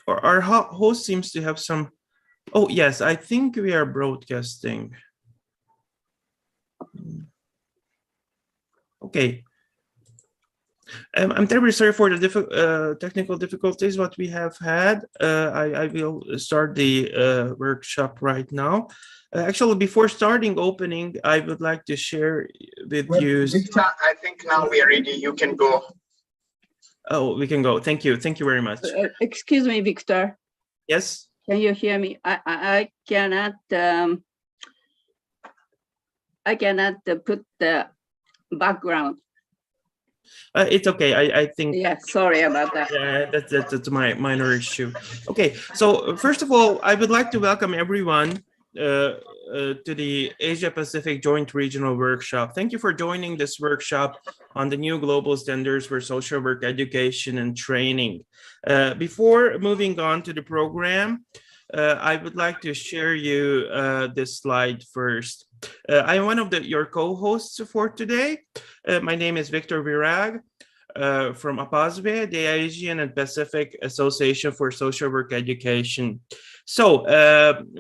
Our host seems to have some. Oh, yes, I think we are broadcasting. Okay. I'm terribly sorry for the technical difficulties what we have had. I will start the workshop right now. Actually, before starting opening, I would like to share with you. Victor, I think now we are ready. You can go. Oh, we can go. Thank you. Thank you very much. Excuse me, Victor. Yes. Can you hear me? I cannot. I cannot put the background. It's okay. I think. Yeah, sorry about that. Yeah, that's my minor issue. Okay, so first of all, I would like to welcome everyone to the Asia Pacific Joint Regional Workshop. Thank you for joining this workshop on the new global standards for social work education and training. Before moving on to the program, I would like to share you this slide first. I'm one of your co-hosts for today. My name is Victor Virag from APASBE, the Asian and Pacific Association for Social Work Education. So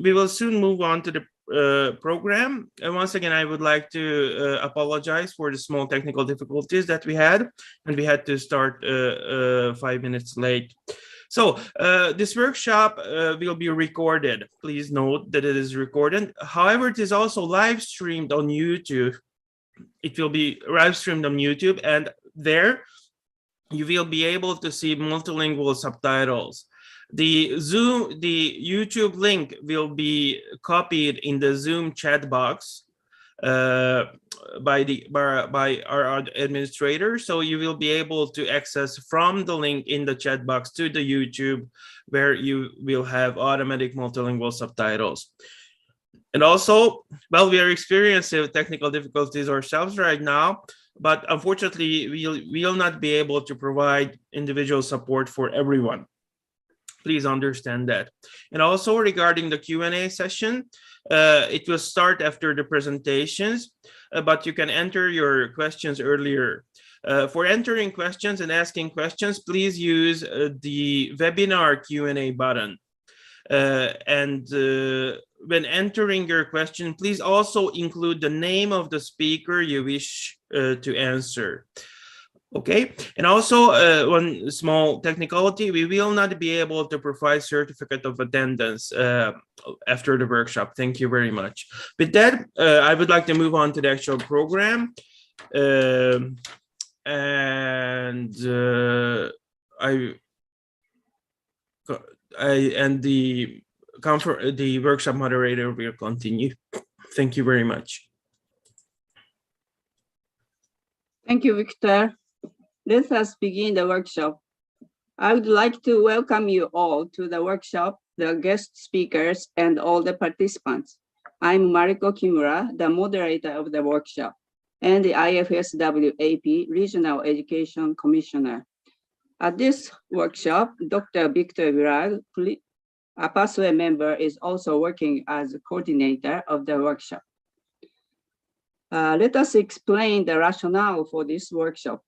we will soon move on to the program. And once again, I would like to apologize for the small technical difficulties that we had, and we had to start 5 minutes late. So this workshop will be recorded. Please note that it is recorded. However, it is also live streamed on YouTube. It will be live streamed on YouTube, and there you will be able to see multilingual subtitles. The YouTube link will be copied in the Zoom chat box by our administrator, so you will be able to access from the link in the chat box to the YouTube, where you will have automatic multilingual subtitles. And also, well, we are experiencing technical difficulties ourselves right now, but unfortunately, we will not be able to provide individual support for everyone. Please understand that. And also regarding the Q&A session, it will start after the presentations, but you can enter your questions earlier. For entering questions and asking questions, please use the webinar Q&A button. When entering your question, please also include the name of the speaker you wish to answer. Okay, and also one small technicality, we will not be able to provide certificate of attendance after the workshop. Thank you very much. With that, I would like to move on to the actual program. The workshop moderator will continue. Thank you very much. Thank you, Victor. Let us begin the workshop. I would like to welcome you all to the workshop, the guest speakers, and all the participants. I'm Mariko Kimura, the moderator of the workshop, and the IFSW AP Regional Education Commissioner. At this workshop, Dr. Victor Virag, a pathway member, is also working as a coordinator of the workshop. Let us explain the rationale for this workshop.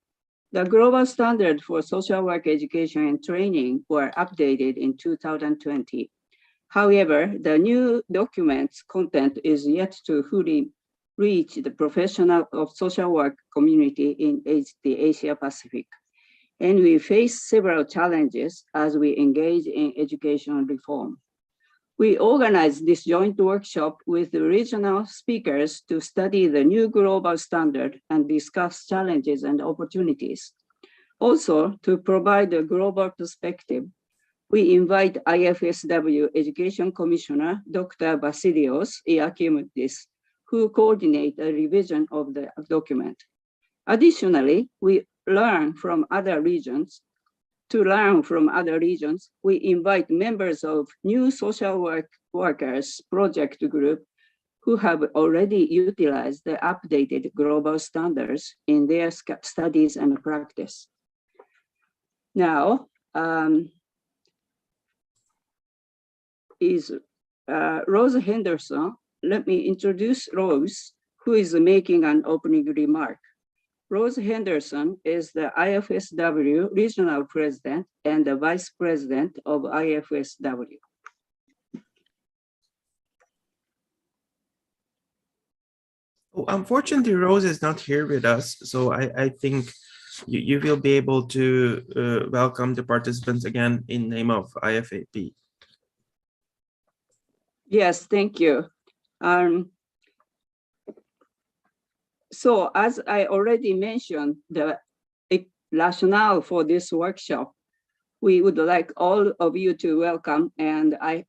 The global standard for social work education and training were updated in 2020. However, the new document's content is yet to fully reach the professional of social work community in the Asia Pacific. And we face several challenges as we engage in educational reform. We organized this joint workshop with the regional speakers to study the new global standard and discuss challenges and opportunities. Also, to provide a global perspective, we invite IFSW Education Commissioner, Dr. Vasilios Iakimutis, who coordinate a revision of the document. Additionally, we learn from other regions. To learn from other regions, we invite members of new social workers project group who have already utilized the updated global standards in their studies and practice. Now, is Rose Henderson. Let me introduce Rose, who is making an opening remark. Rose Henderson is the IFSW Regional President and the Vice President of IFSW. Oh, unfortunately, Rose is not here with us, so I think you will be able to welcome the participants again in name of IFAP. Yes, thank you. So as I already mentioned, the rationale for this workshop, we would like all of you to welcome, and I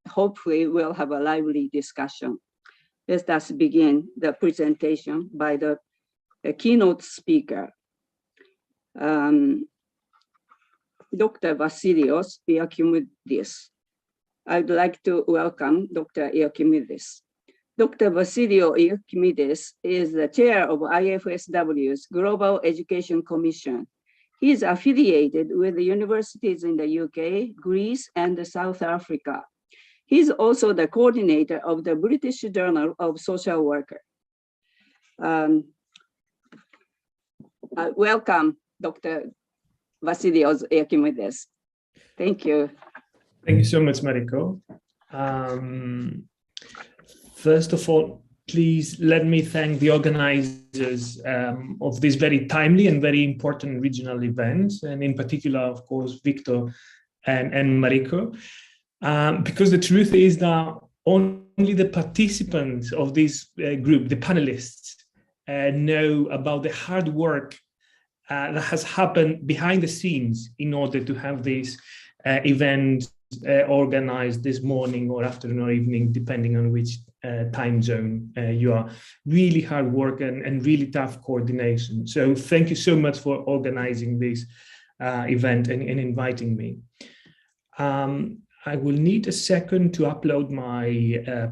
hopefully will have a lively discussion. Let us begin the presentation by the keynote speaker, Dr. Vasilios Iakoumidis. I'd like to welcome Dr. Iakoumidis. Dr. Vasilio Iakoumidis is the chair of IFSW's Global Education Commission. He is affiliated with the universities in the UK, Greece, and South Africa. He is also the coordinator of the British Journal of Social Worker. Welcome, Dr. Vasilios Iakoumidis. Thank you. Thank you so much, Mariko. First of all, please let me thank the organizers of this very timely and very important regional event, and in particular, of course, Victor and Mariko, because the truth is that only the participants of this group, the panelists, know about the hard work that has happened behind the scenes in order to have this event organized this morning or afternoon or evening, depending on which time zone you are. Really hard work and really tough coordination. So thank you so much for organizing this event and inviting me. I will need a second to upload my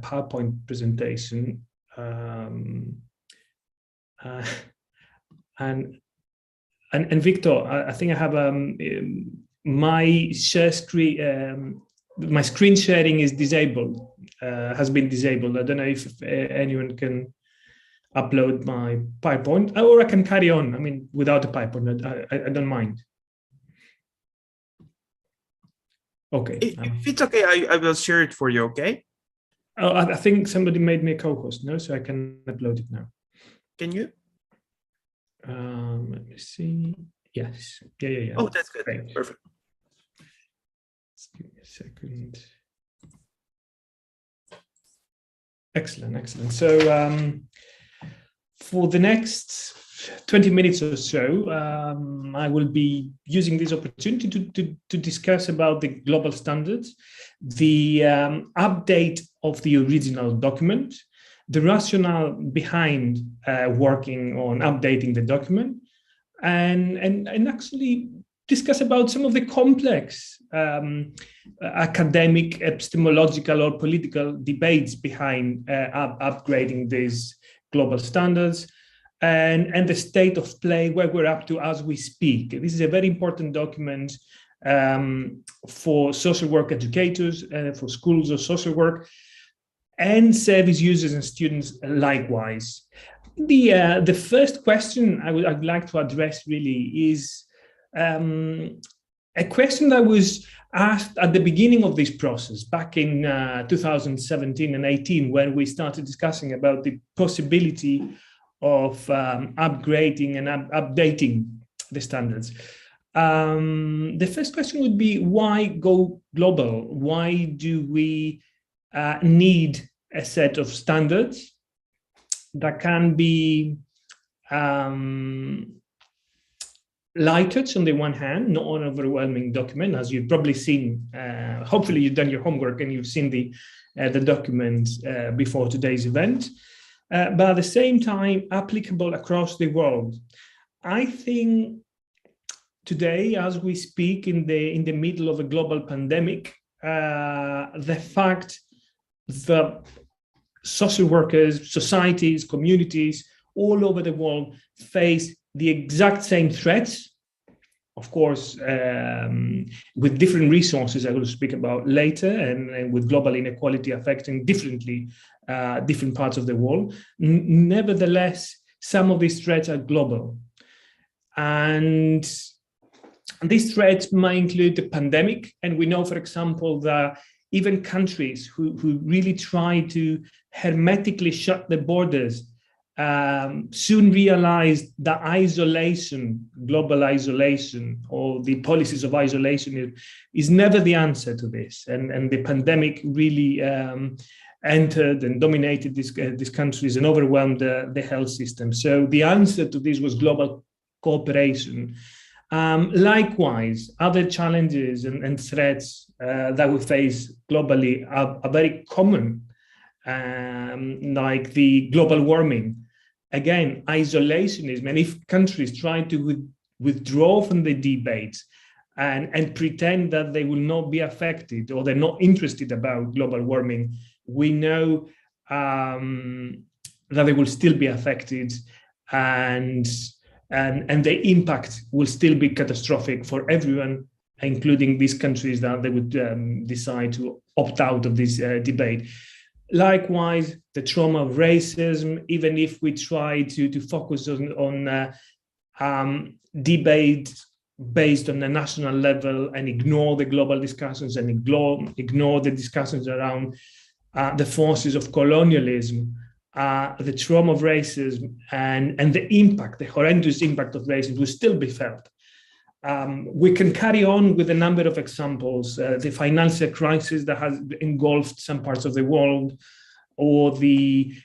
PowerPoint presentation. And Victor, I think I have my share screen, my screen sharing is disabled, has been disabled. I don't know if anyone can upload my PowerPoint, or I can carry on. I mean, without a PowerPoint, I don't mind. Okay. If it's okay, I will share it for you, okay? Oh, I think somebody made me a co-host, no? So I can upload it now. Can you? Let me see. Yes. Yeah. Oh, that's good. Great. Perfect. Just give me a second. Excellent. So for the next 20 minutes or so, I will be using this opportunity to discuss about the global standards, the update of the original document, the rationale behind working on updating the document, and actually discuss about some of the complex academic, epistemological, or political debates behind upgrading these global standards, and the state of play where we're up to as we speak. This is a very important document for social work educators, for schools of social work, and service users and students likewise. The first question I'd like to address really is a question that was asked at the beginning of this process back in 2017 and 18, when we started discussing about the possibility of upgrading and updating the standards. The first question would be, why go global? Why do we need a set of standards that can be light touch on the one hand, not an overwhelming document, as you've probably seen. Hopefully you've done your homework and you've seen the document before today's event, but at the same time applicable across the world. I think today, as we speak in the middle of a global pandemic, the fact that social workers, societies, communities all over the world face the exact same threats, of course, with different resources I will speak about later, and with global inequality affecting differently different parts of the world. Nevertheless, some of these threats are global. And these threats might include the pandemic. And we know, for example, that even countries who really try to hermetically shut the borders soon realized that isolation, global isolation, or the policies of isolation is never the answer to this. And the pandemic really entered and dominated these countries and overwhelmed the health system. So the answer to this was global cooperation. Likewise, other challenges and threats that we face globally are very common, like the global warming. Again, isolationism, and if countries try to withdraw from the debates and pretend that they will not be affected or they're not interested about global warming, we know that they will still be affected, and the impact will still be catastrophic for everyone, including these countries that they would decide to opt out of this debate. Likewise, the trauma of racism, even if we try to focus on debate based on the national level and ignore the global discussions and ignore the discussions around the forces of colonialism, the trauma of racism and the impact, the horrendous impact of racism will still be felt. We can carry on with a number of examples, the financial crisis that has engulfed some parts of the world, or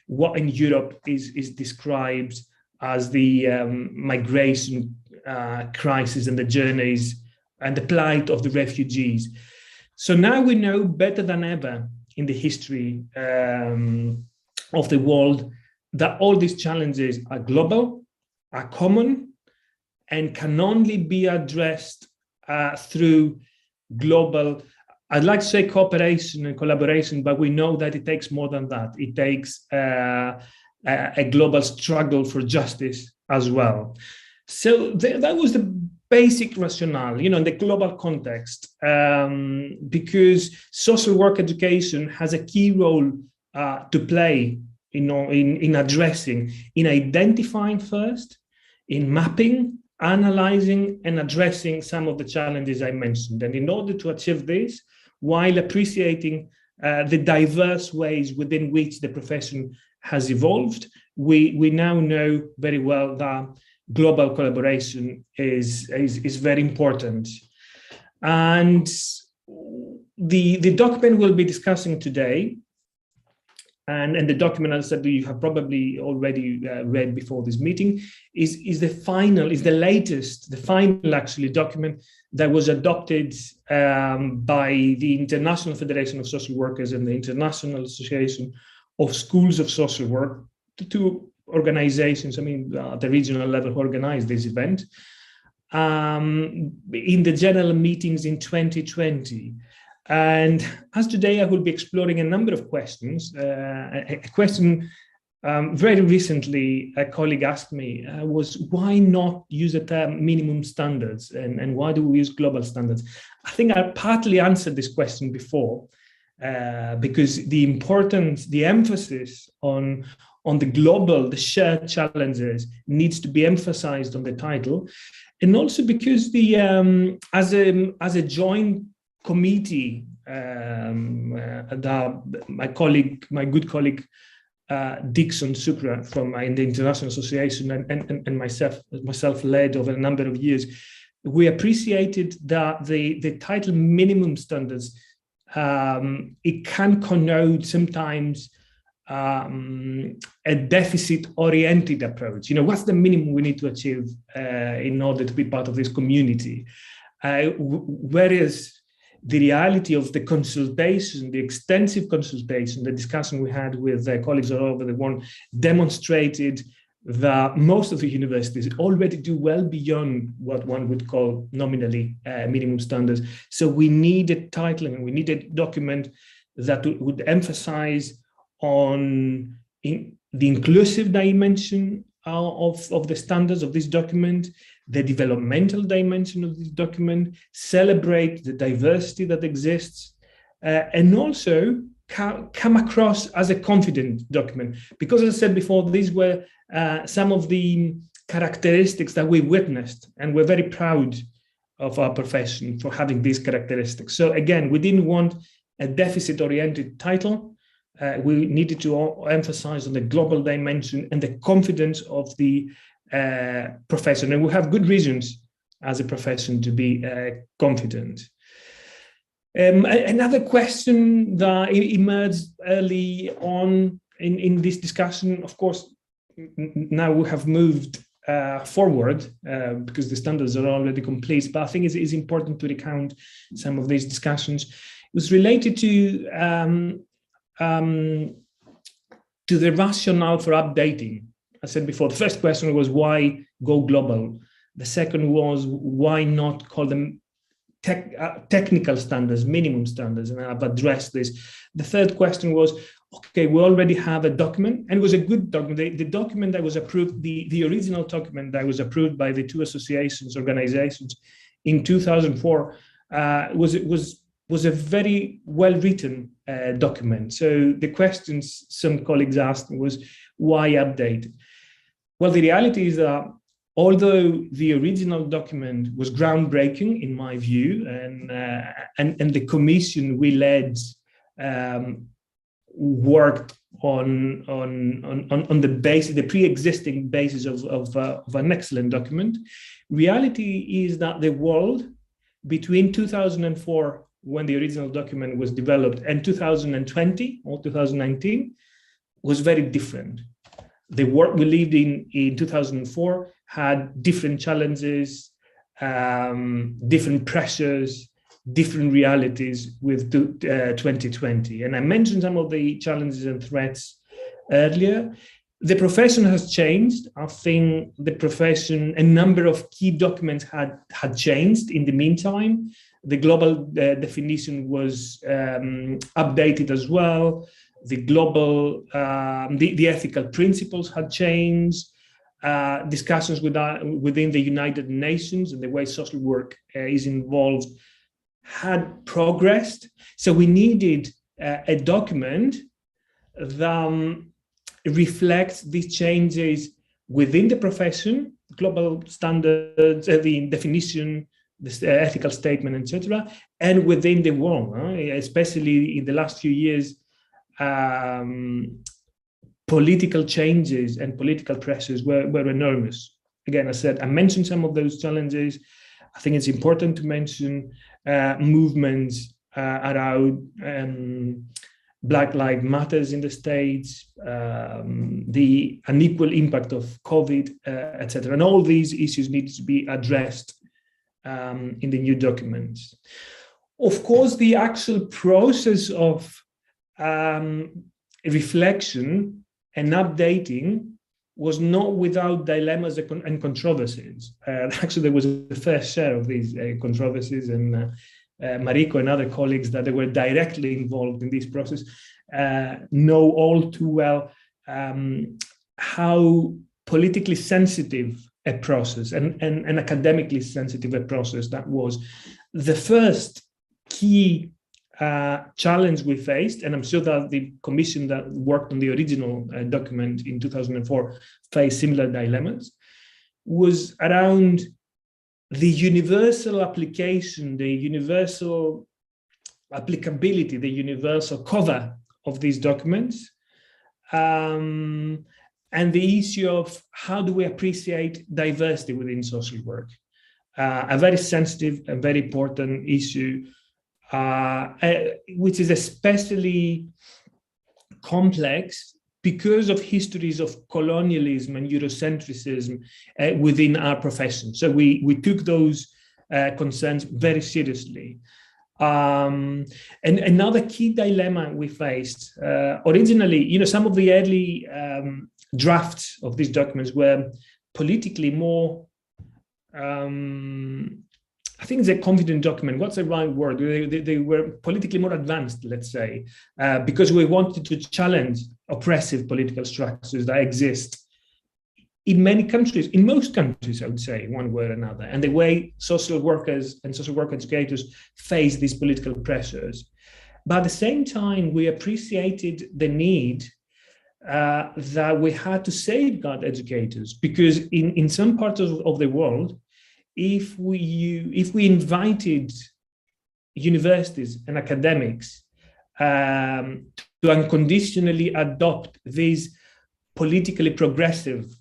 what in Europe is described as the migration crisis and the journeys and the plight of the refugees. So now we know better than ever in the history of the world that all these challenges are global, are common, and can only be addressed through global, I'd like to say cooperation and collaboration, but we know that it takes more than that. It takes a global struggle for justice as well. So that was the basic rationale, in the global context, because social work education has a key role to play, in addressing, in identifying first, in mapping, analyzing and addressing some of the challenges I mentioned. And in order to achieve this, while appreciating the diverse ways within which the profession has evolved, we now know very well that global collaboration is very important. And the document we'll be discussing today, and the document, as I said, you have probably already read before this meeting, is the final actually document that was adopted by the International Federation of Social Workers and the International Association of Schools of Social Work, two organizations, at the regional level, who organized this event, in the general meetings in 2020. And as today I will be exploring a number of questions, a question very recently a colleague asked me was, why not use the term minimum standards, and why do we use global standards? I think I partly answered this question before, because the importance, the emphasis on the global, the shared challenges needs to be emphasized on the title, and also because as a joint committee that my good colleague Dixon Supra from the International Association and myself led over a number of years, we appreciated that the title minimum standards, it can connote sometimes a deficit-oriented approach. What's the minimum we need to achieve in order to be part of this community? Whereas the reality of the consultation, the extensive consultation, the discussion we had with colleagues all over the world demonstrated that most of the universities already do well beyond what one would call nominally minimum standards. So we need a title and we need a document that would emphasize on the inclusive dimension of the standards of this document, the developmental dimension of this document, celebrate the diversity that exists, and also come across as a confident document. Because as I said before, these were some of the characteristics that we witnessed, and we're very proud of our profession for having these characteristics. So again, we didn't want a deficit-oriented title. We needed to emphasize on the global dimension and the confidence of the profession. And we have good reasons as a profession to be confident. Another question that emerged early on in this discussion, of course, now we have moved forward because the standards are already complete, but I think it's important to recount some of these discussions. It was related to the rationale for updating. I said before, the first question was why go global? The second was why not call them technical standards, minimum standards, and I've addressed this. The third question was, okay, we already have a document, and it was a good document. The document that was approved, the original document that was approved by the two organizations in 2004 was a very well-written document. So the questions some colleagues asked was, why update? Well, the reality is that although the original document was groundbreaking in my view, and the commission we led worked on the pre-existing basis of an excellent document, reality is that the world between 2004, when the original document was developed, and 2020 or 2019 was very different. The world we lived in 2004 had different challenges, different pressures, different realities with 2020. And I mentioned some of the challenges and threats earlier. The profession has changed. I think the profession, a number of key documents had changed in the meantime. The global definition was updated as well. The global, the ethical principles had changed. Discussions within the United Nations and the way social work is involved had progressed. So we needed a document that reflects these changes within the profession, global standards, the definition, the ethical statement, etc., and within the world, especially in the last few years. Political changes and political pressures were enormous. Again, I mentioned some of those challenges. I think it's important to mention movements around Black Lives Matters in the States, the unequal impact of COVID, etc. And all these issues need to be addressed in the new documents. Of course, the actual process of reflection and updating was not without dilemmas and controversies. Actually, there was a fair share of these controversies, and Mariko and other colleagues that they were directly involved in this process know all too well how politically sensitive a process and academically sensitive a process that was. The first key challenge we faced, and I'm sure that the commission that worked on the original document in 2004 faced similar dilemmas, was around the universal application, the universal applicability, the universal cover of these documents, and the issue of how do we appreciate diversity within social work. A very sensitive and very important issue, which is especially complex because of histories of colonialism and Eurocentrism within our profession. So we took those concerns very seriously. And another key dilemma we faced, originally, some of the early drafts of these documents were politically more, I think it's a confident document. What's the right word? They were politically more advanced, let's say, because we wanted to challenge oppressive political structures that exist in many countries, in most countries, I would say, one way or another, and the way social workers and social work educators face these political pressures. But at the same time, we appreciated the need that we had to safeguard educators, because in some parts of the world, if we invited universities and academics to unconditionally adopt these politically progressive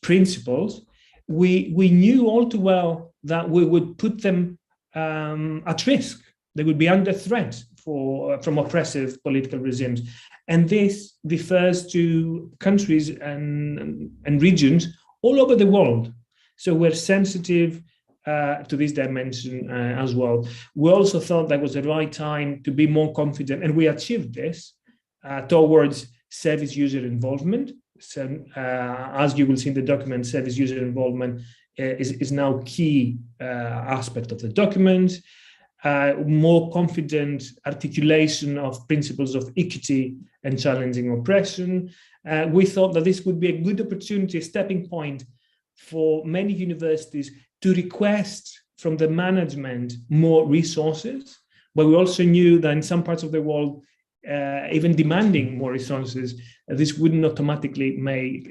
principles, we knew all too well that we would put them at risk. They would be under threat from oppressive political regimes. And this refers to countries and regions all over the world. So we're sensitive to this dimension as well. We also thought that was the right time to be more confident, and we achieved this towards service user involvement. So, as you will see in the document, service user involvement is now key aspect of the document. More confident articulation of principles of equity and challenging oppression. We thought that this would be a good opportunity, a stepping point for many universities to request from the management more resources, but we also knew that in some parts of the world, even demanding more resources, this wouldn't automatically make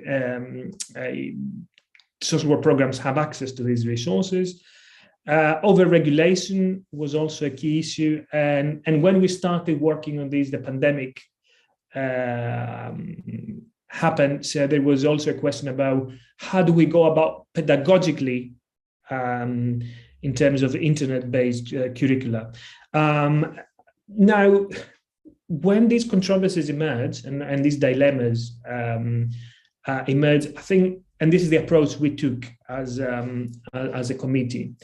social work programs have access to these resources. Over-regulation was also a key issue, and when we started working on this, the pandemic happened. So there was also a question about how do we go about pedagogically in terms of internet-based curricula. Now, when these controversies emerge and these dilemmas emerge, I think, and this is the approach we took as a committee,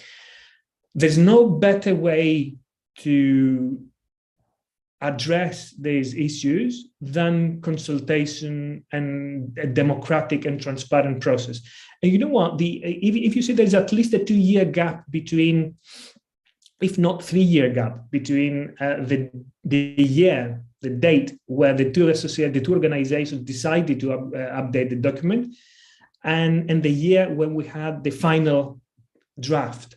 there's no better way to address these issues than consultation and a democratic and transparent process. And you know what? If you see there's at least a 2-year gap between, if not 3-year gap between the date where the two organizations decided to update the document and the year when we had the final draft.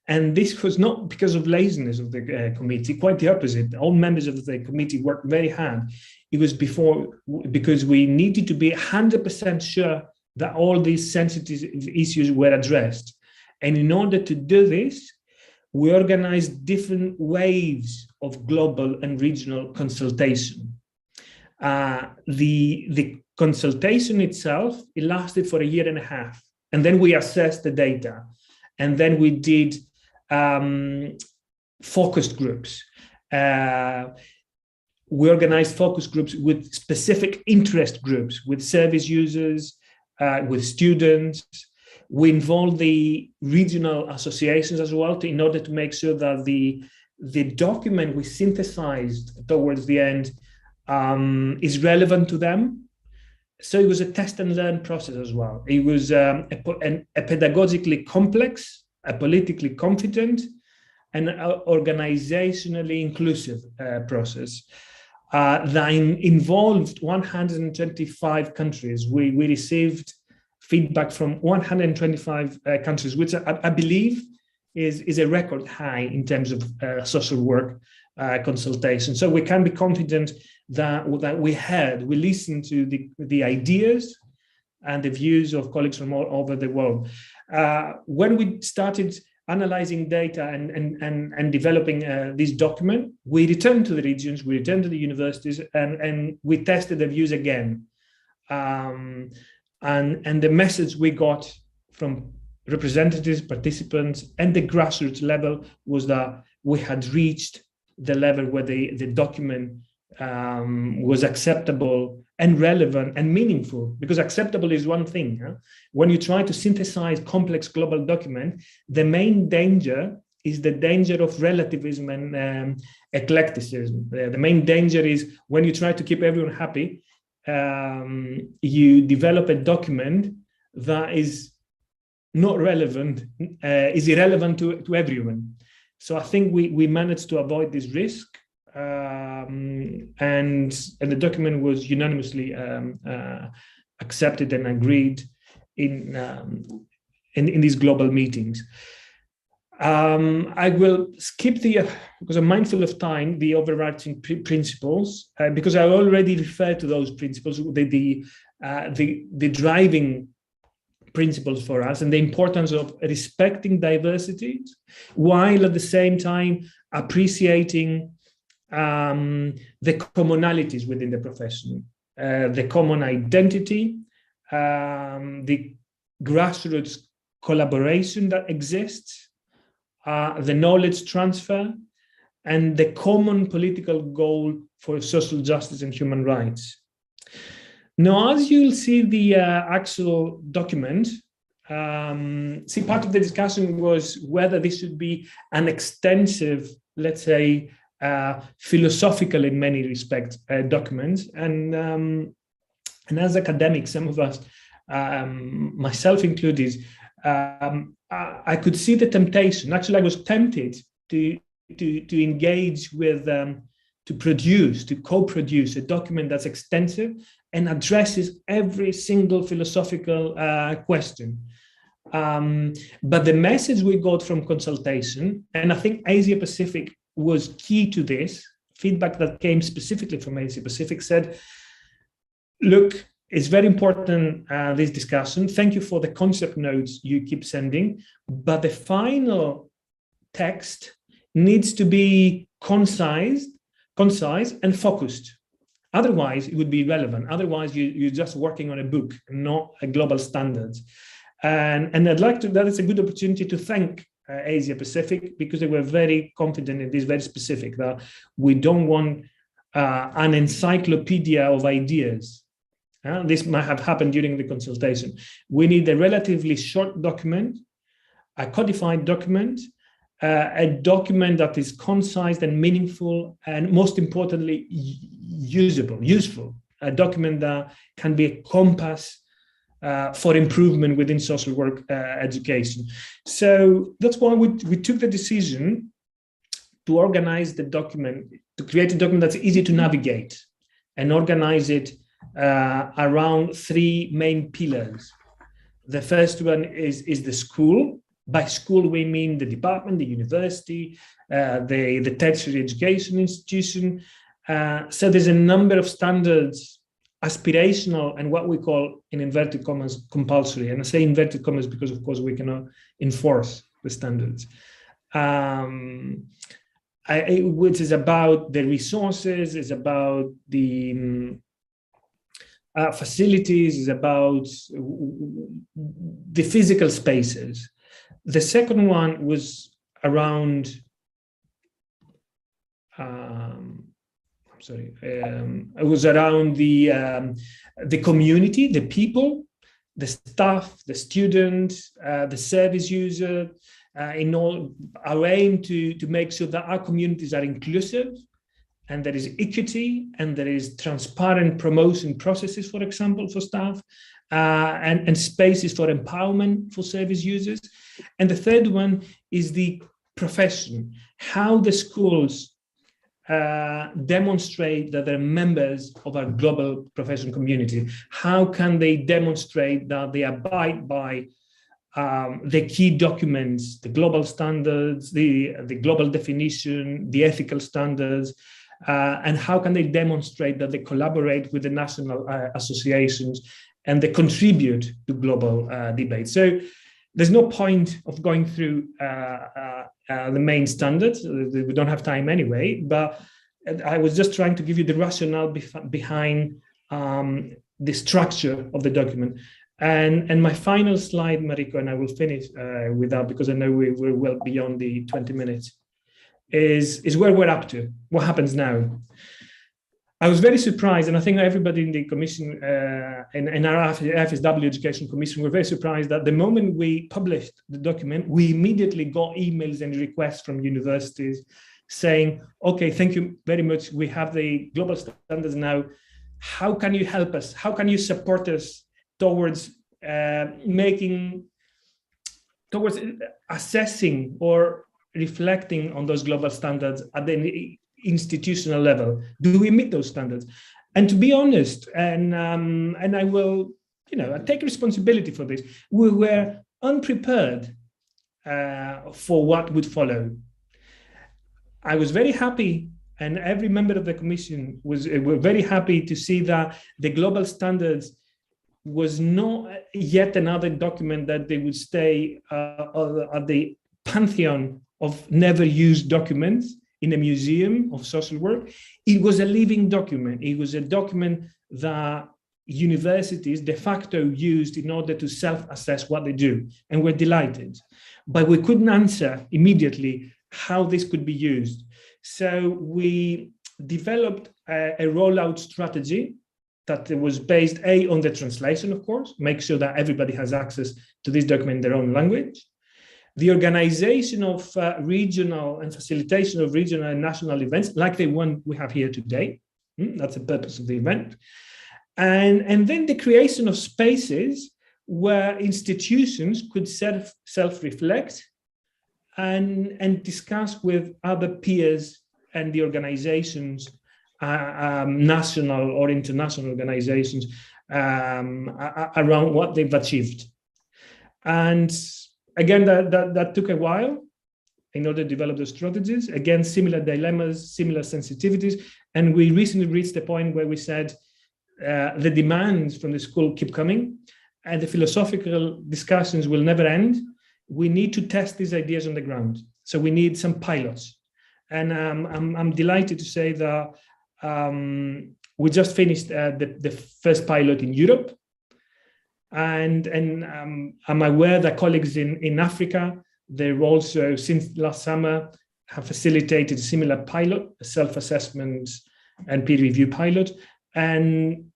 And this was not because of laziness of the committee, quite the opposite. All members of the committee worked very hard. It was because we needed to be 100% sure that all these sensitive issues were addressed. And in order to do this, we organized different waves of global and regional consultation. The consultation itself, it lasted for 1.5 years. And then we assessed the data. And then we did focused groups. We organized focus groups with specific interest groups, with service users, with students. We involved the regional associations as well in order to make sure that the document we synthesized towards the end is relevant to them. So it was a test and learn process as well. It was a pedagogically complex, a politically confident, and organizationally inclusive process that involved 125 countries. We received feedback from 125 countries, which I believe is a record high in terms of social work consultation. So we can be confident that we listened to the ideas and the views of colleagues from all over the world. When we started analyzing data and developing this document, we returned to the regions, we returned to the universities, and we tested the views again. And the message we got from representatives, participants, and the grassroots level was that we had reached the level where the document was acceptable and relevant and meaningful. Because acceptable is one thing. Huh? When you try to synthesize complex global document, the main danger is the danger of relativism and eclecticism. The main danger is when you try to keep everyone happy, you develop a document that is not relevant, is irrelevant to everyone. So I think we managed to avoid this risk, and the document was unanimously accepted and agreed in these global meetings. I will skip because I'm mindful of time, the overarching principles, because I already referred to those principles, the driving principles for us, and the importance of respecting diversity, while at the same time appreciating the commonalities within the profession, the common identity, the grassroots collaboration that exists, the knowledge transfer, and the common political goal for social justice and human rights. Now, as you'll see the actual document, part of the discussion was whether this should be an extensive, let's say, philosophical in many respects document. And as academics, some of us, myself included, I could see the temptation. Actually, I was tempted to engage with, to co-produce a document that's extensive and addresses every single philosophical question. But the message we got from consultation, and I think Asia Pacific was key to this, feedback that came specifically from Asia Pacific said, look, it's very important, this discussion. Thank you for the concept notes you keep sending, but the final text needs to be concise and focused. Otherwise, it would be irrelevant. Otherwise, you're just working on a book, not a global standards. And I'd like to, that is a good opportunity to thank Asia Pacific, because they were very confident in this, very specific, that we don't want an encyclopedia of ideas. This might have happened during the consultation. We need a relatively short document, a codified document, a document that is concise and meaningful, and most importantly, useful, a document that can be a compass for improvement within social work education. So that's why we took the decision to organize the document, to create a document that's easy to navigate and organize it around three main pillars. The first one is the school. By school, we mean the department, the university, the tertiary education institution. So there's a number of standards, aspirational and what we call, in inverted commas, compulsory. And I say inverted commas because, of course, we cannot enforce the standards. Which is about the resources, is about the facilities, is about the physical spaces. The second one was around, it was around the community, the people, the staff, the student, the service user, in all our aim to make sure that our communities are inclusive, and there is equity, and there is transparent promotion processes, for example, for staff, and spaces for empowerment for service users. And the third one is the profession, how the schools demonstrate that they're members of our global profession community. How can they demonstrate that they abide by the key documents, the global standards, the global definition, the ethical standards, and how can they demonstrate that they collaborate with the national associations and they contribute to global debate. So there's no point of going through the main standards. We don't have time anyway, but I was just trying to give you the rationale behind the structure of the document. And my final slide, Mariko, and I will finish with that because I know we're well beyond the 20 minutes, is where we're up to, what happens now. I was very surprised, and I think everybody in the commission, in our FSW Education Commission, were very surprised that the moment we published the document, we immediately got emails and requests from universities saying, okay, thank you very much. We have the global standards now. How can you help us? How can you support us towards towards assessing or reflecting on those global standards at the institutional level? Do we meet those standards? And to be honest, and I will, I take responsibility for this, we were unprepared for what would follow. I was very happy, and every member of the commission were very happy to see that the global standards was not yet another document that they would stay at the pantheon of never used documents in a museum of social work. It was a living document. It was a document that universities de facto used in order to self-assess what they do, and we're delighted. But we couldn't answer immediately how this could be used. So we developed a rollout strategy that was based on the translation, of course, make sure that everybody has access to this document in their own language, the organization of regional and facilitation of regional and national events, like the one we have here today. That's the purpose of the event. And then the creation of spaces where institutions could self-reflect and discuss with other peers and the organizations, national or international organizations, around what they've achieved. And again, that took a while in order to develop the strategies. Again, similar dilemmas, similar sensitivities. And we recently reached the point where we said the demands from the school keep coming and the philosophical discussions will never end. We need to test these ideas on the ground. So we need some pilots. And I'm delighted to say that we just finished the first pilot in Europe. And I'm aware that colleagues in Africa, they've also, since last summer, have facilitated a similar pilot, a self-assessment and peer review pilot. And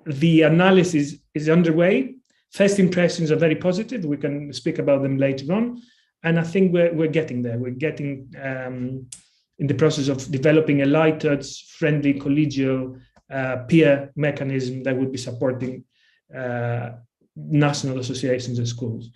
the analysis is underway. First impressions are very positive. We can speak about them later on. And I think we're getting there. We're getting in the process of developing a light touch, friendly, collegial peer mechanism that would be supporting national associations and schools.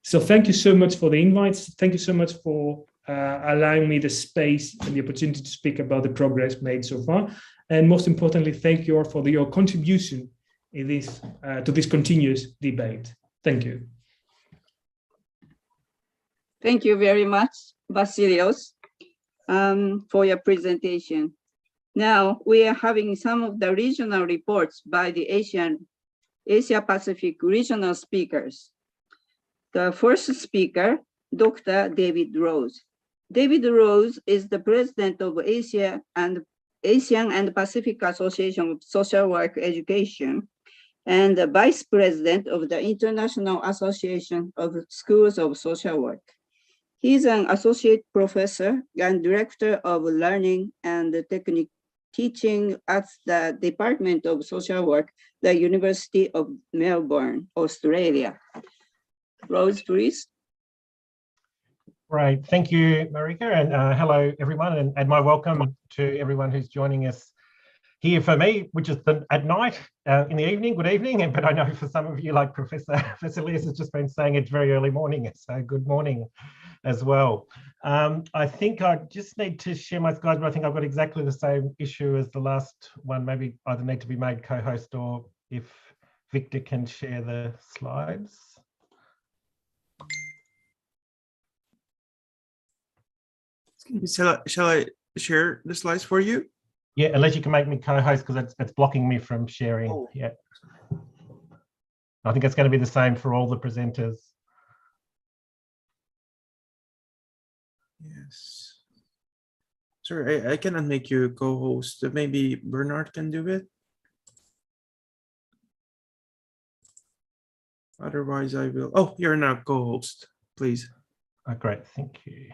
So thank you so much for the invites. Thank you so much for allowing me the space and the opportunity to speak about the progress made so far. And most importantly, thank you all for your contribution in this to this continuous debate. Thank you. Thank you very much, Vasilios, for your presentation. Now we are having some of the regional reports by the Asia Pacific regional speakers. The first speaker, Dr. David Rose. David Rose is the president of Asian and Pacific Association of Social Work Education and the vice president of the International Association of Schools of Social Work. He's an associate professor and director of learning and technique teaching at the Department of Social Work, the University of Melbourne, Australia. Rose, please. Great, thank you, Marika, and hello everyone, and my welcome to everyone who's joining us here for me, which is at night, in the evening, good evening, but I know for some of you, like Professor Vasilios has just been saying, it's very early morning, so good morning as well. I think I just need to share my slides, but I think I've got exactly the same issue as the last one, maybe either need to be made co-host or if Victor can share the slides. Shall I share the slides for you? Yeah, unless you can make me co-host because it's blocking me from sharing. Oh. Yeah. I think it's going to be the same for all the presenters. Yes. Sorry, I cannot make you co-host. Maybe Bernard can do it. Otherwise, I will. Oh, you're now co-host, please. Oh, great, thank you.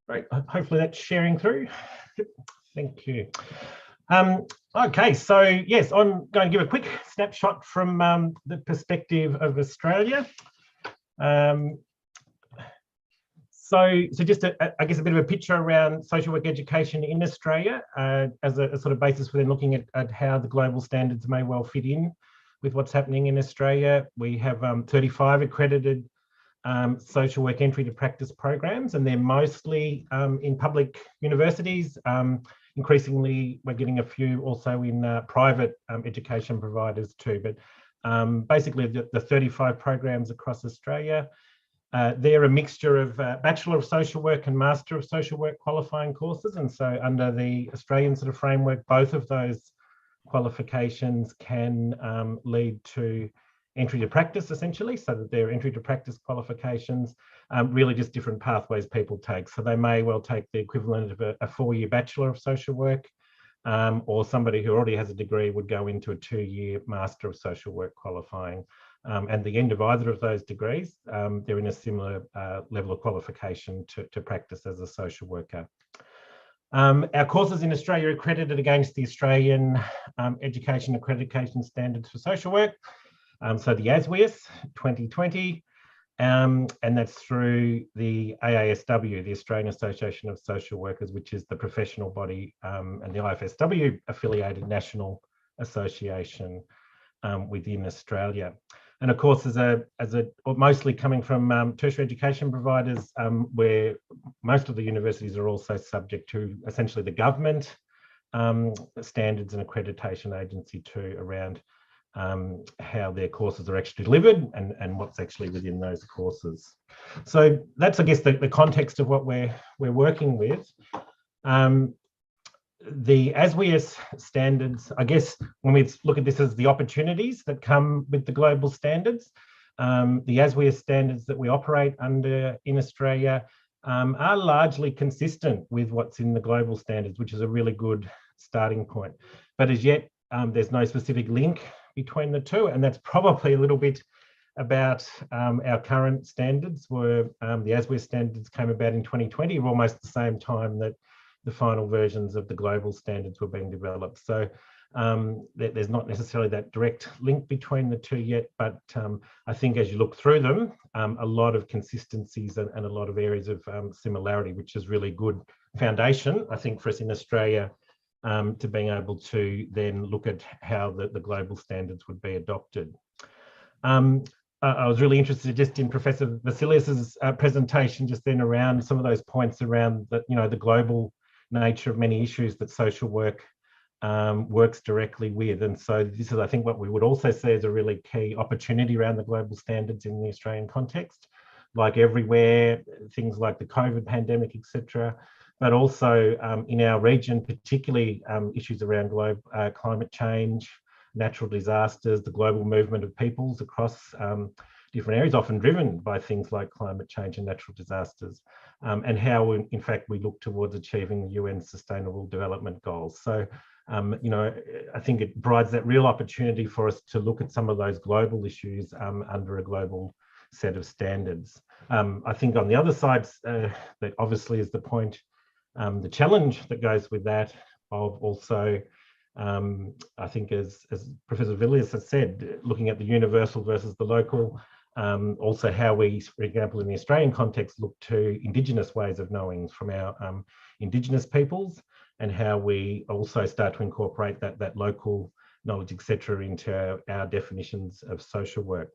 Great, hopefully that's sharing through. Thank you. Okay, so yes, I'm going to give a quick snapshot from the perspective of Australia. So just I guess a bit of a picture around social work education in Australia as a sort of basis for then looking at how the global standards may well fit in with what's happening in Australia. We have 35 accredited social work entry to practice programs, and they're mostly in public universities, increasingly we're getting a few also in private education providers too. But basically the 35 programs across Australia, they're a mixture of Bachelor of Social Work and Master of Social Work qualifying courses. And so under the Australian sort of framework, both of those qualifications can lead to entry to practice, essentially, so that they're entry to practice qualifications, really just different pathways people take. So they may well take the equivalent of a 4-year Bachelor of Social Work, or somebody who already has a degree would go into a 2-year Master of Social Work qualifying. And the end of either of those degrees, they're in a similar level of qualification to practice as a social worker. Our courses in Australia are accredited against the Australian Education Accreditation Standards for Social Work, so the ASWES 2020, and that's through the AASW, the Australian Association of Social Workers, which is the professional body, and the IFSW affiliated national association within Australia. And of course, as a mostly coming from tertiary education providers, where most of the universities are also subject to essentially the government standards and accreditation agency too, around how their courses are actually delivered and what's actually within those courses. So that's, I guess, the context of what we're working with. The ASWES standards, I guess, when we look at this as the opportunities that come with the global standards, the ASWES standards that we operate under in Australia are largely consistent with what's in the global standards, which is a really good starting point. But as yet, there's no specific link between the two, and that's probably a little bit about our current standards. Where the ASWES standards came about in 2020, almost the same time that the final versions of the global standards were being developed. So there's not necessarily that direct link between the two yet, but I think as you look through them, a lot of consistencies and a lot of areas of similarity, which is really good foundation, I think, for us in Australia to being able to then look at how the global standards would be adopted. I was really interested just in Professor Vasilius's presentation just then around some of those points around that, the global nature of many issues that social work works directly with. And so this is, I think, what we would also say is a really key opportunity around the global standards in the Australian context, like everywhere, things like the COVID pandemic, etc., but also in our region, particularly issues around climate change, natural disasters, the global movement of peoples across different areas, often driven by things like climate change and natural disasters, and how, in fact, we look towards achieving the UN Sustainable Development Goals. So, I think it provides that real opportunity for us to look at some of those global issues under a global set of standards. I think on the other side, that obviously is the point, the challenge that goes with that of also, I think as Professor Villiers has said, looking at the universal versus the local, also how we, for example, in the Australian context, look to Indigenous ways of knowing from our Indigenous peoples, and how we also start to incorporate that local knowledge, etc., into our definitions of social work.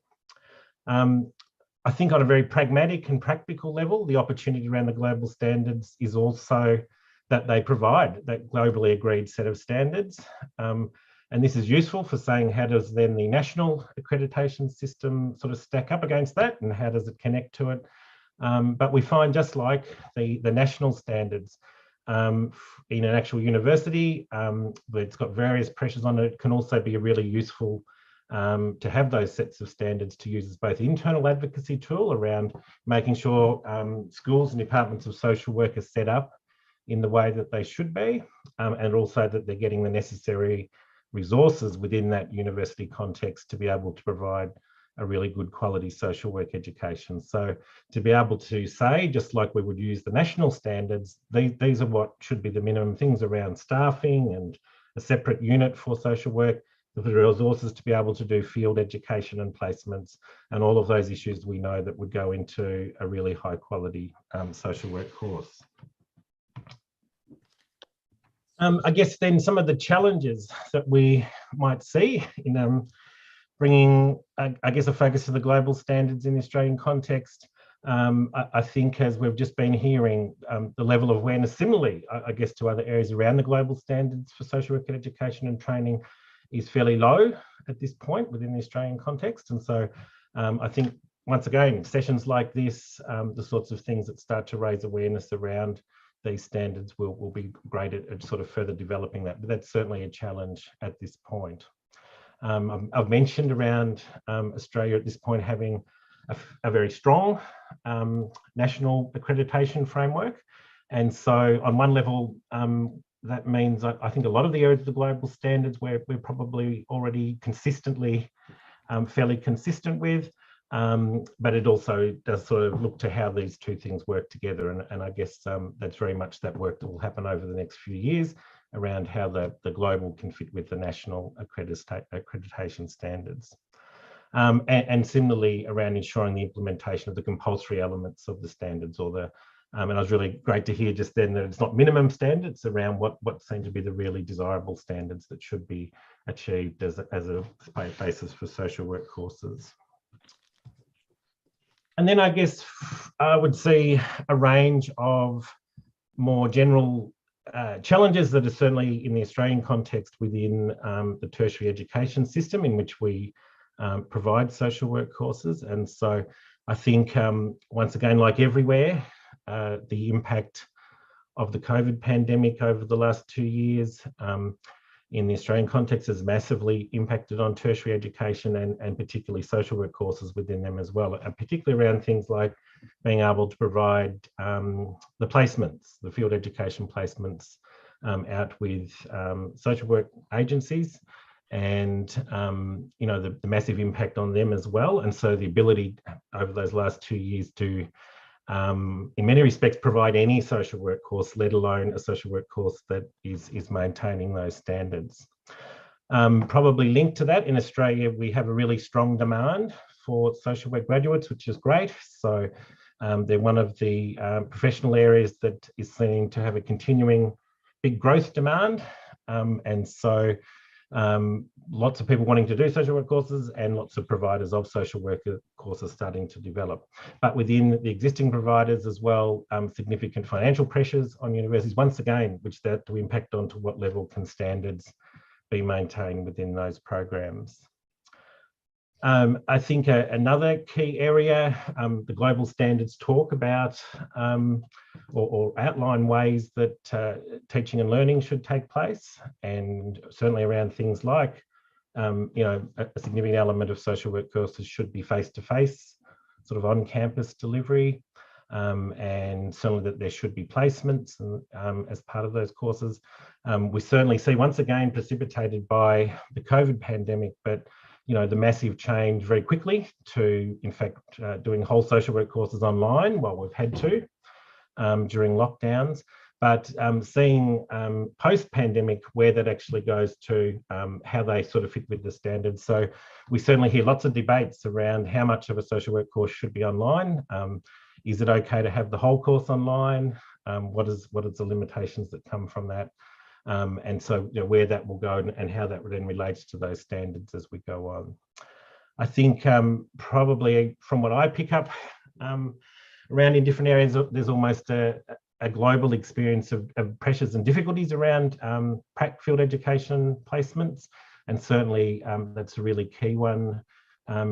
I think on a very pragmatic and practical level, the opportunity around the global standards is also that they provide that globally agreed set of standards. And this is useful for saying, how does then the national accreditation system sort of stack up against that, and how does it connect to it? But we find, just like the national standards in an actual university, where it's got various pressures on it, it can also be really useful to have those sets of standards to use as both internal advocacy tool around making sure schools and departments of social work are set up in the way that they should be, and also that they're getting the necessary resources within that university context to be able to provide a really good quality social work education. So to be able to say, just like we would use the national standards, these are what should be the minimum things around staffing and a separate unit for social work, the resources to be able to do field education and placements, and all of those issues we know that would go into a really high quality social work course. I guess then some of the challenges that we might see in bringing, I guess, a focus to the global standards in the Australian context. I think, as we've just been hearing, the level of awareness, similarly, I guess, to other areas around the global standards for social work education and training, is fairly low at this point within the Australian context. And so I think, once again, sessions like this, the sorts of things that start to raise awareness around these standards will be great at sort of further developing that. But that's certainly a challenge at this point. I've mentioned around Australia at this point having a very strong national accreditation framework. And so on one level, that means I think a lot of the areas of the global standards we're probably already consistently fairly consistent with, but it also does sort of look to how these two things work together. And I guess that's very much that work that will happen over the next few years around how the global can fit with the national accreditation standards. And similarly around ensuring the implementation of the compulsory elements of the standards, or the and it was really great to hear just then that it's not minimum standards around what seem to be the really desirable standards that should be achieved as a basis for social work courses. And then I guess I would see a range of more general challenges that are certainly in the Australian context within the tertiary education system in which we provide social work courses. And so I think, once again, like everywhere, the impact of the COVID pandemic over the last 2 years in the Australian context has massively impacted on tertiary education and particularly social work courses within them as well, and particularly around things like being able to provide the placements, the field education placements out with social work agencies, and you know, the massive impact on them as well. And so the ability over those last 2 years to in many respects provide any social work course, let alone a social work course that is maintaining those standards. Probably linked to that, in Australia we have a really strong demand for social work graduates, which is great. So they're one of the professional areas that is seen to have a continuing big growth demand, and so lots of people wanting to do social work courses and lots of providers of social work courses starting to develop. But within the existing providers as well, significant financial pressures on universities, once again, which that to impact on to what level can standards be maintained within those programs. I think another key area, the global standards talk about or outline ways that teaching and learning should take place, and certainly around things like, you know, a significant element of social work courses should be face-to-face, sort of on-campus delivery, and certainly that there should be placements as part of those courses. We certainly see, once again, precipitated by the COVID pandemic, but you know, the massive change very quickly to, in fact, doing whole social work courses online while we've had to during lockdowns. But seeing post-pandemic where that actually goes to, how they sort of fit with the standards. So we certainly hear lots of debates around how much of a social work course should be online. Is it okay to have the whole course online? What is the limitations that come from that? And so, you know, where that will go and how that then relates to those standards as we go on. I think probably from what I pick up around in different areas, there's almost a global experience of pressures and difficulties around field education placements. And certainly that's a really key one,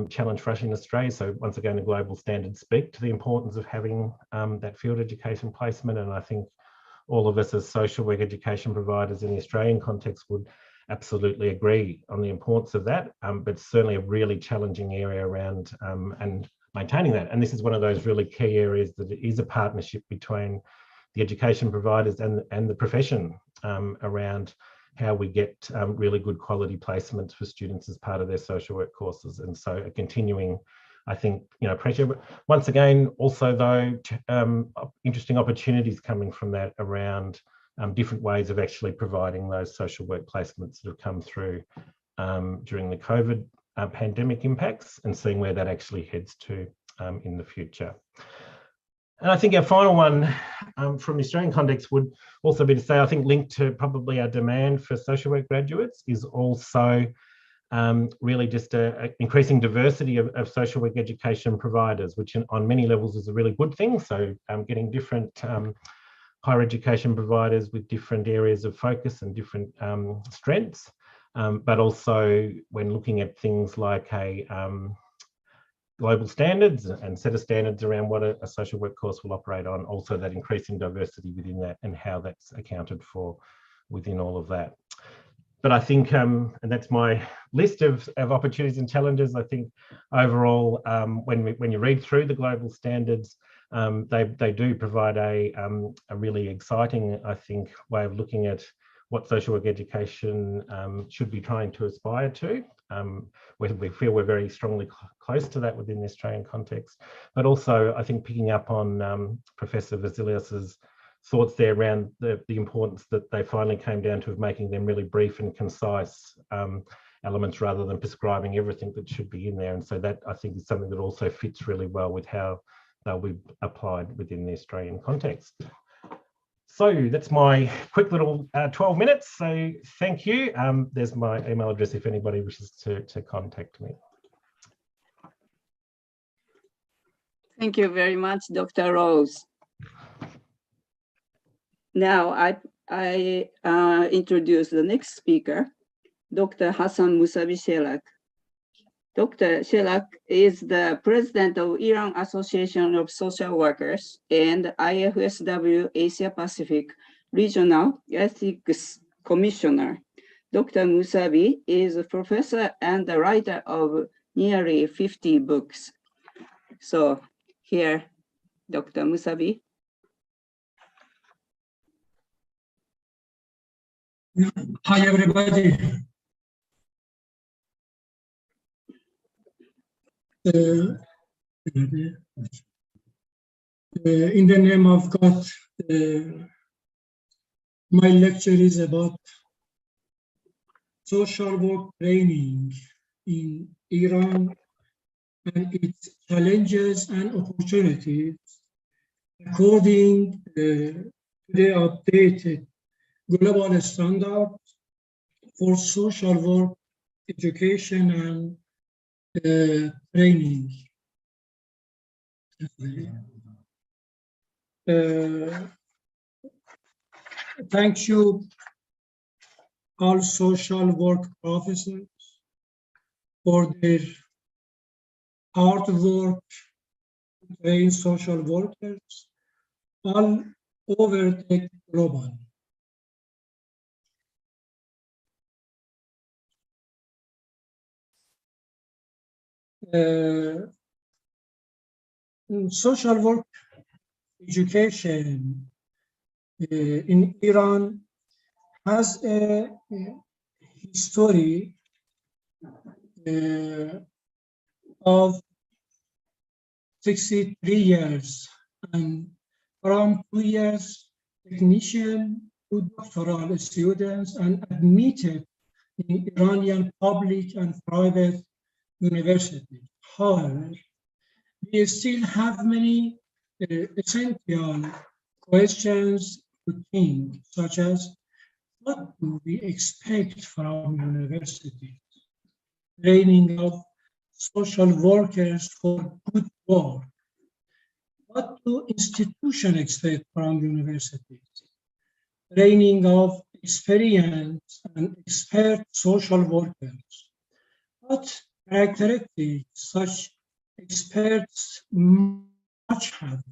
challenge for us in Australia. So once again, the global standards speak to the importance of having that field education placement. And I think all of us as social work education providers in the Australian context would absolutely agree on the importance of that, but certainly a really challenging area around and maintaining that. And this is one of those really key areas that it is a partnership between the education providers and the profession around how we get really good quality placements for students as part of their social work courses. And so a continuing, I think, you know, pressure. But once again, also though, interesting opportunities coming from that around different ways of actually providing those social work placements that have come through during the COVID pandemic impacts, and seeing where that actually heads to in the future. And I think our final one from the Australian context would also be to say, I think linked to probably our demand for social work graduates is also really just a increasing diversity of social work education providers, which on many levels is a really good thing. So getting different higher education providers with different areas of focus and different strengths, but also when looking at things like global standards and set of standards around what a social work course will operate on, also that increasing diversity within that and how that's accounted for within all of that. But I think, and that's my list of opportunities and challenges, I think overall, when you read through the global standards, they do provide a really exciting, I think, way of looking at what social work education should be trying to aspire to. We feel we're very strongly close to that within the Australian context, but also I think picking up on Professor Vasilios's thoughts there around the importance that they finally came down to of making them really brief and concise elements rather than prescribing everything that should be in there. And so that I think is something that also fits really well with how they'll be applied within the Australian context. So that's my quick little 12 minutes. So thank you. There's my email address if anybody wishes to contact me. Thank you very much, Dr. Rose. Now I introduce the next speaker, Dr. Hassan Musabi Shelak. Dr. Shelak is the president of Iran Association of Social Workers and IFSW Asia Pacific Regional Ethics Commissioner. Dr. Musabi is a professor and the writer of nearly 50 books. So here, Dr. Musabi. Hi, everybody. In the name of God, my lecture is about social work training in Iran and its challenges and opportunities according to the updated global standard for social work education and training. Thank you all social work professors for their hard work to train social workers all over the global. Social work education in Iran has a history of 63 years, and from 2 years technician to doctoral students and admitted in Iranian public and private universities. However, we still have many essential questions to think, such as what do we expect from universities? Training of social workers for good work. What do institutions expect from universities? Training of experienced and expert social workers. What characteristics such experts must have?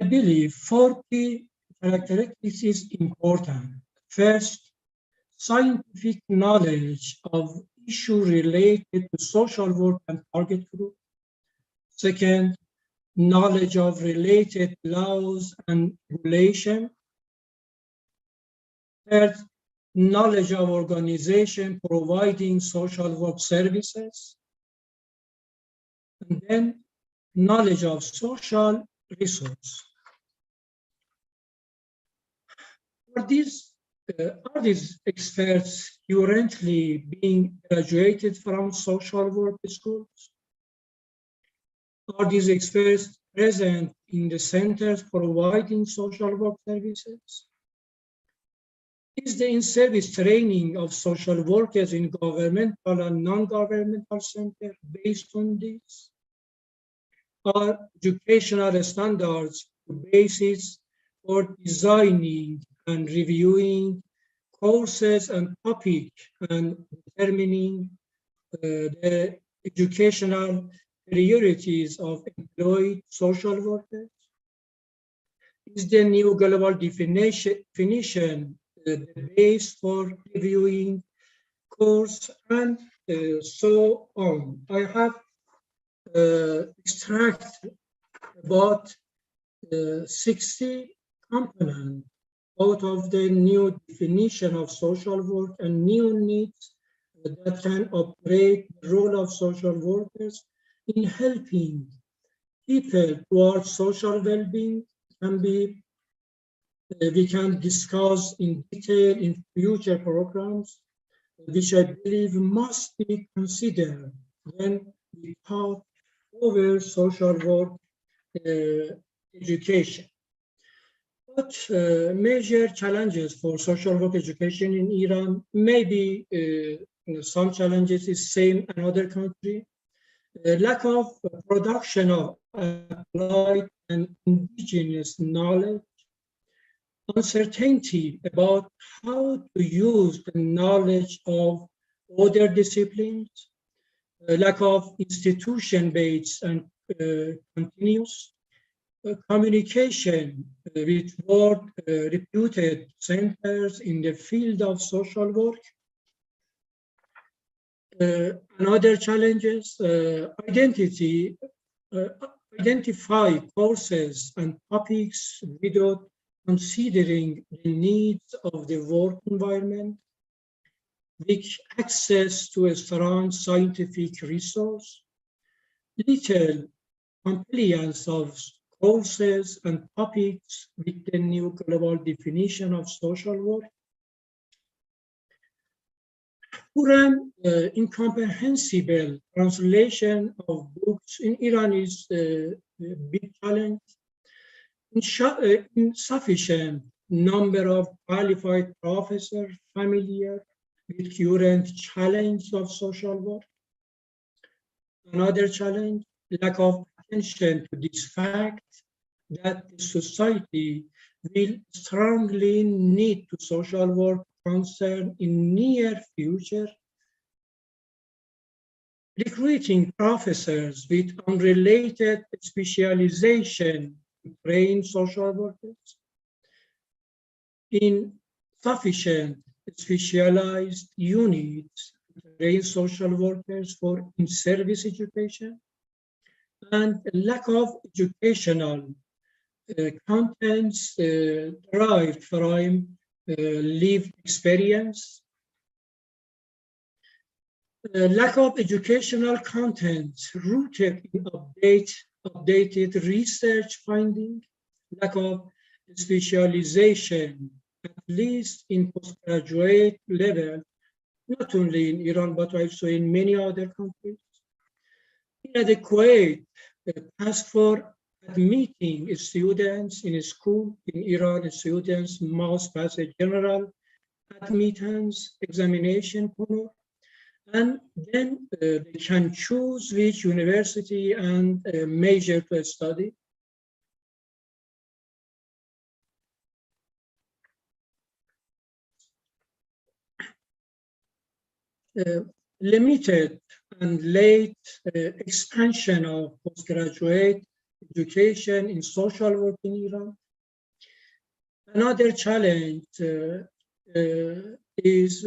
I believe 4 key characteristics is important. First, scientific knowledge of issues related to social work and target group. Second, knowledge of related laws and regulations. Third, knowledge of organization providing social work services. And then knowledge of social resource. Are these experts currently being graduated from social work schools? Are these experts present in the centers providing social work services? Is the in-service training of social workers in governmental and non-governmental centers based on this? Are educational standards the basis for designing and reviewing courses and topics and determining the educational priorities of employed social workers? Is the new global definition the base for reviewing course and so on? I have extracted about 60 components out of the new definition of social work and new needs that can operate the role of social workers in helping people towards social well-being. We can discuss in detail in future programs, which I believe must be considered when we talk over social work education. But major challenges for social work education in Iran, maybe some challenges is same in other countries. Lack of production of applied and indigenous knowledge, uncertainty about how to use the knowledge of other disciplines, lack of institution-based and continuous communication with world reputed centers in the field of social work. Another challenges, identify courses and topics without considering the needs of the work environment, weak access to a strong scientific resource, little compliance of courses and topics with the new global definition of social work. Quran, incomprehensible translation of books in Iran is a big challenge. Insufficient number of qualified professors familiar with current challenge of social work. Another challenge, lack of attention to this fact that the society will strongly need to social work concern in near future. Recruiting professors with unrelated specialization to train social workers. Insufficient specialized units to train social workers for in-service education. And lack of educational contents derived from lived experience. Lack of educational content rooted in updated research finding. Lack of specialization, at least in postgraduate level, not only in Iran, but also in many other countries. Inadequate task for admitting students in a school in Iran. Students must pass a general admittance examination, and then they can choose which university and major to study. Limited and late expansion of postgraduate education in social work in Iran. Another challenge is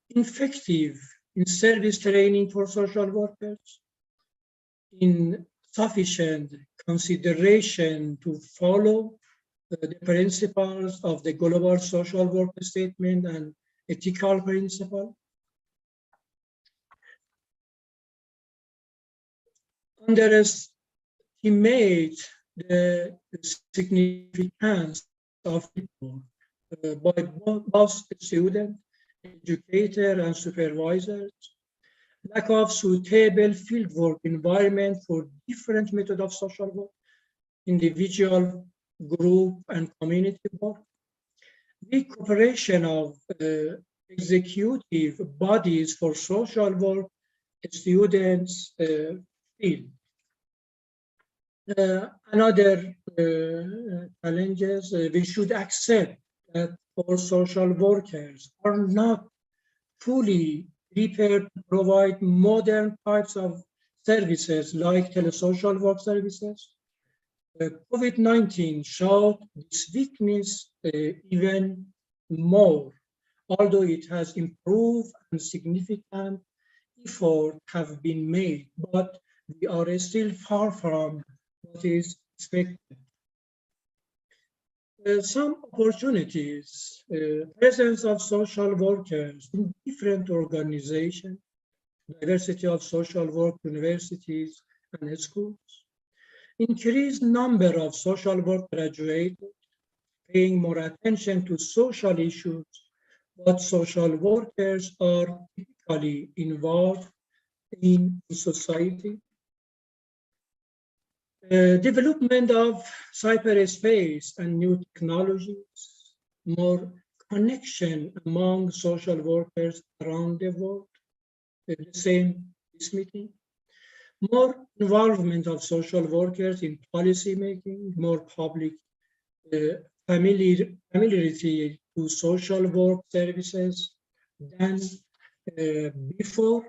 ineffective in-service training for social workers, insufficient consideration to follow the principles of the global social work statement and ethical principle. Underestimate the significance of people by both students, educators, and supervisors. Lack of suitable fieldwork environment for different methods of social work, individual, group, and community work. the cooperation of executive bodies for social work students field. Another challenges, we should accept that all social workers are not fully prepared to provide modern types of services like telesocial work services. COVID-19 showed this weakness even more, although it has improved and significant efforts have been made, but we are still far from what is expected. Some opportunities, presence of social workers in different organizations, diversity of social work universities and schools, increased number of social work graduates, paying more attention to social issues, but social workers are typically involved in society. Development of cyberspace and new technologies, more connection among social workers around the world, the same this meeting, more involvement of social workers in policy making, more public familiarity to social work services than before.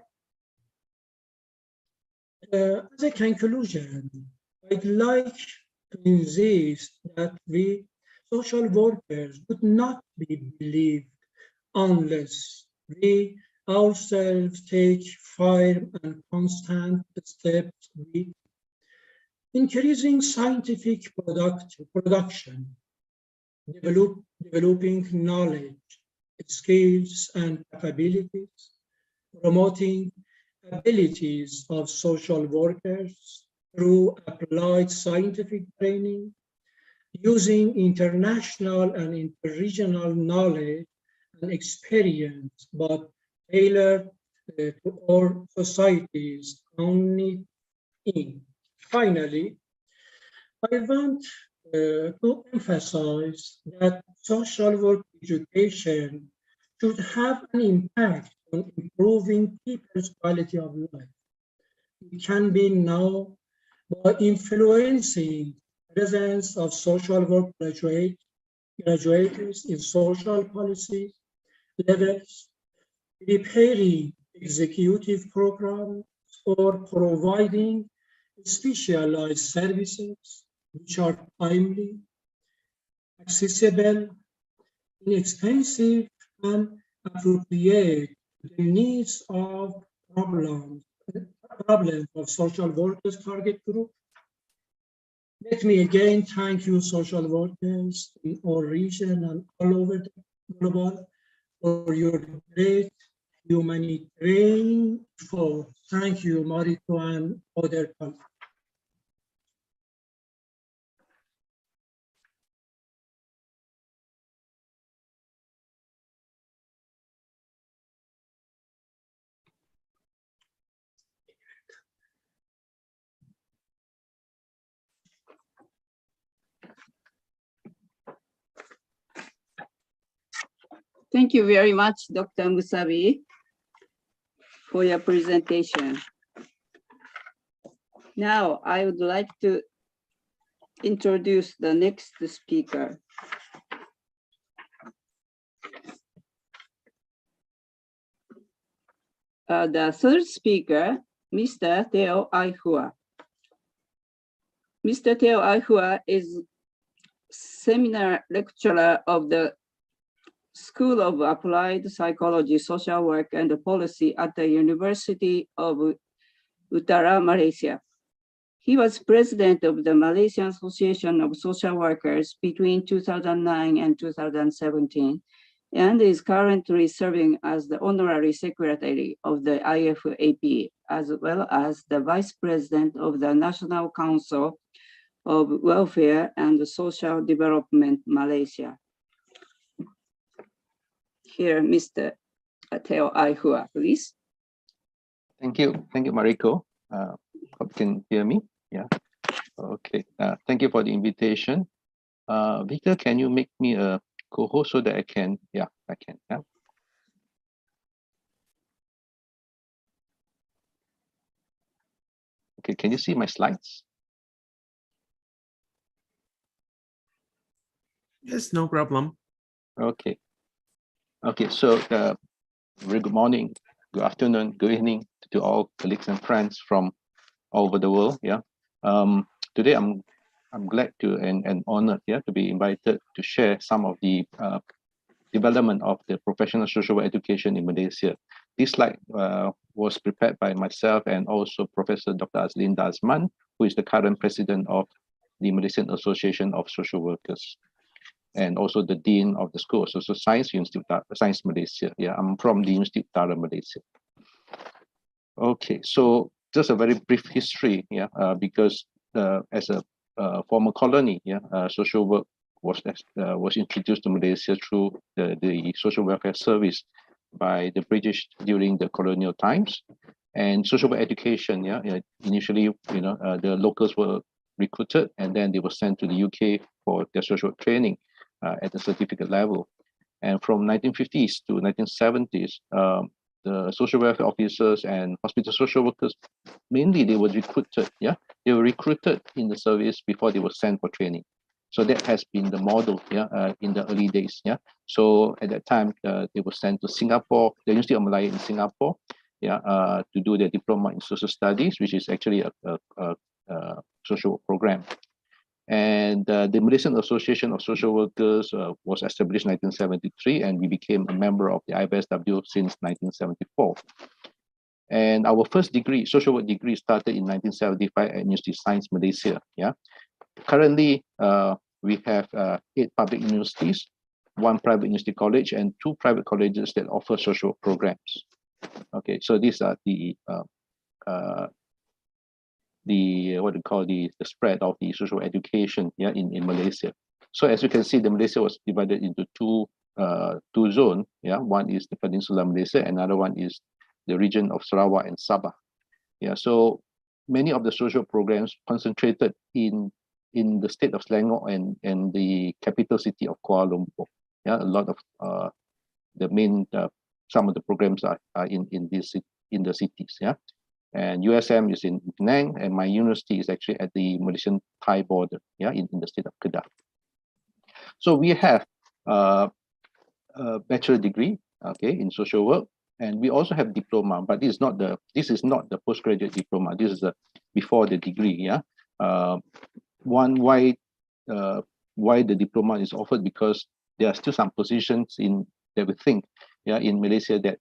As a conclusion, I'd like to insist that we social workers would not be believed unless we ourselves take firm and constant steps with increasing scientific production, developing knowledge, skills, and capabilities, promoting abilities of social workers through applied scientific training, using international and interregional knowledge and experience, but tailored to all societies only in. Finally, I want to emphasize that social work education should have an impact on improving people's quality of life. It can be now by influencing presence of social work graduates in social policy levels, preparing executive programs, or providing specialized services which are timely, accessible, inexpensive, and appropriate to the needs of problems of social workers target group. Let me again thank you, social workers in our region and all over the global, for your great humanitarian effort. Thank you, Mariko and other colleagues. Thank you very much, Dr. Musabi, for your presentation. Now, I would like to introduce the next speaker. The third speaker, Mr. Teo Aihua. Mr. Teo Aihua is seminar lecturer of the School of Applied Psychology, Social Work and Policy at the University of Utara, Malaysia. He was president of the Malaysian Association of Social Workers between 2009 and 2017, and is currently serving as the honorary secretary of the IFAP, as well as the vice president of the National Council of Welfare and Social Development, Malaysia. Here, Mr. Teo Aihua, please. Thank you, Mariko. Hope you can hear me. Yeah. Okay. Thank you for the invitation. Victor, can you make me a co-host so that I can, yeah. Okay, can you see my slides? Yes, no problem. Okay. Okay, so very good morning, good afternoon, good evening to all colleagues and friends from all over the world. Yeah. Today I'm glad to and honored, yeah, to be invited to share some of the development of the professional social work education in Malaysia. This slide was prepared by myself and also Professor Dr. Azlinda Azman, who is the current president of the Malaysian Association of Social Workers, and also the Dean of the School of Social Science, University of Science Malaysia. Yeah, I'm from the University of Utara, Malaysia. Okay, so just a very brief history, yeah, because as a former colony, yeah, social work was introduced to Malaysia through the social welfare service by the British during the colonial times, and social work education, yeah, initially, the locals were recruited and then they were sent to the UK for their social work training at the certificate level, and from 1950s to 1970s. The social welfare officers and hospital social workers, mainly they were recruited, yeah, they were recruited in the service before they were sent for training. So that has been the model, yeah, in the early days, yeah. So at that time, they were sent to Singapore, the University of Malaya in Singapore, yeah, to do their diploma in social studies, which is actually a social work program. And the Malaysian Association of Social Workers was established in 1973, and we became a member of the IBSW since 1974. And our first degree, social work degree, started in 1975 at University of Science Malaysia. Yeah. Currently, we have 8 public universities, 1 private university college, and 2 private colleges that offer social work programs. Okay, so these are the what we call the spread of the social education, yeah, in Malaysia. So as you can see, the Malaysia was divided into two zones. Yeah, one is the Peninsula Malaysia, another one is the region of Sarawak and Sabah. Yeah, so many of the social programs concentrated in the state of Selangor and the capital city of Kuala Lumpur. Yeah, a lot of the main some of the programs are in the cities. Yeah. And USM is in Penang, and my university is actually at the Malaysian-Thai border, yeah, in the state of Kedah. So we have a bachelor degree, okay, in social work, and we also have diploma, but this is not the postgraduate diploma. This is before the degree, yeah. Why the diploma is offered, because there are still some positions that we think, yeah, in Malaysia that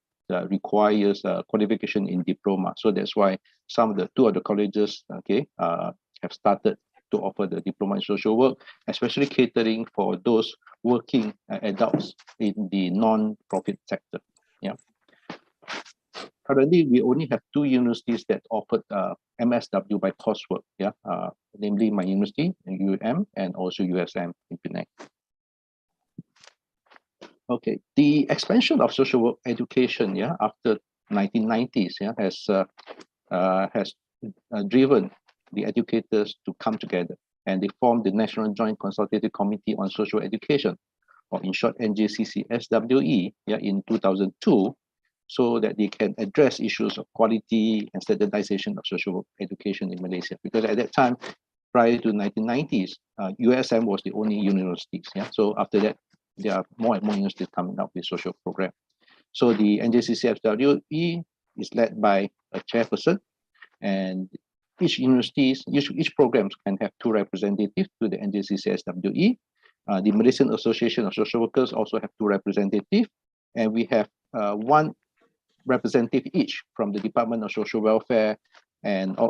requires qualification in diploma. So that's why two of the colleges, okay, have started to offer the diploma in social work, especially catering for those working adults in the non-profit sector. Yeah. Currently, we only have 2 universities that offered MSW by coursework. Yeah, namely my university, UM, and also USM in Penang. Okay, the expansion of social work education, yeah, after 1990s, yeah, has driven the educators to come together, and they formed the National Joint Consultative Committee on Social Education, or in short NJCCSWE, yeah, in 2002, so that they can address issues of quality and standardization of social work education in Malaysia. Because at that time, prior to 1990s, USM was the only universities. Yeah, so after that, there are more and more universities coming up with social program. So the NJCCSWE is led by a chairperson, and each programs can have 2 representatives to the NJCCSWE. The Malaysian Association of Social Workers also have 2 representatives, and we have 1 representative each from the Department of Social Welfare, and 2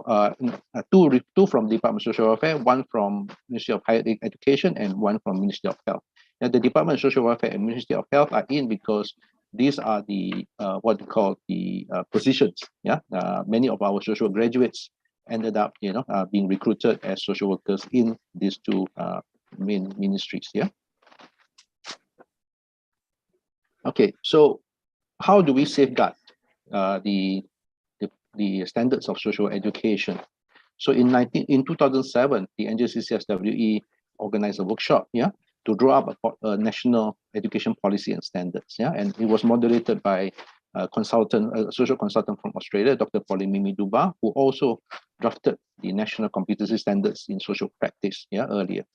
from the Department of Social Welfare, 1 from Ministry of Higher Education, and 1 from Ministry of Health. Now, the Department of Social Welfare and Ministry of Health are in because these are the what we call the positions. Yeah, many of our social graduates ended up, being recruited as social workers in these 2 main ministries. Yeah. Okay, so how do we safeguard the standards of social education? So in 2007, the NJCCSWE organized a workshop, yeah, to draw up a national education policy and standards. Yeah, and it was moderated by a social consultant from Australia, Dr. Pauline Mimi Duba, who also drafted the national competency standards in social practice. Yeah, earlier,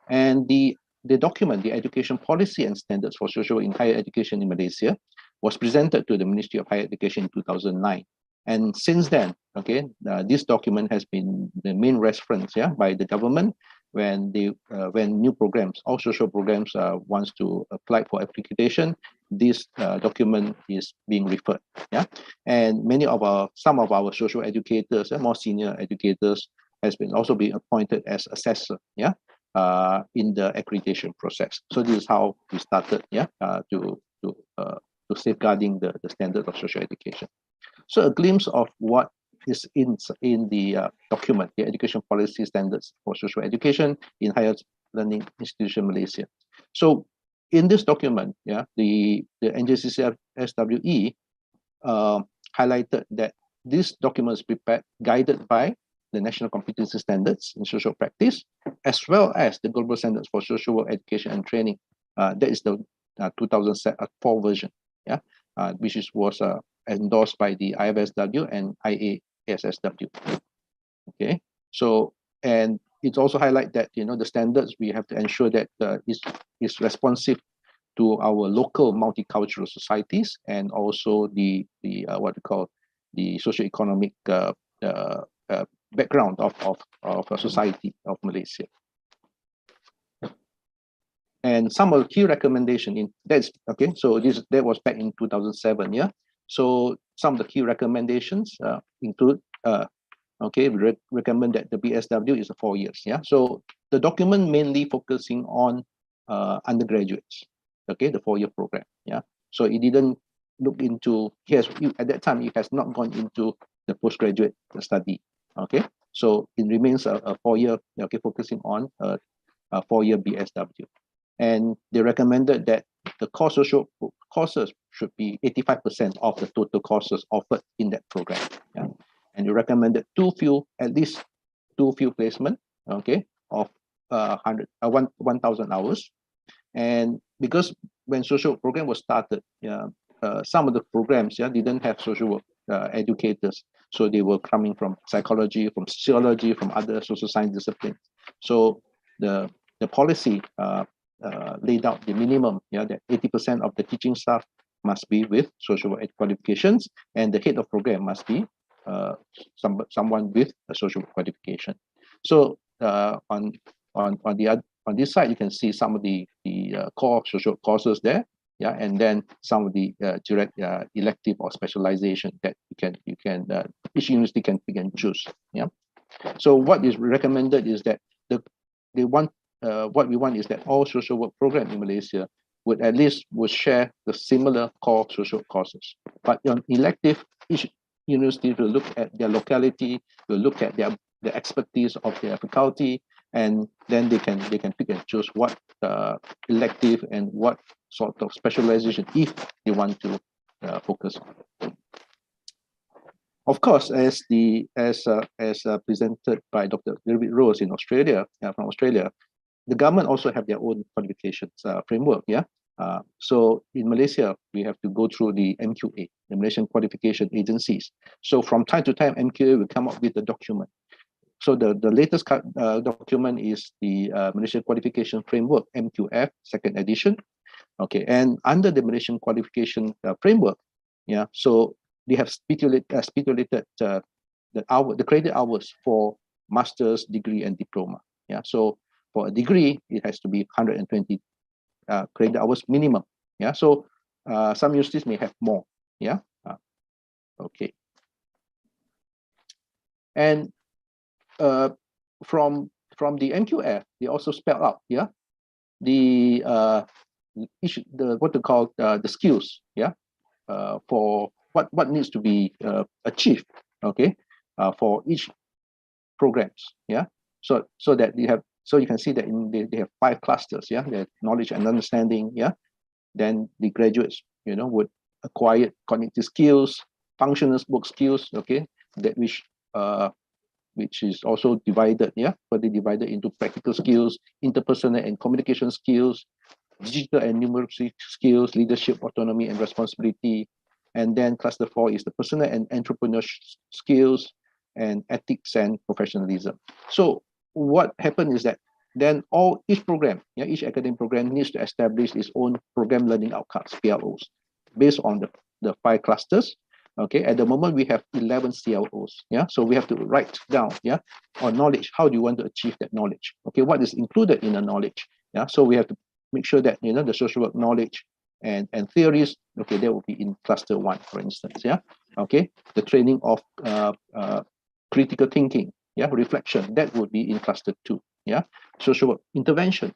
and the document, the education policy and standards for social in higher education in Malaysia, was presented to the Ministry of Higher Education in 2009. And since then, okay, this document has been the main reference, yeah, by the government when new programs, all social programs wants to apply for accreditation. This document is being referred, yeah, and some of our social educators and more senior educators has been also been appointed as assessor, yeah, in the accreditation process. So this is how we started, yeah, to safeguarding the standard of social education. So a glimpse of what is in the document, the education policy standards for social education in higher learning institution Malaysia. So in this document, yeah, the NJCCF-SWE highlighted that this document is prepared, guided by the national competency standards in social practice, as well as the global standards for social work education and training. That is the 2004 version, yeah, which was endorsed by the IFSW and IASSW. Okay, so, and it's also highlight that, you know, the standards, we have to ensure that is responsive to our local multicultural societies, and also the what we call the socio-economic background of a society of Malaysia. And some of the key recommendation in that's okay. So that was back in 2007. Yeah. So some of the key recommendations include okay, we recommend that the BSW is 4 years. Yeah. So the document mainly focusing on undergraduates. Okay, the 4-year program. Yeah. So it didn't look into at that time it has not gone into the postgraduate study. Okay. So it remains a 4-year. Okay, focusing on a 4-year BSW. And they recommended that the social courses should be 85% of the total courses offered in that program. Yeah? And they recommended at least two field placement, okay, of 1,000 hours. And because when social program was started, some of the programs didn't have social work educators, so they were coming from psychology, from sociology, from other social science disciplines. So the policy laid out the minimum, that 80% of the teaching staff must be with social work qualifications, and the head of program must be someone with a social work qualification. So on this side, you can see some of the core social courses there, and then some of the direct elective or specialization that you can each university can pick and choose. Yeah. So what is recommended is that what we want is that all social work programs in Malaysia would share the similar core social courses. But on elective, each university will look at their locality, will look at the expertise of their faculty, and then they can pick and choose what elective and what sort of specialization if they want to focus on. Of course, as presented by Dr. David Rose in Australia, from Australia, the government also have their own qualifications framework. So in Malaysia, we have to go through the MQA, the Malaysian Qualification Agencies. So from time to time, MQA will come up with a document. So the latest document is the Malaysian Qualification Framework, MQF, 2nd edition. Okay, and under the Malaysian Qualification Framework, so they have stipulated the credit hours for master's, degree, and diploma. So for a degree, it has to be 120 credit hours minimum. So some universities may have more. Okay. And from the MQF, they also spell out the what to call the skills for what needs to be achieved, okay, for each programs. So that you have. So you can see that they have 5 clusters, the knowledge and understanding, Then the graduates, would acquire cognitive skills, functional work skills, okay, that which which is also divided, further divided into practical skills, interpersonal and communication skills, digital and numeracy skills, leadership, autonomy, and responsibility. And then cluster 4 is the personal and entrepreneurship skills, and ethics and professionalism. So what happened is that then each program, each academic program needs to establish its own program learning outcomes, PLOs, based on the 5 clusters. Okay, at the moment we have 11 CLOs. So we have to write down, on knowledge. How do you want to achieve that knowledge? Okay, what is included in the knowledge? So we have to make sure that the social work knowledge and theories. Okay, that will be in cluster 1, for instance. Okay, the training of critical thinking, reflection, that would be in cluster 2. Social work intervention,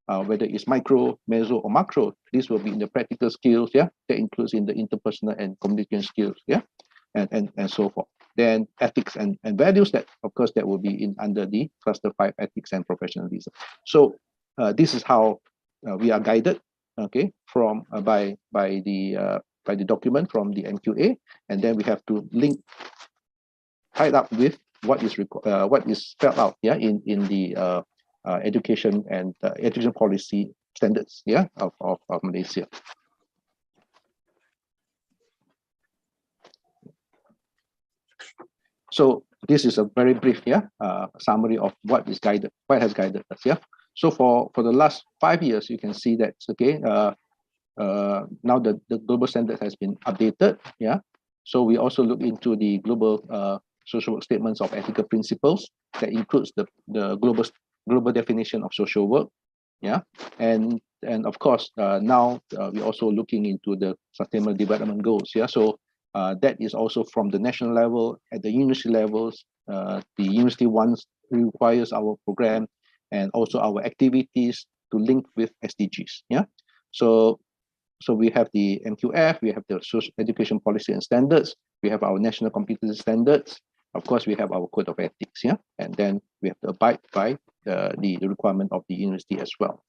whether it's micro, meso, or macro, this will be in the practical skills, that includes in the interpersonal and communication skills, and so forth. Then ethics and values, that of course that will be in under the cluster 5, ethics and professionalism. So this is how we are guided, okay, from by the document from the MQA, and then we have to tie it up with what is spelled out, in the education and education policy standards, of Malaysia. So this is a very brief, summary of what has guided us, So for the last 5 years, you can see that, okay, now the global standard has been updated, So we also look into the global social work statements of ethical principles that includes the global definition of social work, and of course now we're also looking into the sustainable development goals, So that is also from the national level. At the university levels, the university requires our program and also our activities to link with SDGs, So we have the MQF, we have the social education policy and standards, we have our national competency standards, of course we have our code of ethics, and then we have to abide by the requirement of the university as well,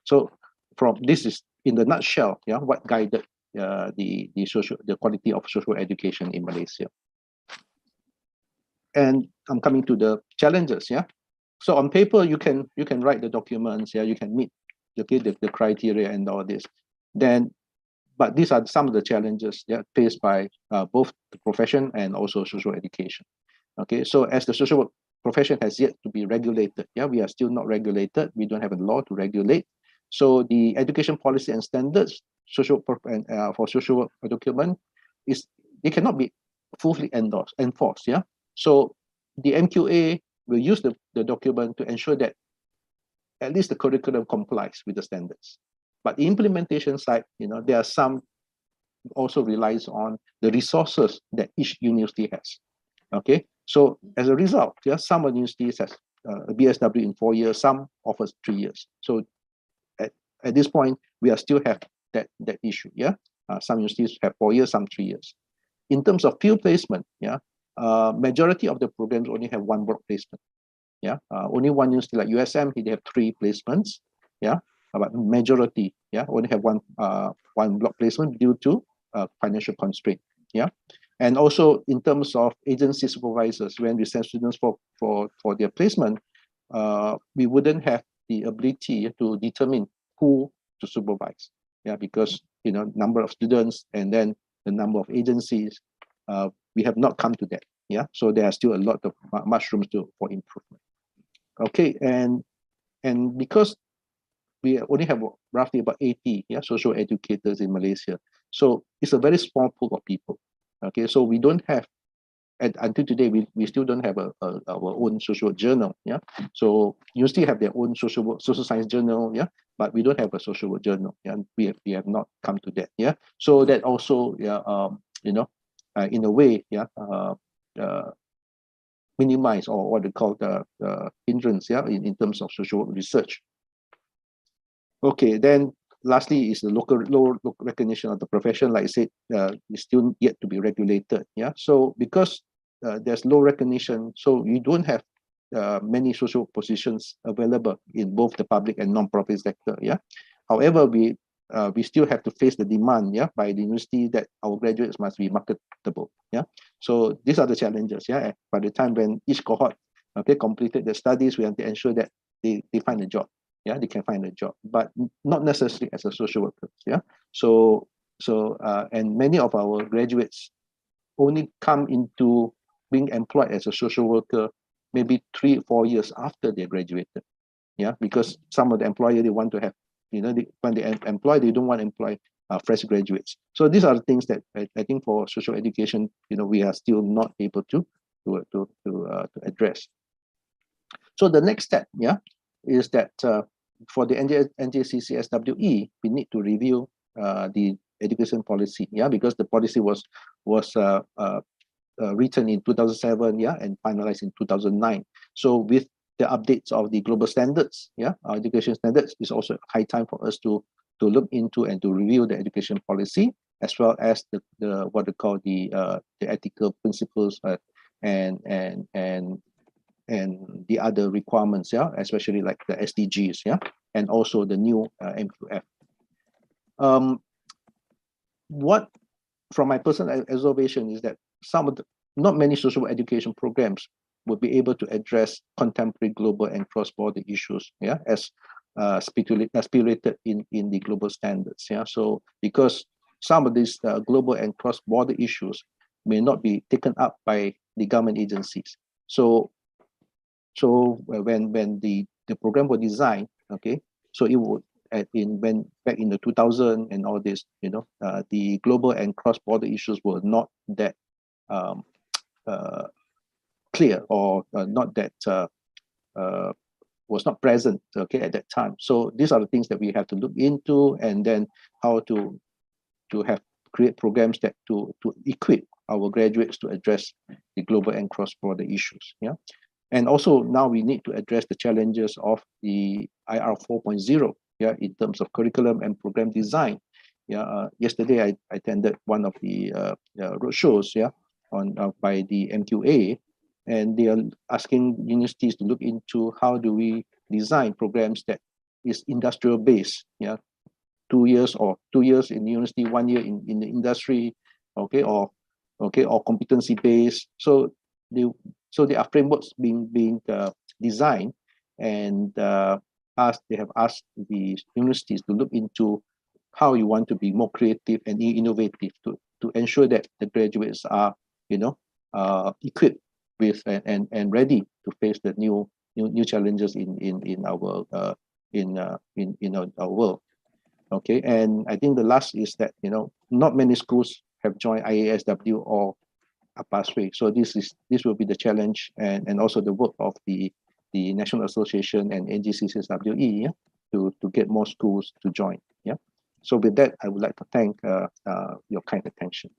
So this is in the nutshell, what guided the quality of social education in Malaysia. And I'm coming to the challenges, So on paper you can write the documents, you can meet the criteria and all this. But these are some of the challenges that are faced by both the profession and also social education. Okay, so as the social work profession has yet to be regulated, we are still not regulated. We don't have a law to regulate. So the education policy and standards for social work document they cannot be fully enforced. So the MQA will use the document to ensure that at least the curriculum complies with the standards. But the implementation side, there are some also relies on the resources that each university has. Okay, so as a result, some universities has a BSW in 4 years, some offers 3 years. So at this point, we are still have that issue. Some universities have 4 years, some 3 years. In terms of field placement, majority of the programs only have 1 block placement. Only one university like USM, they have 3 placements. But majority, only have one block placement due to financial constraint. And also in terms of agency supervisors, when we send students for their placement, we wouldn't have the ability to determine who to supervise. Because number of students and then the number of agencies, we have not come to that. So there are still a lot of mushrooms for improvement. Okay, and because we only have roughly about 80 social educators in Malaysia. So it's a very small pool of people. Okay, so we don't have, until today, we still don't have our own social journal. So university have their own social science journal. But we don't have a social work journal. We have not come to that. So that also, in a way, minimize or what they call the hindrance, in terms of social work research. Okay, then lastly is the low recognition of the profession. Like I said, is still yet to be regulated. So because there's low recognition, so you don't have many social positions available in both the public and non-profit sector. However, we we still have to face the demand, yeah, by the university that our graduates must be marketable, yeah. So these are the challenges, yeah. By the time when each cohort, okay, completed the studies, we have to ensure that they find a job, yeah, they can find a job, but not necessarily as a social worker, yeah. So and many of our graduates only come into being employed as a social worker maybe 3 or 4 years after they graduated, yeah, because some of the employer, they want to have, you know, when they employ, they don't want to employ fresh graduates. So these are the things that I think for social education, you know, we are still not able to address. So the next step, yeah, is that for the NJCCSWE, we need to review the education policy, yeah, because the policy was written in 2007, yeah, and finalized in 2009. So with the updates of the global standards, yeah, our education standards, is also high time for us to look into and to review the education policy, as well as the what they call the ethical principles and the other requirements, yeah, especially like the SDGs, yeah, and also the new MQF. What, from my personal observation, is that not many social education programs would be able to address contemporary global and cross-border issues, yeah, as stipulated in the global standards, yeah. So because some of these global and cross-border issues may not be taken up by the government agencies. So when the program was designed, okay, so it would back in the 2000 and all this, you know, the global and cross-border issues were not that clear, or not that was not present, okay, at that time. So these are the things that we have to look into, and then how to create programs that to equip our graduates to address the global and cross-border issues, yeah. And also now we need to address the challenges of the IR 4.0, yeah, in terms of curriculum and program design. Yeah, yesterday I attended one of the roadshows, yeah, on by the MQA, and they are asking universities to look into how do we design programs that is industrial based, yeah, 2 years in university, 1 year in the industry, okay, or competency based. So there are frameworks being designed, and they have asked the universities to look into how you want to be more creative and innovative to ensure that the graduates are, you know, equipped with and ready to face the new challenges in our our world. Okay, and I think the last is that, you know, not many schools have joined IASW or a pathway. So this will be the challenge, and also the work of the National Association and NJCCSWE, yeah, to get more schools to join. Yeah. So with that, I would like to thank your kind attention.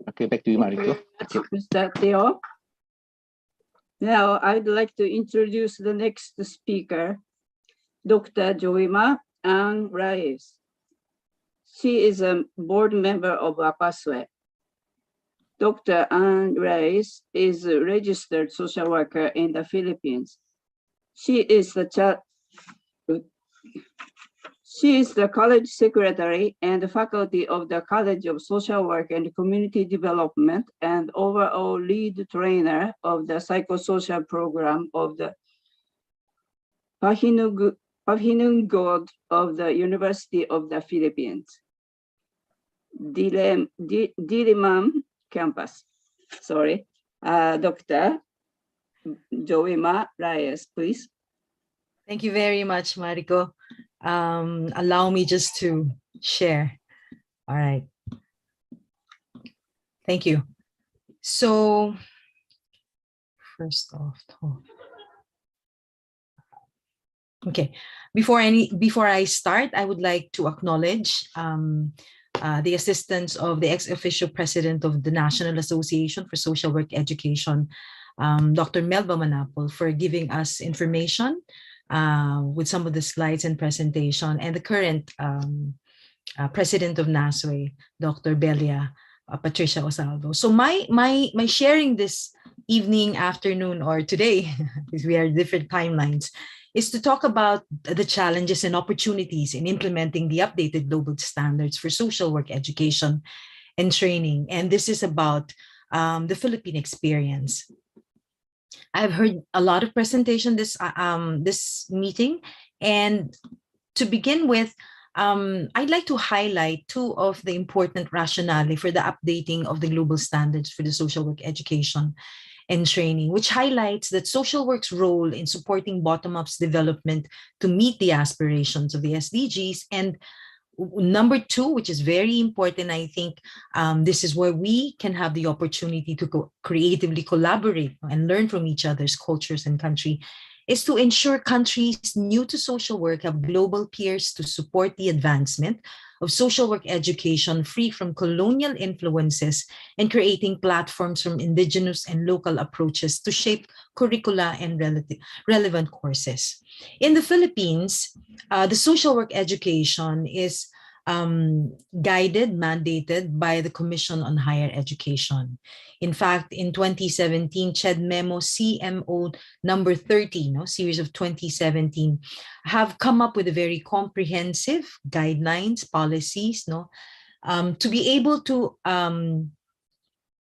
Okay, back to you, Mariko. Mr. Teo. Now, I'd like to introduce the next speaker, Dr. Joima Ann Reyes. She is a board member of APASWE. Dr. Ann Reyes is a registered social worker in the Philippines. She is the college secretary and faculty of the College of Social Work and Community Development, and overall lead trainer of the psychosocial program of the Pahinungod of the University of the Philippines, Diliman campus. Sorry, Dr. Joima Reyes, please. Thank you very much, Mariko. Allow me just to share. All right. Thank you. So, first off, okay. Before I start, I would like to acknowledge the assistance of the ex-officio president of the National Association for Social Work Education, Dr. Melba Manapol, for giving us information with some of the slides and presentation, and the current president of NASWE, Dr. Belia Patricia Osalvo. So my sharing this evening, afternoon, or today, because we are different timelines, is to talk about the challenges and opportunities in implementing the updated global standards for social work education and training. And this is about the Philippine experience. I've heard a lot of presentation this meeting, and to begin with, I'd like to highlight two of the important rationale for the updating of the global standards for the social work education and training, which highlights that social work's role in supporting bottom-up development to meet the aspirations of the SDGs. And number two, which is very important, I think this is where we can have the opportunity to creatively collaborate and learn from each other's cultures and country, is to ensure countries new to social work have global peers to support the advancement of social work education free from colonial influences and creating platforms from indigenous and local approaches to shape curricula and relevant courses. In the Philippines, the social work education is guided, mandated by the Commission on Higher Education. In fact, in 2017, CHED Memo CMO number 30, series of 2017, have come up with a very comprehensive guidelines, policies, to be able to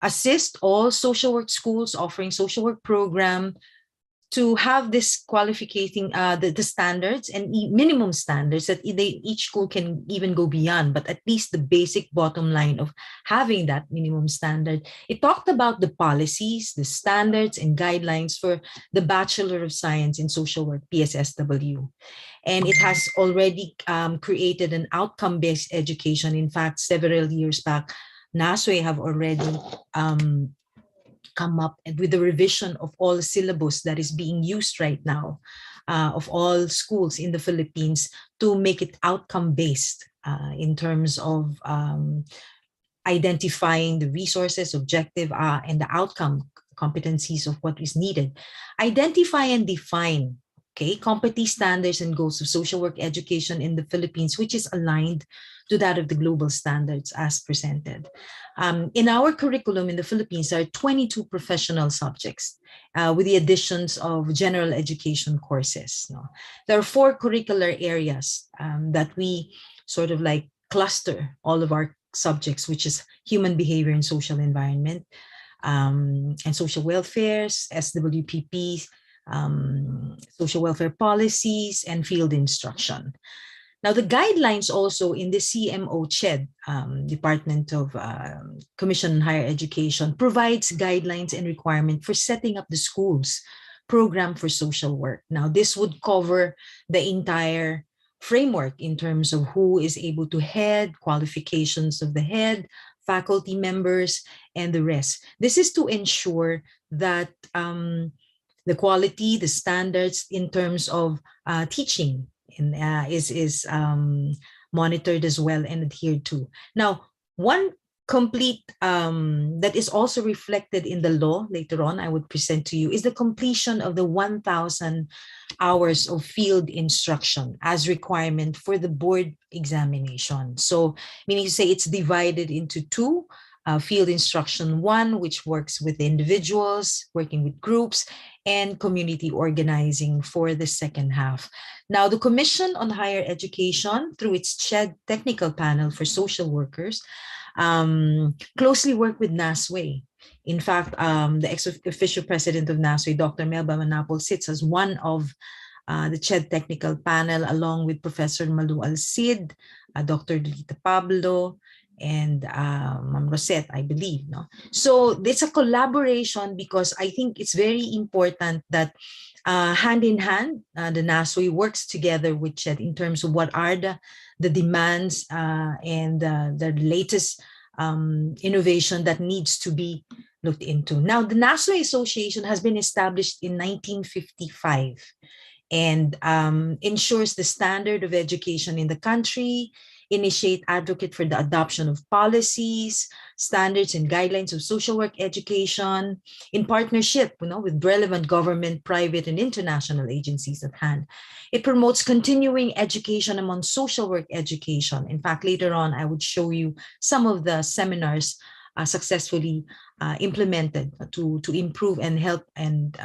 assist all social work schools offering social work program to have this qualifying the standards and minimum standards that each school can even go beyond, but at least the basic bottom line of having that minimum standard. It talked about the policies, the standards and guidelines for the Bachelor of Science in Social Work, PSSW. And it has already created an outcome-based education. In fact, several years back, NASWE have already come up with the revision of all the syllabus that is being used right now of all schools in the Philippines to make it outcome-based in terms of identifying the resources, objective, and the outcome competencies of what is needed. Identify and define competence standards and goals of social work education in the Philippines, which is aligned to that of the global standards as presented. In our curriculum in the Philippines, there are 22 professional subjects with the additions of general education courses. There are 4 curricular areas that we sort of like cluster all of our subjects, which is human behavior and social environment, and social welfare, SWPP, social welfare policies, and field instruction. Now, the guidelines also in the CMO CHED, Department of Commission on Higher Education, provides guidelines and requirement for setting up the school's program for social work. Now, this would cover the entire framework in terms of who is able to head, qualifications of the head, faculty members, and the rest. This is to ensure that the quality, the standards in terms of teaching is monitored as well and adhered to. Now, one complete that is also reflected in the law later on I would present to you is the completion of the 1,000 hours of field instruction as requirement for the board examination. So meaning to say it's divided into 2. Field instruction 1, which works with individuals, working with groups, and community organizing for the second half. Now, the Commission on Higher Education, through its CHED Technical Panel for Social Workers, closely work with NASWE. In fact, the ex-official president of NASWE, Dr. Melba Manapol, sits as one of the CHED Technical Panel, along with Professor Malu Alcid, Dr. Lita Pablo, and Ma'am Rosette, I believe. So it's a collaboration because I think it's very important that hand in hand, the NASWE works together with CHED in terms of what are the demands and the latest innovation that needs to be looked into. Now, the NASWE Association has been established in 1955 and ensures the standard of education in the country advocate for the adoption of policies, standards, and guidelines of social work education in partnership, with relevant government, private, and international agencies at hand. It promotes continuing education among social work education. In fact, later on, I would show you some of the seminars successfully implemented to improve and help and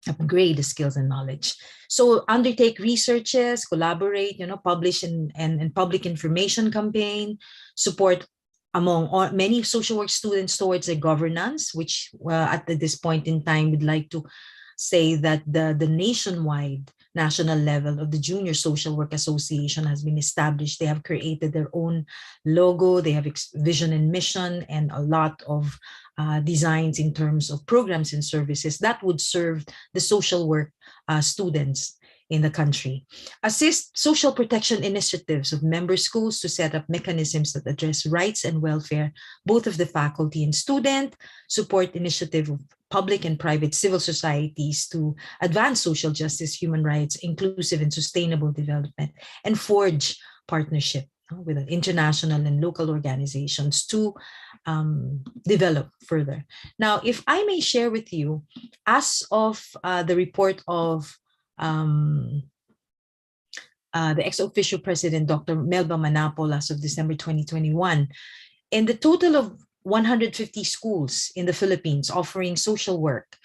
upgrade the skills and knowledge. So undertake researches, collaborate, publish and public information campaign, support among many social work students towards a governance, which at this point in time, we'd like to say that the national level of the Junior Social Work Association has been established. They have created their own logo, they have vision and mission, and a lot of designs in terms of programs and services that would serve the social work students in the country. Assist social protection initiatives of member schools to set up mechanisms that address rights and welfare, both of the faculty and student. Support initiative of public and private civil societies to advance social justice, human rights, inclusive and sustainable development, and forge partnership with international and local organizations to develop further. Now, if I may share with you, as of the report of the ex officio president, Dr. Melba Manapol, as of December 2021, in the total of 150 schools in the Philippines offering social work,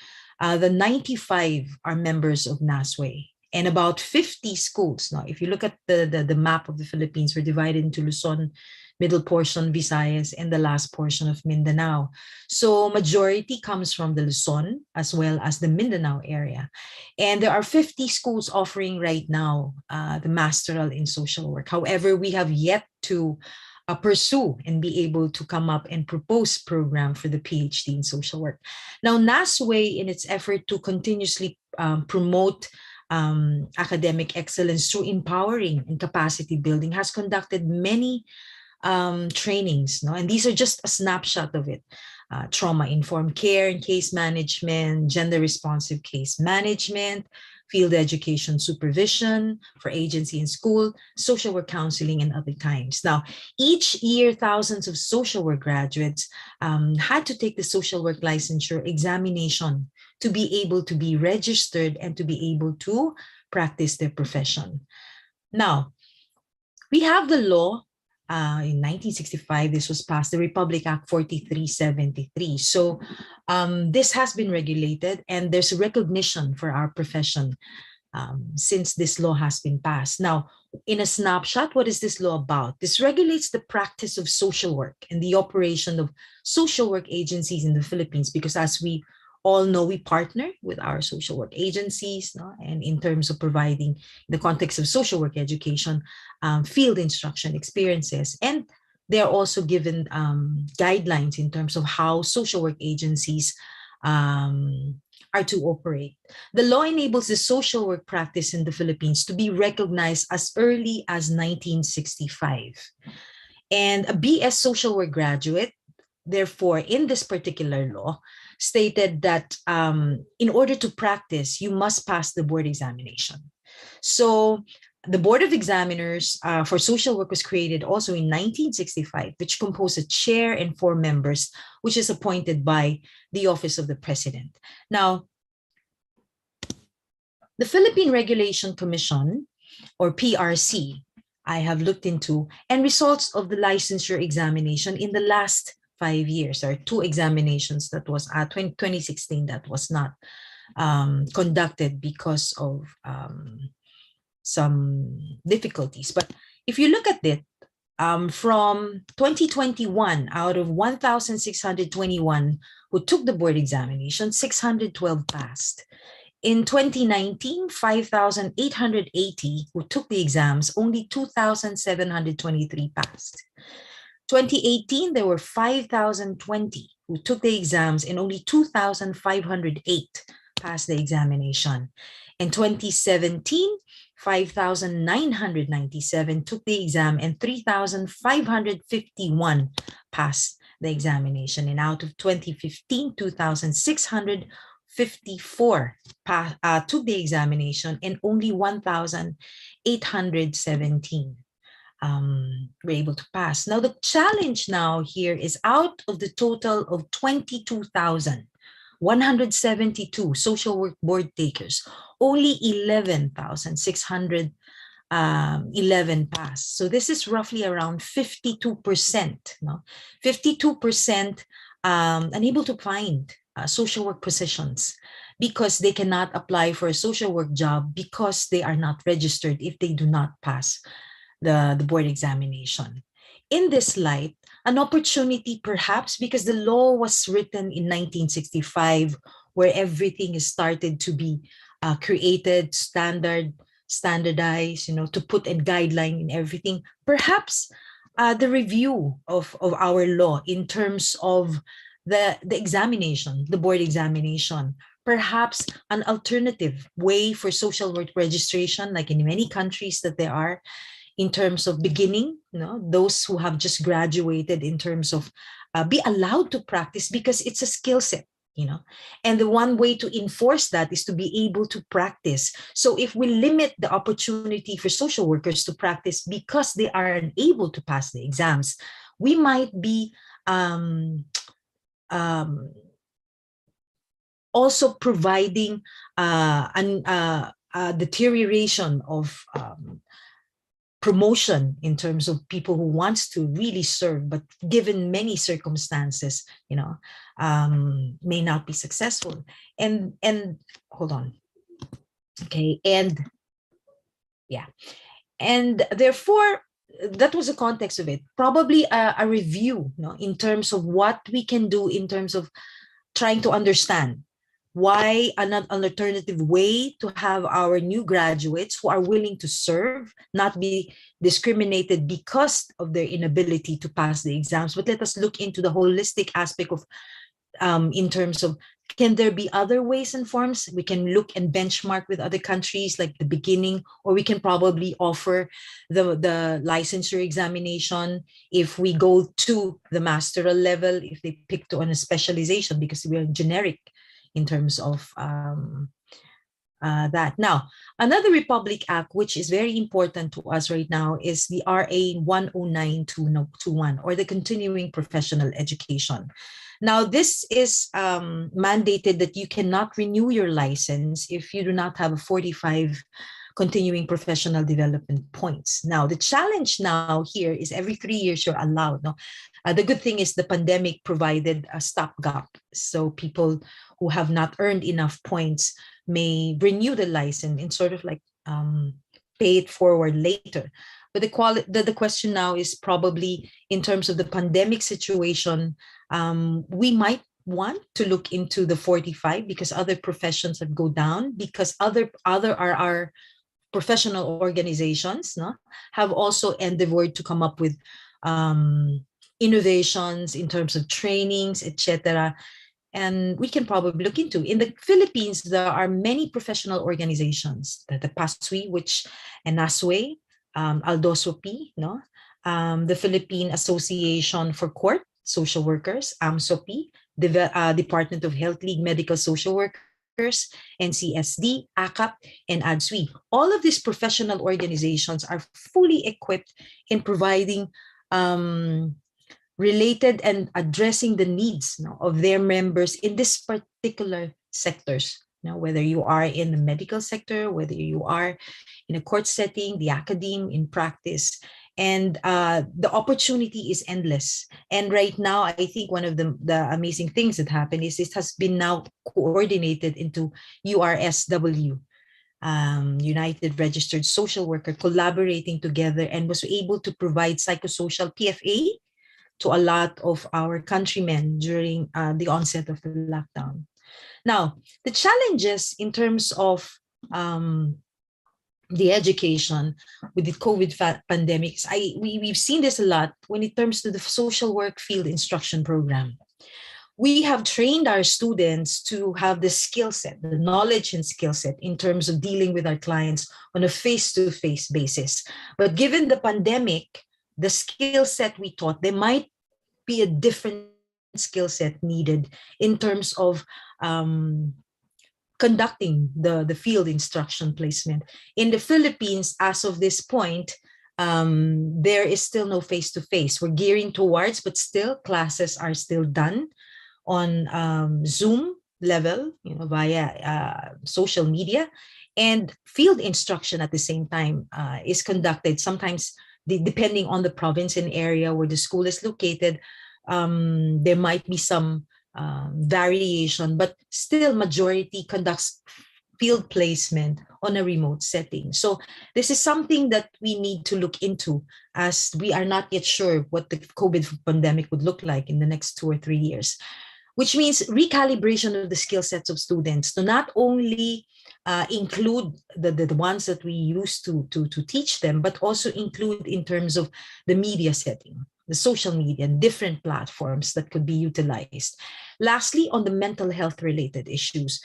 the 95 are members of NASWE, and about 50 schools. Now, if you look at the map of the Philippines, we're divided into Luzon, middle portion, Visayas, and the last portion of Mindanao. So majority comes from the Luzon as well as the Mindanao area. And there are 50 schools offering right now the masteral in social work. However, we have yet to pursue and be able to come up and propose program for the PhD in social work. Now, NASWE, in its effort to continuously promote academic excellence through empowering and capacity building, has conducted many trainings, and these are just a snapshot of it. Trauma-informed care and case management, gender-responsive case management, field education supervision for agency and school, social work counseling, and other times. Now, each year, thousands of social work graduates had to take the social work licensure examination to be able to be registered and to be able to practice their profession. Now, we have the law. In 1965, this was passed, the Republic Act 4373. So this has been regulated, and there's recognition for our profession since this law has been passed. Now, in a snapshot, what is this law about? This regulates the practice of social work and the operation of social work agencies in the Philippines, because as we all know, we partner with our social work agencies, and in terms of providing, in the context of social work education, field instruction experiences. And they are also given guidelines in terms of how social work agencies are to operate. The law enables the social work practice in the Philippines to be recognized as early as 1965. And a BS social work graduate, therefore, in this particular law, stated that in order to practice, you must pass the board examination. So the Board of Examiners for Social Work was created also in 1965, which composed a chair and 4 members, which is appointed by the Office of the President. Now, the Philippine Regulation Commission, or PRC, I have looked into, and results of the licensure examination in the last 5 years. There are 2 examinations that was 2016 that was not conducted because of some difficulties. But if you look at it, from 2021, out of 1,621 who took the board examination, 612 passed. In 2019, 5,880 who took the exams, only 2,723 passed. 2018, there were 5,020 who took the exams and only 2,508 passed the examination. In 2017, 5,997 took the exam and 3,551 passed the examination. And out of 2015, 2,654 took the examination and only 1,817 were able to pass. Now, the challenge now here is out of the total of 22,172 social work board takers, only 11,611 passed. So this is roughly around 52%, no? 52% unable to find social work positions because they cannot apply for a social work job because they are not registered if they do not pass the board examination. In this light, an opportunity perhaps because the law was written in 1965 where everything is started to be created, standardized, to put a guideline in everything. Perhaps the review of our law in terms of the examination, the board examination, perhaps an alternative way for social work registration, like in many countries that there are, in terms of beginning, those who have just graduated, in terms of be allowed to practice because it's a skill set, and the one way to enforce that is to be able to practice. So if we limit the opportunity for social workers to practice because they are unable to pass the exams, we might be also providing a deterioration of promotion in terms of people who wants to really serve, but given many circumstances, may not be successful. And hold on. Okay. And yeah. And therefore, that was the context of it. Probably a review, in terms of what we can do in terms of trying to understand why an alternative way to have our new graduates who are willing to serve not be discriminated because of their inability to pass the exams. But let us look into the holistic aspect of, in terms of, can there be other ways and forms? We can look and benchmark with other countries like the beginning, or we can probably offer the licensure examination if we go to the masteral level, if they pick to on a specialization, because we are generic in terms of that. Now, another Republic Act, which is very important to us right now, is the RA 109221, or the Continuing Professional Education. Now, this is mandated that you cannot renew your license if you do not have a 45 continuing professional development points. Now, the challenge now here is every 3 years you're allowed. No? The good thing is the pandemic provided a stopgap. So people who have not earned enough points may renew the license and sort of like pay it forward later. But the question now is probably in terms of the pandemic situation, we might want to look into the 45 because other professions have go down, because other our professional organizations have also endeavored to come up with innovations in terms of trainings, etc. And we can probably look into. In the Philippines, there are many professional organizations, the PASWI, and NASWE, ALDOSOPI, the Philippine Association for Court Social Workers, AMSOPI, the Department of Health League Medical Social Workers, NCSD, ACAP, and ADSWI. All of these professional organizations are fully equipped in providing related and addressing the needs of their members in this particular sectors. Whether you are in the medical sector, whether you are in a court setting, the academe, in practice. And the opportunity is endless. And right now, I think one of the amazing things that happened is it has been now coordinated into URSW, United Registered Social Worker, collaborating together and was able to provide psychosocial PFA to a lot of our countrymen during the onset of the lockdown. Now, the challenges in terms of the education with the COVID pandemics, we've seen this a lot when it comes to the social work field instruction program. We have trained our students to have the skill set, the knowledge and skill set in terms of dealing with our clients on a face-to-face basis. But given the pandemic, the skill set we taught, there might be a different skill set needed in terms of conducting the field instruction placement. In the Philippines, as of this point, there is still no face-to-face. We're gearing towards, but still classes are still done on Zoom level, via social media, and field instruction at the same time is conducted. Sometimes, depending on the province and area where the school is located, there might be some variation, but still majority conducts field placement on a remote setting. So this is something that we need to look into, as we are not yet sure what the COVID pandemic would look like in the next 2 or 3 years, which means recalibration of the skill sets of students to not only include the ones that we used to teach them, but also include in terms of the media setting, the social media, and different platforms that could be utilized. Lastly, on the mental health related issues,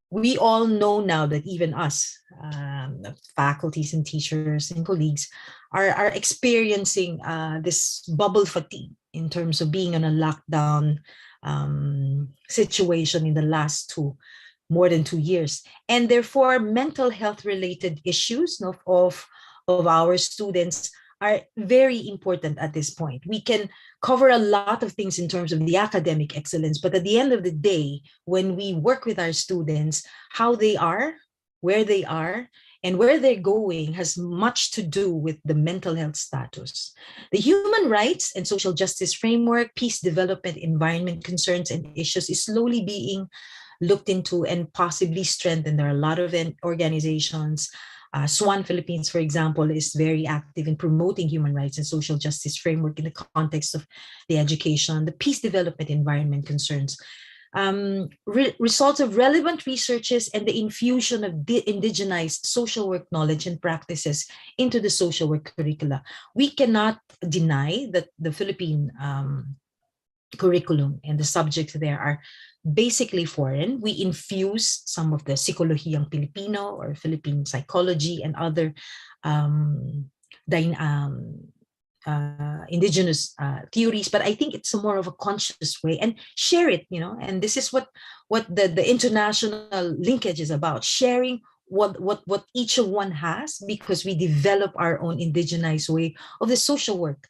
we all know now that even us, faculties and teachers and colleagues, are experiencing this bubble fatigue in terms of being on a lockdown situation in the last more than 2 years. And therefore, mental health related issues of our students are very important at this point. We can cover a lot of things in terms of the academic excellence, but at the end of the day, when we work with our students, how they are, where they are, and where they're going has much to do with the mental health status. The human rights and social justice framework, peace development, environment concerns and issues is slowly being looked into and possibly strengthened. There are a lot of organizations. SWAN Philippines, for example, is very active in promoting human rights and social justice framework in the context of the education, the peace development, environment concerns. Results of relevant researches and the infusion of indigenized social work knowledge and practices into the social work curricula. We cannot deny that the Philippine curriculum and the subjects there are basically foreign. We infuse some of the Psikolohiyang Pilipino or Philippine psychology and other indigenous theories, but I think it's more of a conscious way, and share it, and this is what the international linkage is about, sharing what each of one has, because we develop our own indigenized way of the social work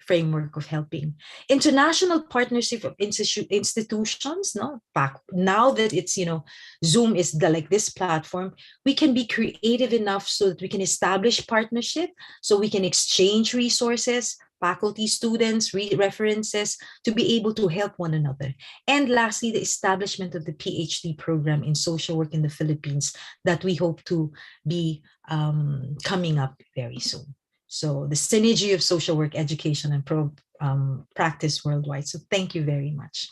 framework of helping. International partnership of institutions, back now that it's, Zoom is like this platform, we can be creative enough so that we can establish partnership, so we can exchange resources, faculty, students, references, to be able to help one another. And lastly, the establishment of the PhD program in social work in the Philippines that we hope to be coming up very soon. So the synergy of social work education and practice worldwide. So thank you very much.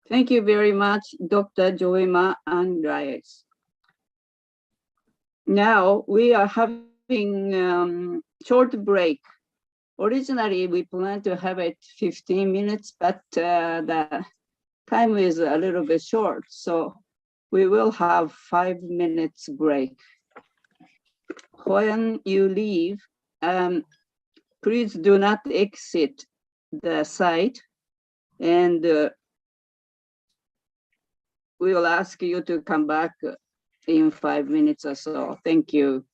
Thank you very much, Dr. Joema Andres. Now we are having short break. Originally, we planned to have it 15 minutes, but the time is a little bit short, so we will have 5 minutes break. When you leave, please do not exit the site, and we will ask you to come back in 5 minutes or so. Thank you.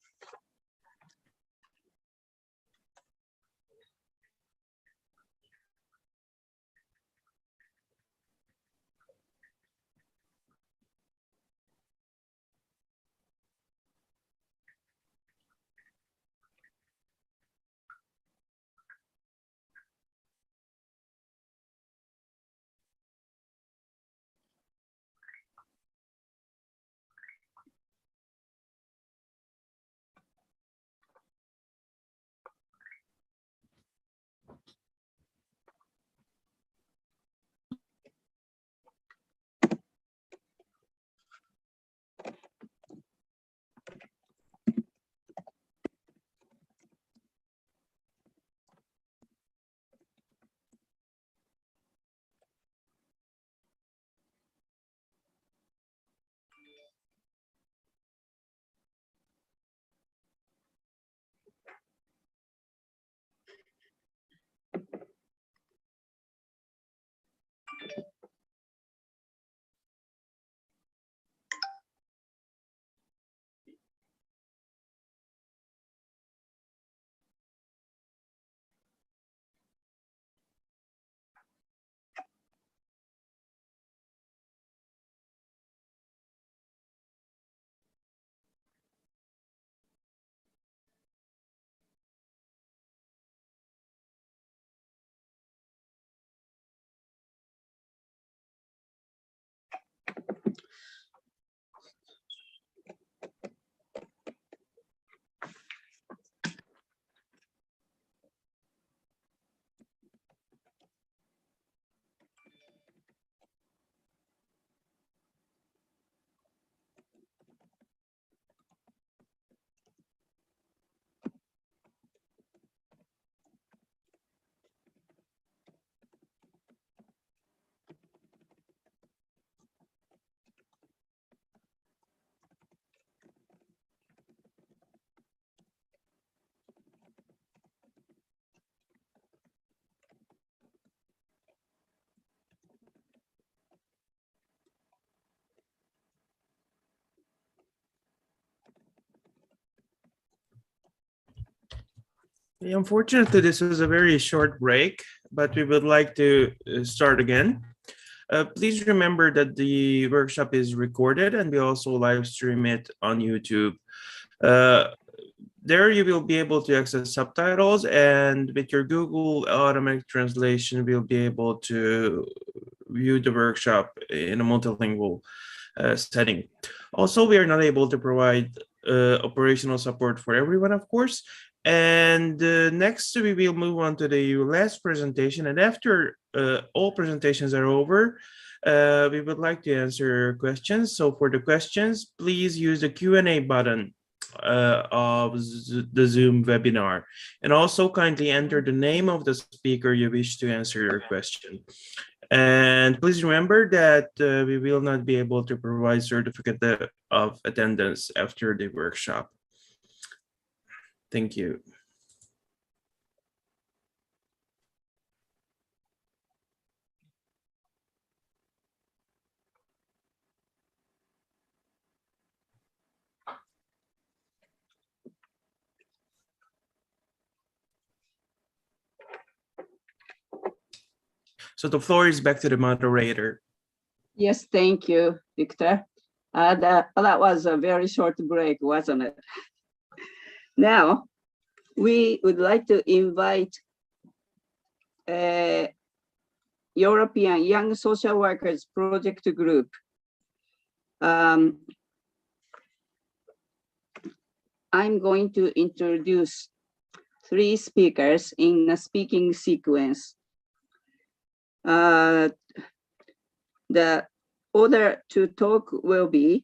Unfortunately, this was a very short break, but we would like to start again. Please remember that the workshop is recorded and we also live stream it on YouTube. There you will be able to access subtitles, and with your Google automatic translation, we'll be able to view the workshop in a multilingual setting. Also, we are not able to provide operational support for everyone, of course. And next, we will move on to the last presentation. And after all presentations are over, we would like to answer questions. So for the questions, please use the Q&A button of the Zoom webinar, and also kindly enter the name of the speaker you wish to answer your question. And please remember that we will not be able to provide certificate of attendance after the workshop. Thank you. So the floor is back to the moderator. Yes, thank you, Victor. That was a very short break, wasn't it? Now, we would like to invite European Young Social Workers Project Group. I'm going to introduce 3 speakers in a speaking sequence. The order to talk will be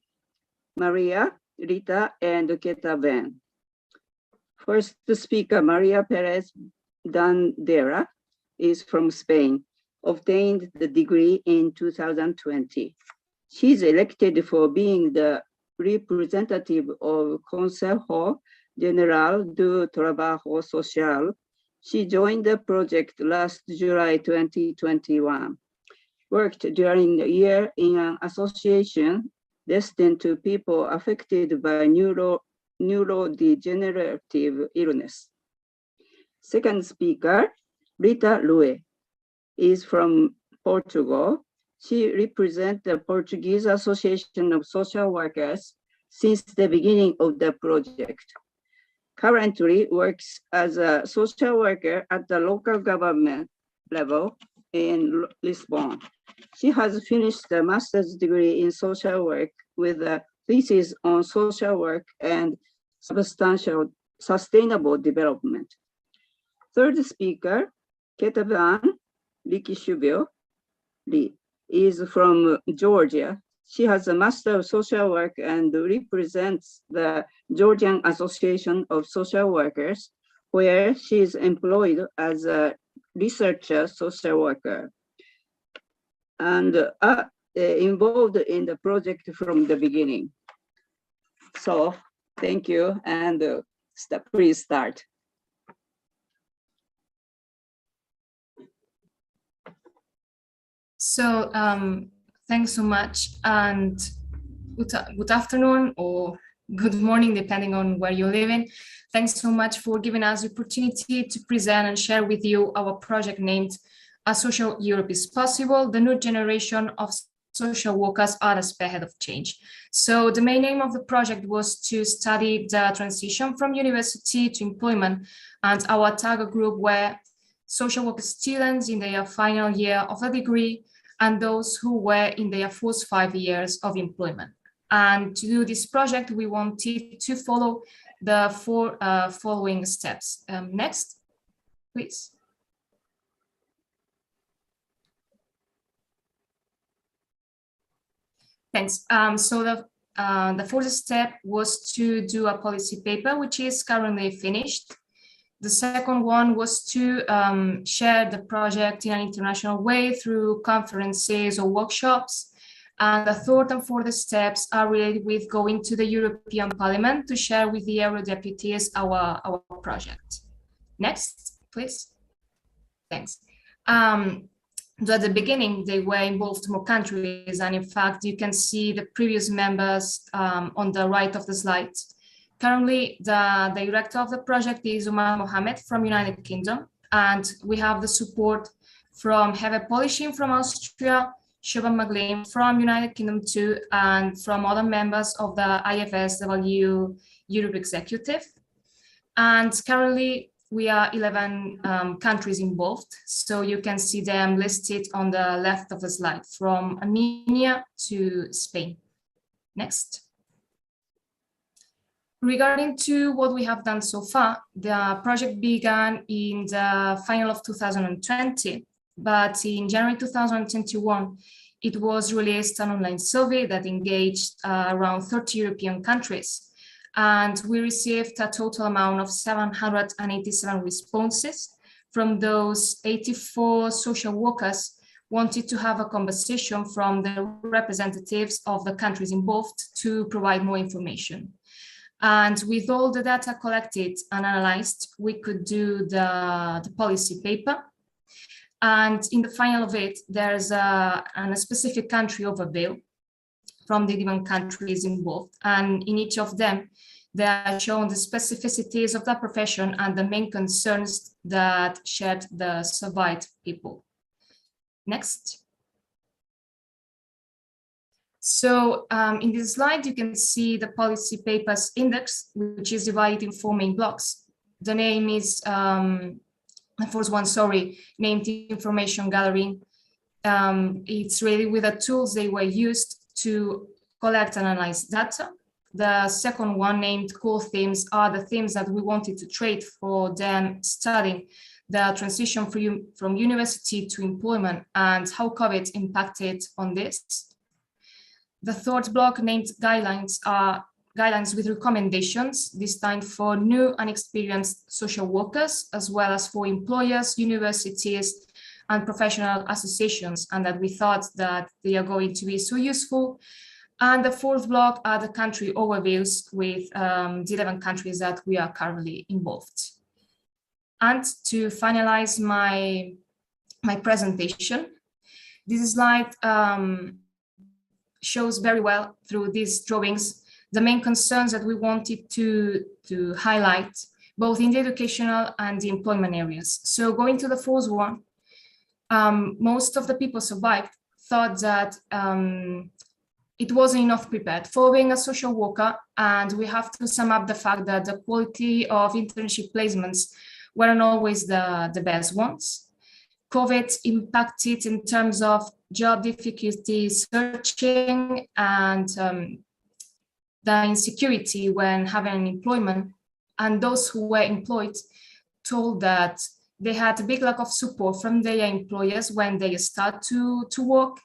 Maria, Rita, and Ketaben. First speaker, Maria Perez Dandera, is from Spain, obtained the degree in 2020. She's elected for being the representative of Consejo General do Trabajo Social. She joined the project last July 2021, worked during the year in an association destined to people affected by neurodegenerative illness. Second speaker, Rita Lue, is from Portugal. She represents the Portuguese Association of Social Workers since the beginning of the project. Currently works as a social worker at the local government level in Lisbon. She has finished a master's degree in social work with a thesis on social work and sustainable development. Third speaker, Ketaban Likishubio Lee, is from Georgia. She has a Master of Social Work and represents the Georgian Association of Social Workers, where she is employed as a researcher social worker and involved in the project from the beginning. So thank you, and please start. So thanks so much, and good afternoon or good morning, depending on where you're living. Thanks so much for giving us the opportunity to present and share with you our project named A Social Europe is Possible, the new generation of social workers are the spearhead of change. So the main aim of the project was to study the transition from university to employment, and our target group were social work students in their final year of a degree and those who were in their first 5 years of employment. And to do this project, we wanted to follow the 4 following steps. Next, please. Thanks. So the first step was to do a policy paper, which is currently finished. The second one was to share the project in an international way through conferences or workshops. And the third and fourth steps are related with going to the European Parliament to share with the Eurodeputies our project. Next, please. Thanks. At the beginning, they were involved more countries, and in fact, you can see the previous members on the right of the slide. Currently, the director of the project is Umar Mohammed from United Kingdom, and we have the support from Heve Polishing from Austria, Shoban McLean from United Kingdom too, and from other members of the IFSW Europe Executive. And currently, we are 11 countries involved, so you can see them listed on the left of the slide, from Armenia to Spain. Next. Regarding to what we have done so far, the project began in the final of 2020, but in January 2021, it was released an online survey that engaged around 30 European countries. And we received a total amount of 787 responses. From those, 84 social workers wanted to have a conversation from the representatives of the countries involved to provide more information. And with all the data collected and analyzed, we could do the policy paper. And in the final of it, there's a specific country overview from the different countries involved. And in each of them, they are shown the specificities of the profession and the main concerns that shared the surveyed people. Next. So in this slide, you can see the policy papers index, which is divided in 4 main blocks. The name is, the first one, named information gathering. It's really with the tools they were used to collect and analyze data. The second one, named core themes, are the themes that we wanted to trade for them studying the transition from university to employment and how COVID impacted on this. The third block, named guidelines, are guidelines with recommendations designed for new and experienced social workers, as well as for employers, universities, and professional associations, and that we thought that they are going to be so useful. And the fourth block are the country overviews with the 11 countries that we are currently involved. And to finalize my presentation, this slide shows very well through these drawings the main concerns that we wanted to highlight, both in the educational and the employment areas. So going to the first one, most of the people survived thought that it wasn't enough prepared for being a social worker, and we have to sum up the fact that the quality of internship placements weren't always the best ones. COVID impacted in terms of job difficulty searching and the insecurity when having an employment, and those who were employed told that they had a big lack of support from their employers when they start to work,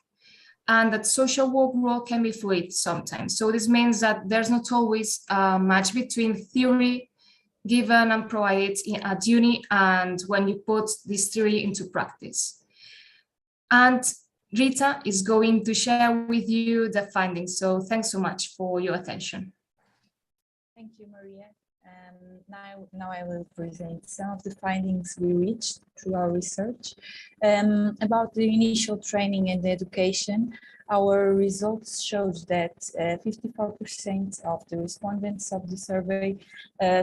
and that social work role can be fluid sometimes. So this means that there's not always a match between theory given and provided at uni and when you put this theory into practice. And Rita is going to share with you the findings. So thanks so much for your attention. Thank you, Maria. Now I will present some of the findings we reached through our research. About the initial training and education, our results showed that 54% of the respondents of the survey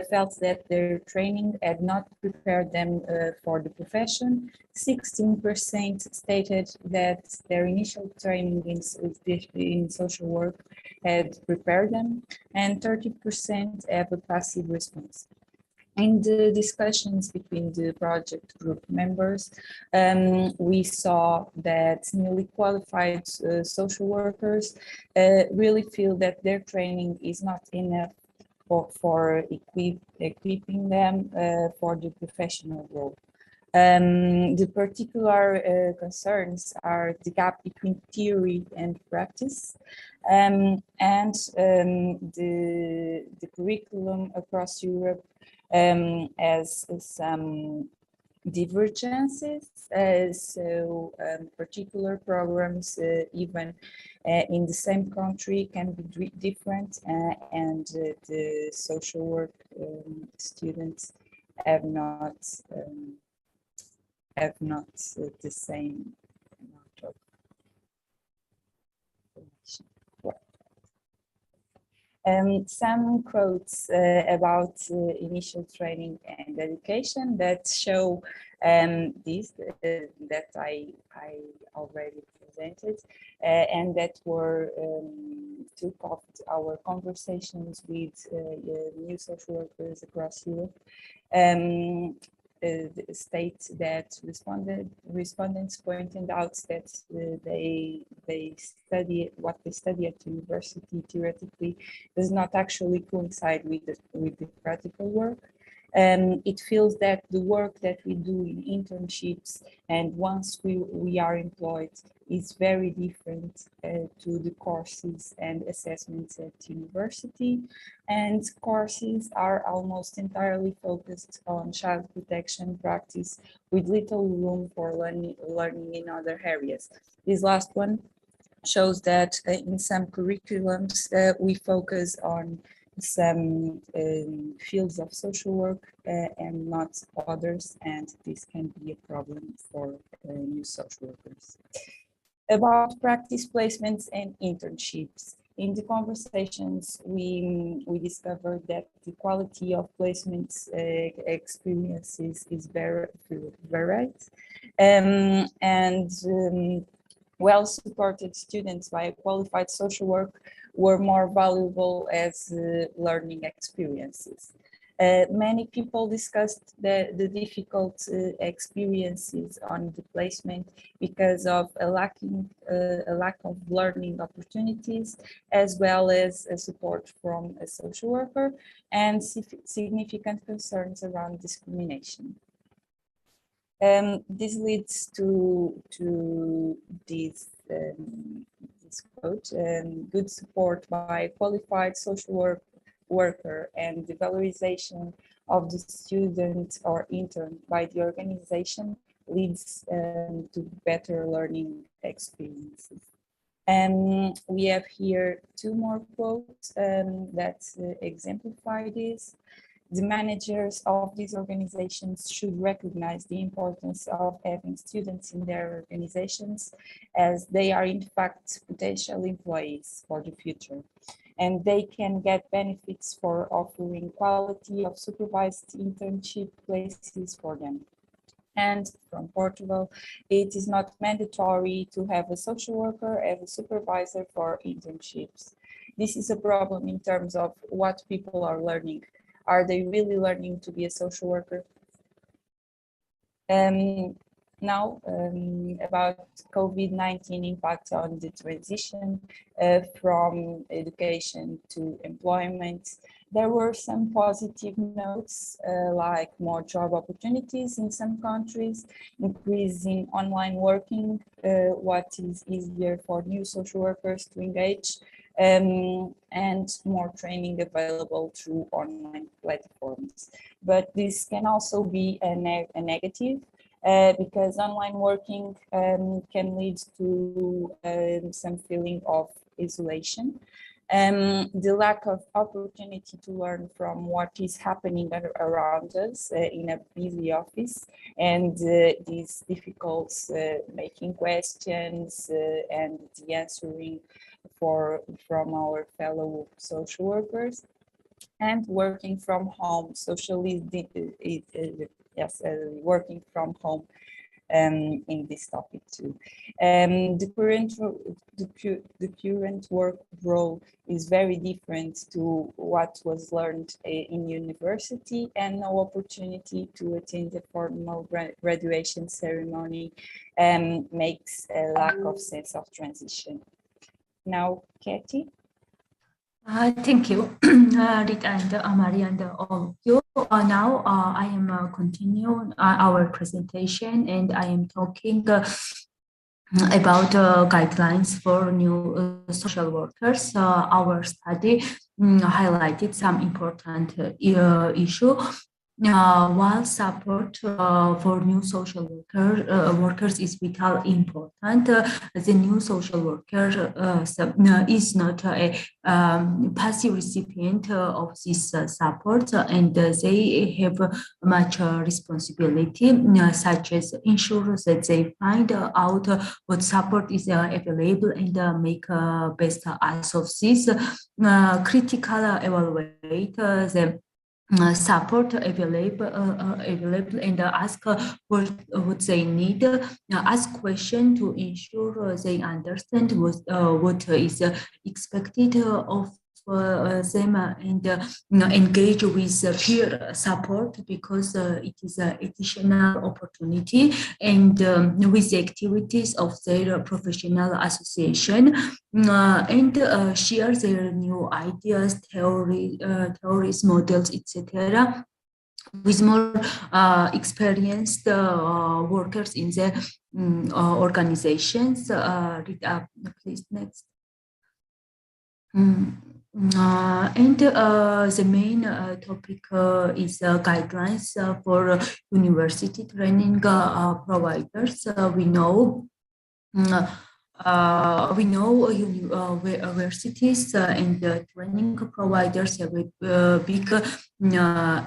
felt that their training had not prepared them for the profession. 16% stated that their initial training in social work had prepared them, and 30% have a passive response. In the discussions between the project group members, we saw that newly qualified social workers really feel that their training is not enough for equipping them for the professional role. The particular concerns are the gap between theory and practice, and the curriculum across Europe has some divergences. So particular programs, even in the same country, can be different, and the social work students have not the same amount of information. Some quotes about initial training and education that show this that I already presented and that were took off our conversations with new social workers across Europe. State that respondents pointed out that they study what they study at university theoretically does not actually coincide with the practical work. It feels that the work that we do in internships and once we are employed is very different to the courses and assessments at university, and courses are almost entirely focused on child protection practice with little room for learning in other areas. This last one shows that in some curriculums we focus on some fields of social work and not others, and this can be a problem for new social workers. About practice placements and internships. In the conversations, we discovered that the quality of placements experiences is very varied, and well-supported students by qualified social work were more valuable as learning experiences. Many people discussed the difficult experiences on the placement because of a lack of learning opportunities, as well as support from a social worker and significant concerns around discrimination. This leads to this quote, good support by qualified social worker and the valorization of the student or intern by the organization leads to better learning experiences. We have here two more quotes that exemplify this. The managers of these organizations should recognize the importance of having students in their organizations, as they are in fact potential employees for the future, and they can get benefits for offering quality of supervised internship places for them. And from Portugal, it is not mandatory to have a social worker as a supervisor for internships. This is a problem in terms of what people are learning. Are they really learning to be a social worker? Now, about COVID-19 impact on the transition from education to employment. There were some positive notes, like more job opportunities in some countries, increase in online working, what is easier for new social workers to engage, and more training available through online platforms. But this can also be a negative, because online working can lead to some feeling of isolation. The lack of opportunity to learn from what is happening around us in a busy office, and these difficult making questions and the answering from our fellow social workers, and working from home, working from home in this topic too. The current work role is very different to what was learned in university, and no opportunity to attend a formal graduation ceremony makes a lack of sense of transition. Now, Katie. Thank you, Rita and Maria and all of you. Now I am continuing our presentation, and I am talking about guidelines for new social workers. Our study highlighted some important issue. while support for new social workers is vital important, the new social worker is not a passive recipient of this support, and they have much responsibility, such as ensure that they find out what support is available and make best use of this, critical evaluate the support available and ask what they need, ask questions to ensure they understand what is expected of them, and engage with peer support, because it is an additional opportunity, and with the activities of their professional association, and share their new ideas, theories, models, etc. with more experienced workers in the organizations. Read up, please, next. And the main topic is guidelines for university training providers. We know universities and training providers have a big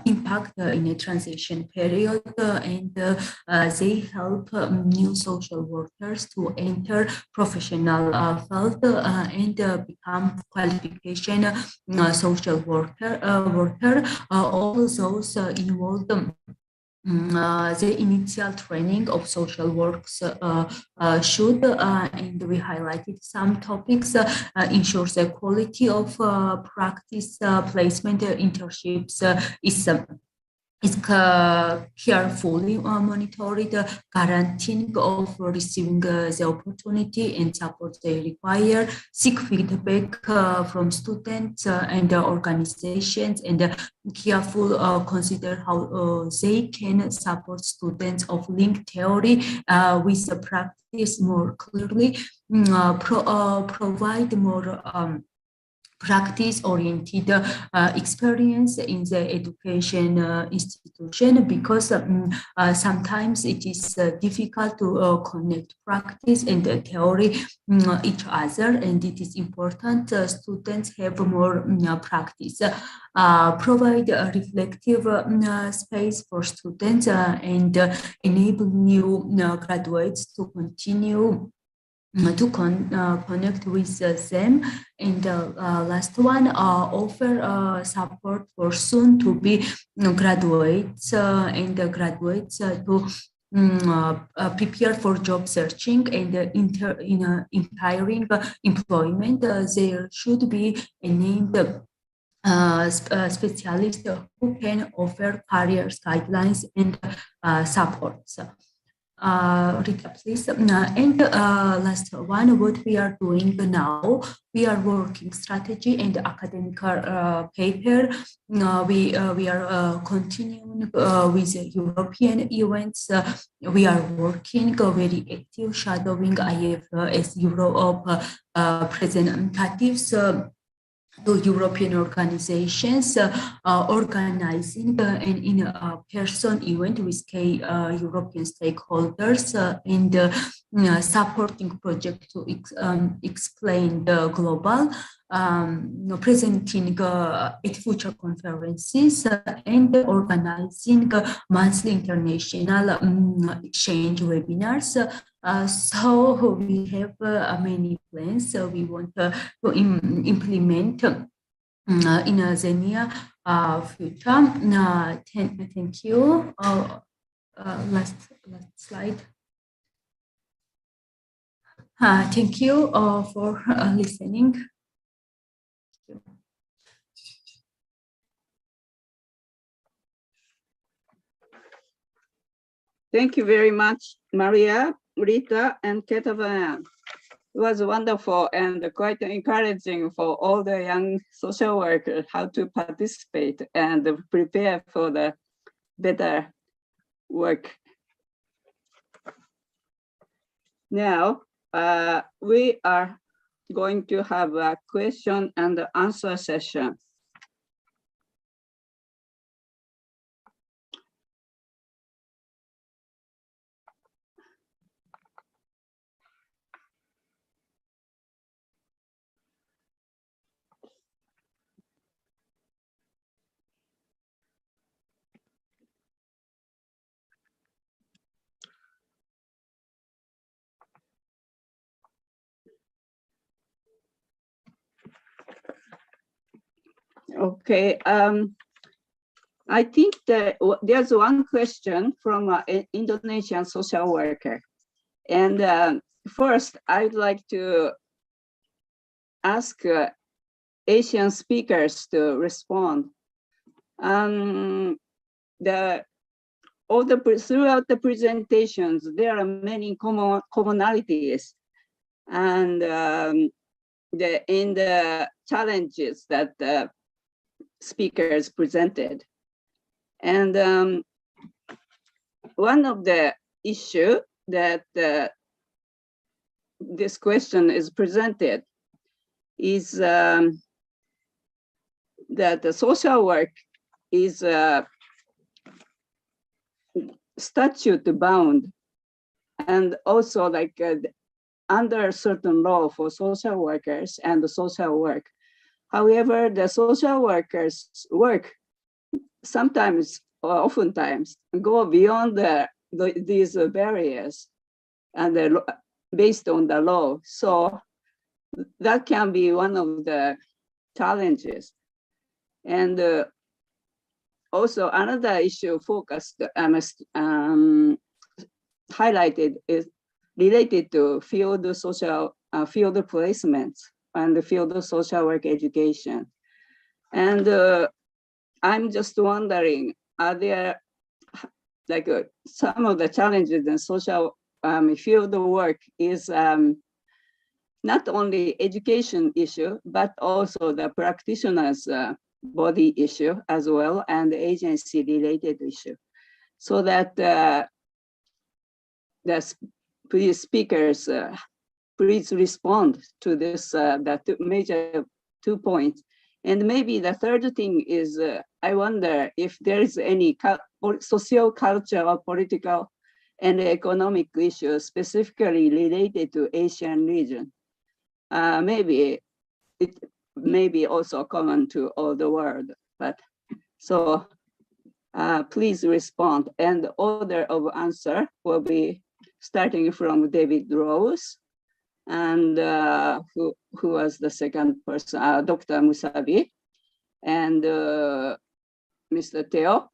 impact in a transition period, and they help new social workers to enter professional field and become qualification social worker. All those involved the initial training of social works should, and we highlighted some topics, ensure the quality of practice placement internships is carefully monitored, guaranteeing of receiving the opportunity and support they require, seek feedback from students and organizations, and careful consider how they can support students of link theory with the practice more clearly, provide more practice-oriented experience in the education institution, because sometimes it is difficult to connect practice and theory each other, and it is important students have more practice. Provide a reflective space for students and enable new graduates to continue to connect with them. And last one, offer support for soon to be graduates and graduates to prepare for job searching and empowering employment. There should be a named specialist who can offer careers guidelines and supports. Rita, please. And last one, what we are doing now, we are working strategy and academic paper. We are continuing with European events. We are working very active shadowing IFS Europe representatives to European organizations, organizing an in-person event with key European stakeholders, and supporting project to explain the global, presenting at future conferences, and organizing monthly international exchange webinars. So we have many plans we want to implement in the near future. Thank you. Last slide. Thank you for listening. Thank you very much, Maria, Rita, and Ketavan. It was wonderful and quite encouraging for all the young social workers how to participate and prepare for the better work. Now, we are going to have a question and answer session. Okay. I think that there's one question from an Indonesian social worker. And first, I'd like to ask Asian speakers to respond. Throughout the presentations, there are many commonalities and in the challenges that the speakers presented. And one of the issue that this question is presented is that the social work is statute bound, and also like under certain law for social workers and the social work. However, the social workers' work sometimes or oftentimes go beyond these barriers and based on the law. So that can be one of the challenges. And also another issue focused, highlighted is related to field placements and the field of social work education. And I'm just wondering, are there like some of the challenges in social field work is not only education issue, but also the practitioners' body issue as well, and the agency related issue. So that the please speakers, please respond to this, the major 2 points. And maybe the third thing is, I wonder if there is any socio-cultural, political, and economic issues specifically related to Asian region. Maybe it may be also common to all the world, but so please respond. And the order of answer will be starting from David Rose, and who was the second person, Dr. Musabi, and Mr. Teo,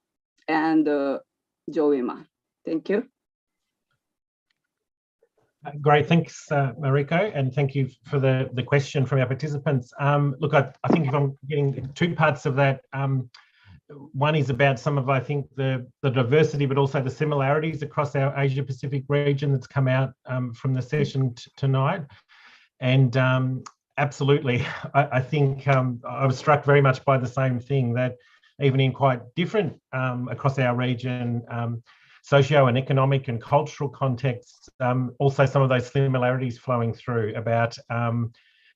and Joima. Thank you. Great, thanks, Mariko, and thank you for the question from our participants. Look, I think if I'm getting 2 parts of that, one is about some of, I think, the diversity, but also the similarities across our Asia Pacific region that's come out from the session tonight. And absolutely, I think I was struck very much by the same thing, that even in quite different across our region, socio and economic and cultural contexts, also some of those similarities flowing through about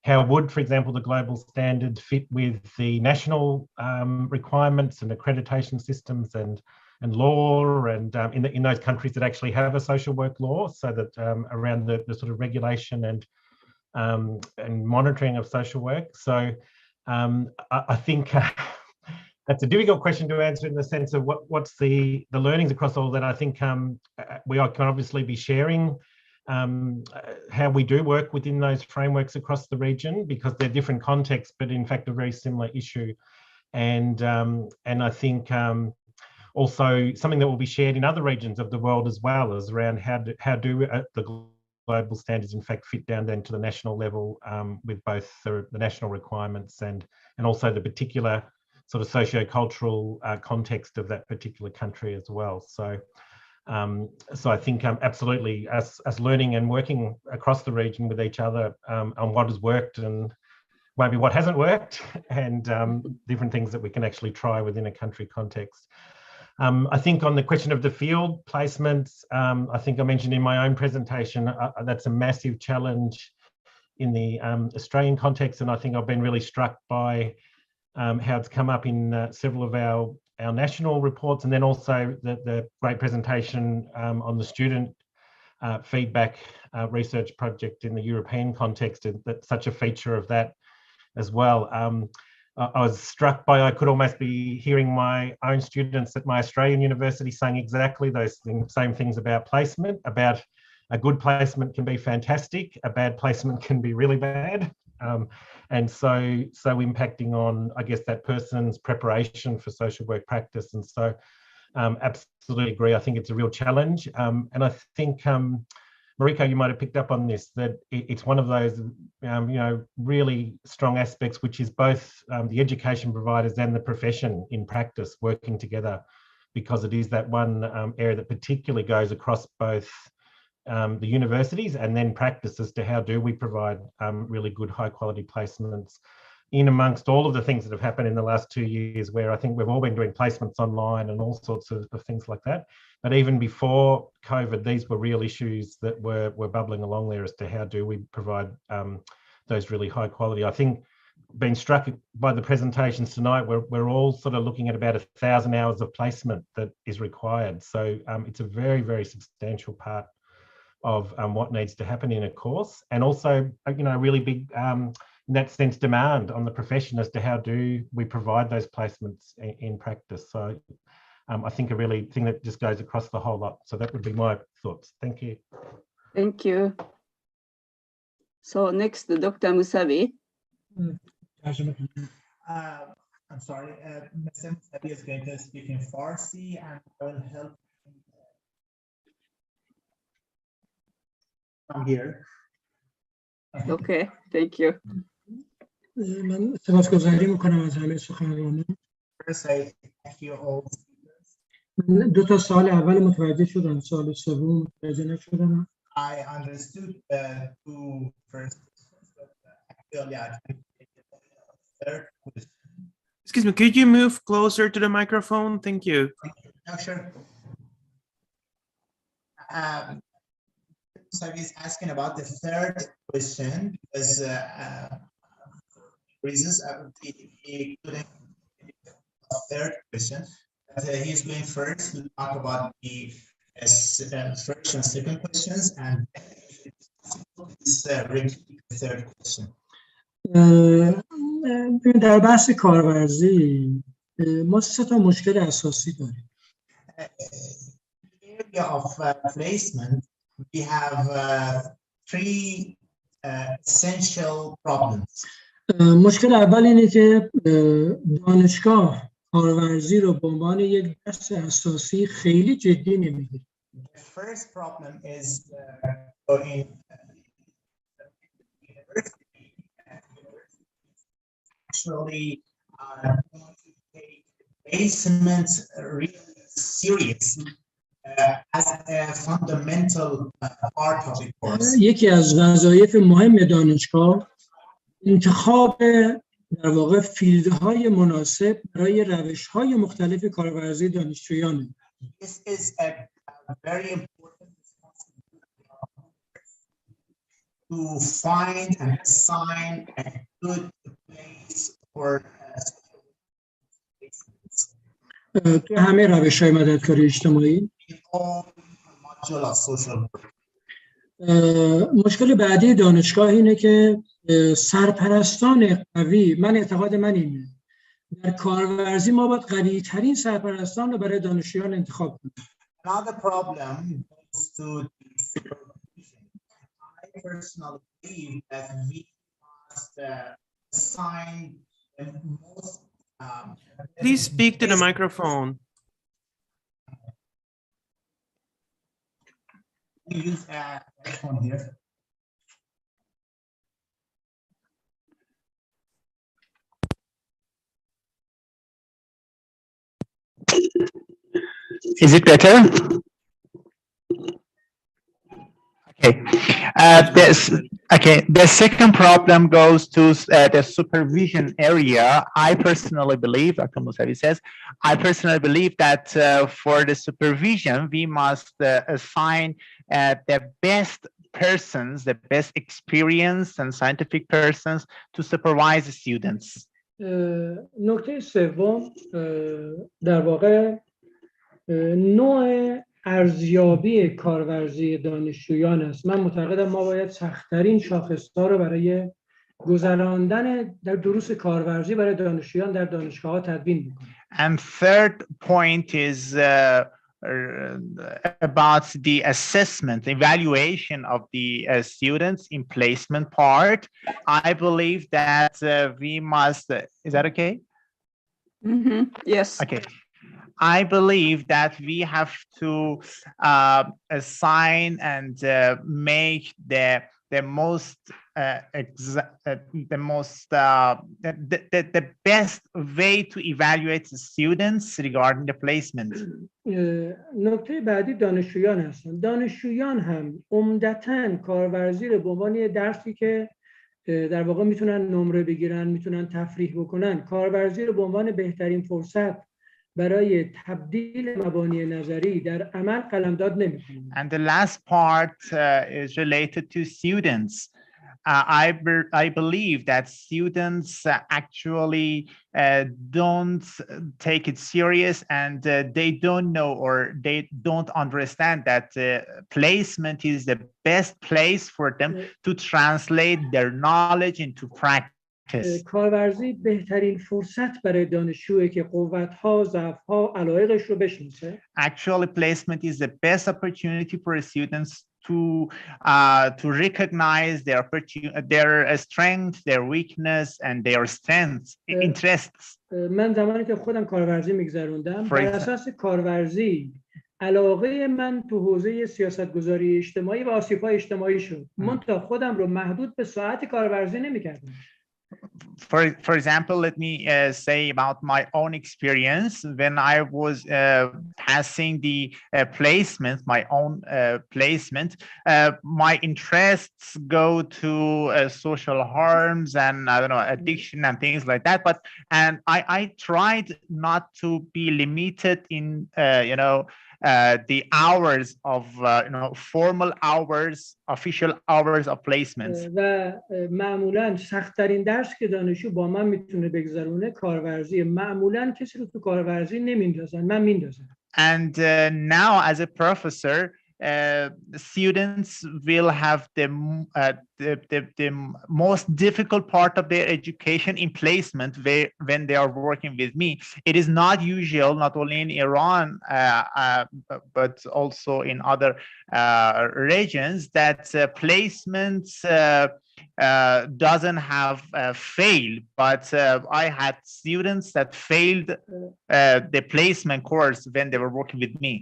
how would, for example, the global standard fit with the national requirements and accreditation systems and law, and in those countries that actually have a social work law, so that around the sort of regulation and monitoring of social work. So I think that's a difficult question to answer in the sense of what's the learnings across all that. I think we can obviously be sharing how we do work within those frameworks across the region, because they're different contexts, but in fact a very similar issue. And I think also something that will be shared in other regions of the world as well, is around how do the global standards in fact fit down then to the national level, with both the national requirements and also the particular sort of socio-cultural context of that particular country as well. So I think absolutely, as learning and working across the region with each other on what has worked and maybe what hasn't worked, and different things that we can actually try within a country context. I think on the question of the field placements, I think I mentioned in my own presentation, that's a massive challenge in the Australian context, and I think I've been really struck by how it's come up in several of our national reports, and then also the great presentation on the student feedback research project in the European context. That's such a feature of that as well. I was struck by, I could almost be hearing my own students at my Australian university saying exactly those same things about placement, about a good placement can be fantastic, a bad placement can be really bad. and so impacting on, I guess, that person's preparation for social work practice. And so absolutely agree. I think it's a real challenge. And I think, Mariko, you might have picked up on this, that it's one of those, really strong aspects, which is both the education providers and the profession in practice working together, because it is that one area that particularly goes across both the universities and then practice as to how do we provide really good high quality placements in amongst all of the things that have happened in the last 2 years, where I think we've all been doing placements online and all sorts of things like that. But even before COVID, these were real issues that were bubbling along there as to how do we provide those really high quality. I think being struck by the presentations tonight, we're all sort of looking at about 1,000 hours of placement that is required. So it's a very, very substantial part of what needs to happen in a course, and also, really big, in that sense, demand on the profession as to how do we provide those placements in practice. So I think a really thing that just goes across the whole lot. So that would be my thoughts. Thank you. Thank you. So next, Dr. Musabi. I'm sorry, Mr. Musabi is going to speak in Farsi, and I will help. I'm here. Okay, thank you. من سپاسگزاری میکنم از همه سخنرانان. First, I thank you all. من 2 سال اول متوجه شدم، سال سوم متوجه نشدم. I understood the 2 first questions, but actually I think the 3rd question. Excuse me, could you move closer to the microphone? Thank you. No, sure. So he's asking about the 3rd question, because reasons he couldn't the 3rd question. He's going first to talk about the first and second questions, and this repeat the 3rd question. در بحث کارورزی ما 3 تا مشکل اساسی داریم. Area of placement, we have 3 essential problems. مشکل اول اینه که دانشگاه کارورزی رو به عنوان یک درس اساسی خیلی جدی نمیگیره. The first problem is in actually take placement really serious as a fundamental part of the course. یکی از وظایف مهم دانشگاه انتخاب در واقع فیلدهای مناسب برای روش‌های مختلف کارورزی دانشجویانه. This is a very important responsibility to find and assign a good place for تو همه روش‌های مددکاری اجتماعی. مشکل بعدی دانشگاه اینه که سرپرستان قوی، من اعتقاد من اینه، در کارورزی ما باید قوی ترین سرپرستان رو برای دانشجویان انتخاب کنیم. Another problem goes to supervision. I personally believe that we must assign the most. Please speak to the microphone. We use a microphone here. Is it better? Okay. The second problem goes to the supervision area. I personally believe, Dr. Musabi says, I personally believe that for the supervision, we must assign the best persons, the best experienced and scientific persons to supervise the students. نکته سوم در واقع نوع ارزیابی کارورزی دانشجویان است. من معتقدم ما باید سخت‌ترین شاخص‌ها رو برای گذراندن در دروس کارورزی برای دانشجویان در دانشگاه‌ها تدوین می‌کنیم. And third point is about the assessment, evaluation of the students in placement part. I believe that we must, is that okay? Yes. Okay. I believe that we have to assign and make the most the best way to evaluate the students regarding the placement. نکته بعدی دانشجویان هستن. دانشجویان هم عمدتاً کارورزی رو به عنوان یه درسی که در واقع میتونن نمره بگیرن، میتونن تفریح بکنن، کارورزی رو به عنوان بهترین فرصت برای تبدیل مبانی نظری در عمل قلمداد نمی‌کنن. And the last part is related to students. I believe that students actually don't take it serious, and they don't know or they don't understand that placement is the best place for them to translate their knowledge into practice. کارورزی بهترین فرصت برای دانشجویی که قوت‌ها، ضعف‌ها، علایقش رو بشناسه. Actually, placement is the best opportunity for students to recognize their strength, their weakness, and their strengths, interests. من زمانی که خودم کارورزی میگذروندم، بر اساس کارورزی علاقه من تو حوزه سیاستگذاری اجتماعی و آسیب‌های اجتماعی شد. من تا خودم رو محدود به ساعت کارورزی نمی‌کردم. For example, let me say about my own experience. When I was passing the placement, my own placement, my interests go to social harms and I don't know, addiction and things like that. But I tried not to be limited in the hours of formal hours, official hours of placements. و معمولاً سخت‌ترین درس که دانشجو با من میتونه بگذرونه کارورزی. معمولاً کسی رو تو کارورزی نمیندازن، من میندازم. And now as a professor, students will have the most difficult part of their education in placement when they are working with me. It is not usual, not only in Iran, but also in other regions, that placements doesn't have failed, but I had students that failed the placement course when they were working with me.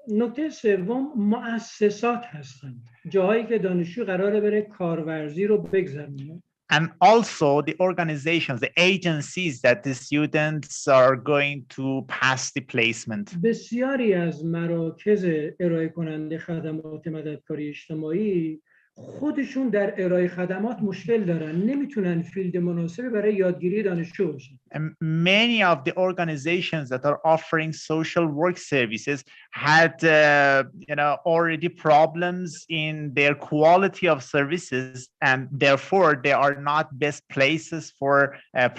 نکته سوم مؤسسات هستن، جاهایی که دانشجو قراره بره کارورزی رو بگذرونه. And also the organizations, the agencies that the students are going to pass the placement. بسیاری از مراکز ارائه کننده خدمات مددکاری اجتماعی خودشون در ارائه خدمات مشکل دارن، نمیتونن فیلد مناسبی برای یادگیری دانشجو باشن. Many of the organizations that are offering social work services had already problems in their quality of services, and therefore they are not best places for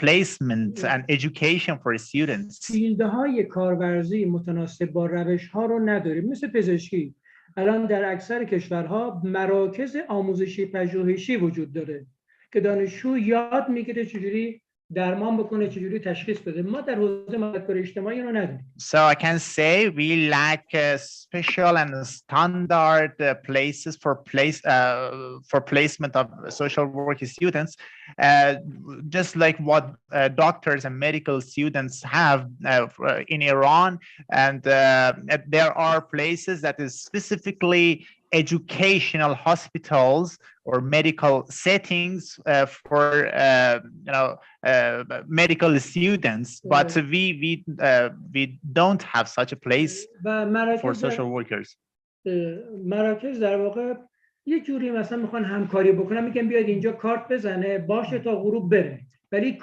placement and education for students. فیلدهای کارورزی متناسب با روش‌ها رو نداریم، مثل پزشکی. الان در اکثر کشورها مراکز آموزشی پژوهشی وجود داره که دانشجو یاد میگیره چجوری درمان بکنه، چجوری تشخیص بده. ما در حوزه مددکاری اجتماعی رو نداریم. So I can say we lack special and standard places for placement of social work students, just like what doctors and medical students have in Iran, and there are places that is specifically educational hospitals or medical settings for medical students, but we don't have such a place for social workers. مراکز در واقع یه جوری مثلا میخوان همکاری بکنن، میگن بیاید اینجا کارت بزنه باشه تا غروب بره، ولی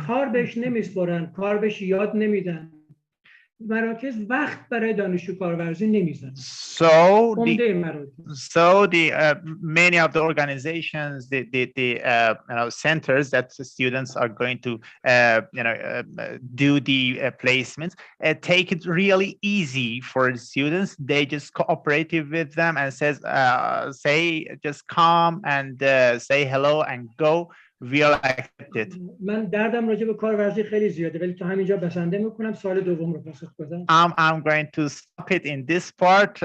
کار بهش نمیسپارن، کار بهش یاد نمیدن. مراکز وقت برای دانشجو کارورزی نمیذارن. So many of the organizations, the centers that the students are going to do the placements, take it really easy for the students. They just cooperative with them and say just come and say hello and go. will accept it. من دردم راجع به کارورزی خیلی زیاده ولی تا همینجا بسنده میکنم سوال دوم رو پاسخ بدم. I'm going to stop it in this part.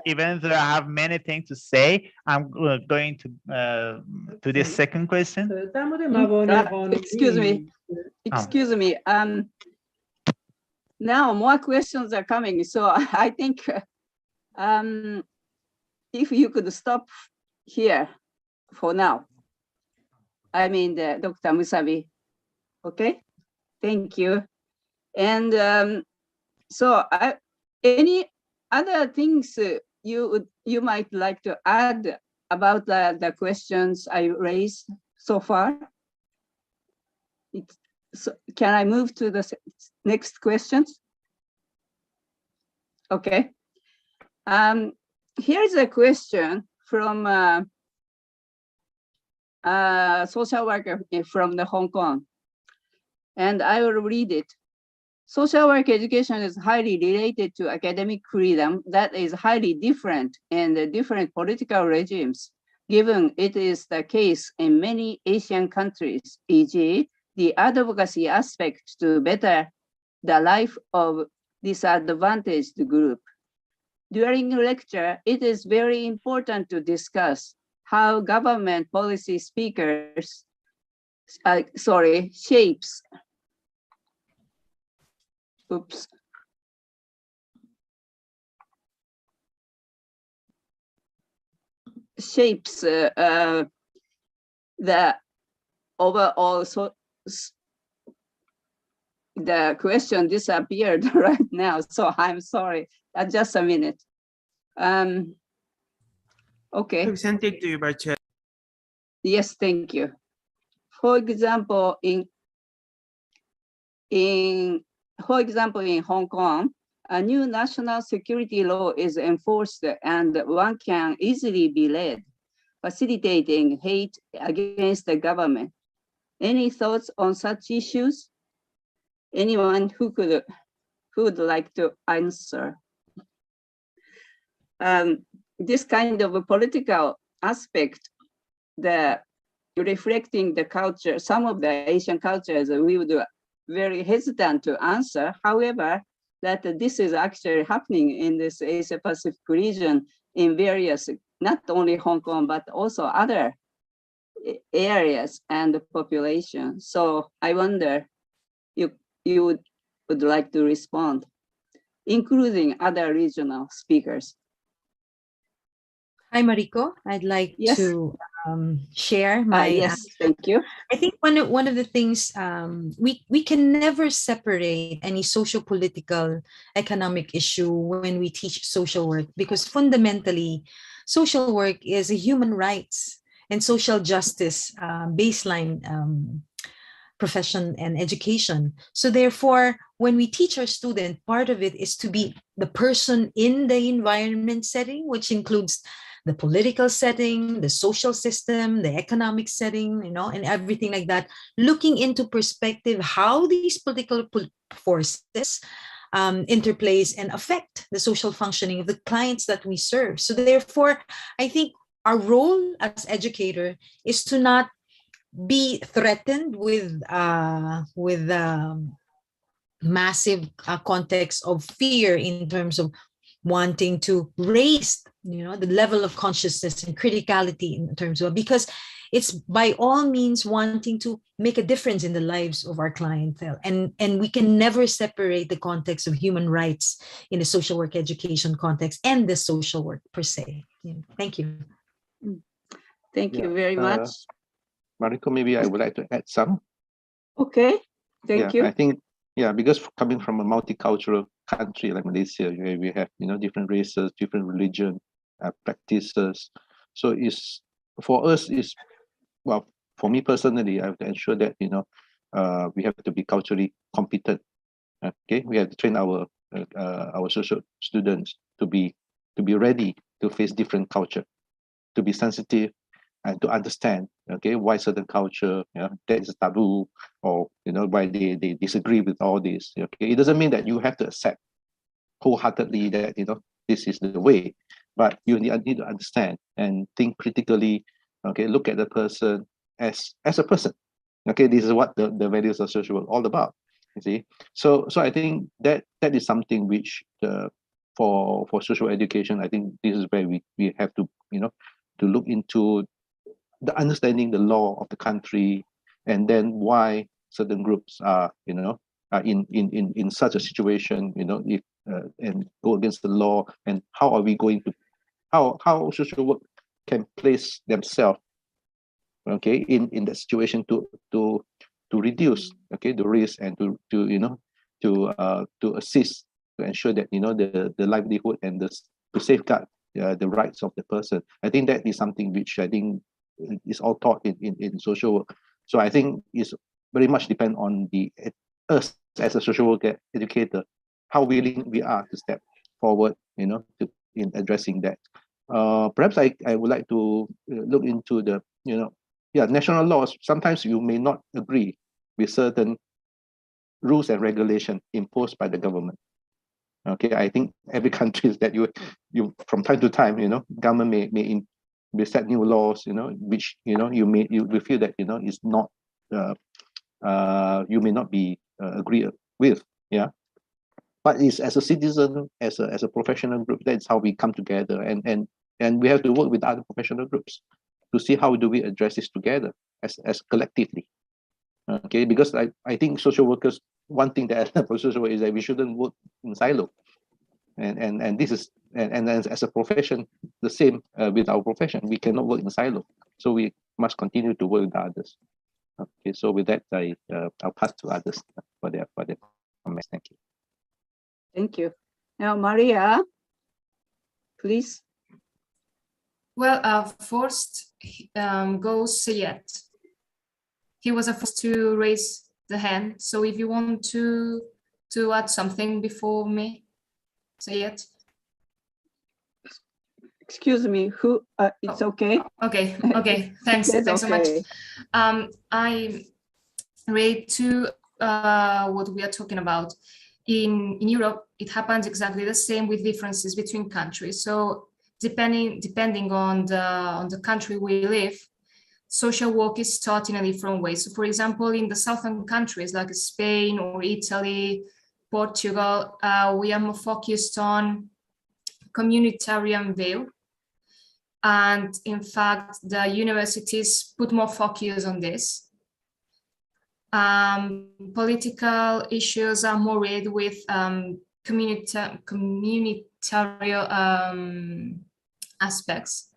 Even though I have many things to say, I'm going to this second question. در مورد موانع قانونی. Excuse me. Now more questions are coming, so I think if you could stop here for now. I mean, Dr. Musabi. Okay, thank you. And so, any other things you might like to add about the questions I raised so far? So can I move to the next questions? Okay. Here's a question from social worker from the Hong Kong, and I will read it. Social work education is highly related to academic freedom that is highly different in the different political regimes, given it is the case in many Asian countries, e.g., the advocacy aspect to better the life of disadvantaged group. During lecture, it is very important to discuss how government policy shapes the overall. So the question disappeared right now, so I'm sorry. Just a minute. Okay. I sent it to you by chat. Yes, thank you. For example, in Hong Kong, a new national security law is enforced and one can easily be led, facilitating hate against the government. Any thoughts on such issues? Anyone who would like to answer? This kind of a political aspect, reflecting the culture, some of the Asian cultures, we would very hesitant to answer. However, that this is actually happening in this Asia Pacific region in various, not only Hong Kong, but also other areas and the population. So I wonder you would like to respond, including other regional speakers. Hi, Mariko. I'd like to share my yes, thank you. I think one of the things we can never separate any social-political economic issue when we teach social work, because fundamentally social work is a human rights and social justice baseline profession and education. So therefore, when we teach our student, part of it is to be the person in the environment setting, which includes the political setting, the social system, the economic setting, and everything like that, looking into perspective how these political forces interplays and affect the social functioning of the clients that we serve. So therefore, I think our role as educator is to not be threatened with massive context of fear in terms of wanting to raise the level of consciousness and criticality in terms of, because it's by all means wanting to make a difference in the lives of our clientele, and we can never separate the context of human rights in the social work education context and the social work per se. Thank you. Thank you very much. Mariko, maybe I would like to add some. Okay, thank you. I think, because coming from a multicultural country like Malaysia, where we have different races, different religion, practices. So for us for me personally, I have to ensure that we have to be culturally competent. Okay, we have to train our social students to be ready to face different culture, to be sensitive and to understand why certain culture that is taboo, or why they disagree with all this. Okay, it doesn't mean that you have to accept wholeheartedly that this is the way, but you need to understand and think critically. Okay, look at the person, as a person. Okay, this is what the values of social work all about. You see, so I think that is something which for social education, I think this is where we have to to look into the understanding the law of the country, and then why certain groups are are in such a situation, if and go against the law, and how are we going to how social work can place themselves, okay, in that situation to reduce, okay, the risk, and to assist, to ensure that the livelihood and to safeguard the rights of the person. I think that is something which I think is all taught in social work. So I think it's very much depend on us as a social worker educator, how willing we are to step forward, in addressing that. Perhaps I would like to look into the national laws. Sometimes you may not agree with certain rules and regulation imposed by the government. Okay, I think every country is that you from time to time, government may set new laws, which you feel that is not you may not be agree with, yeah. But it's as a citizen, as a professional group, that's how we come together, and we have to work with other professional groups to see how do we address this together as collectively. Okay, because I think social workers, one thing that for social work is that we shouldn't work in silo, and this is and as a profession, the same with our profession, we cannot work in silo, so we must continue to work with others. Okay, so with that, I'll pass to others for their comments. Thank you. Thank you. Now, Maria, please. Well, first goes Sayed. He was the first to raise the hand. So if you want to add something before me, Sayed. Excuse me, who? It's okay. Okay. Thanks. Thanks so much. I relate to what we are talking about. In Europe, it happens exactly the same with differences between countries. So depending on the country we live, social work is taught in a different way. So for example, in the southern countries like Spain or Italy, Portugal, we are more focused on communitarian view. And in fact, the universities put more focus on this. Political issues are more read with communitarian aspects.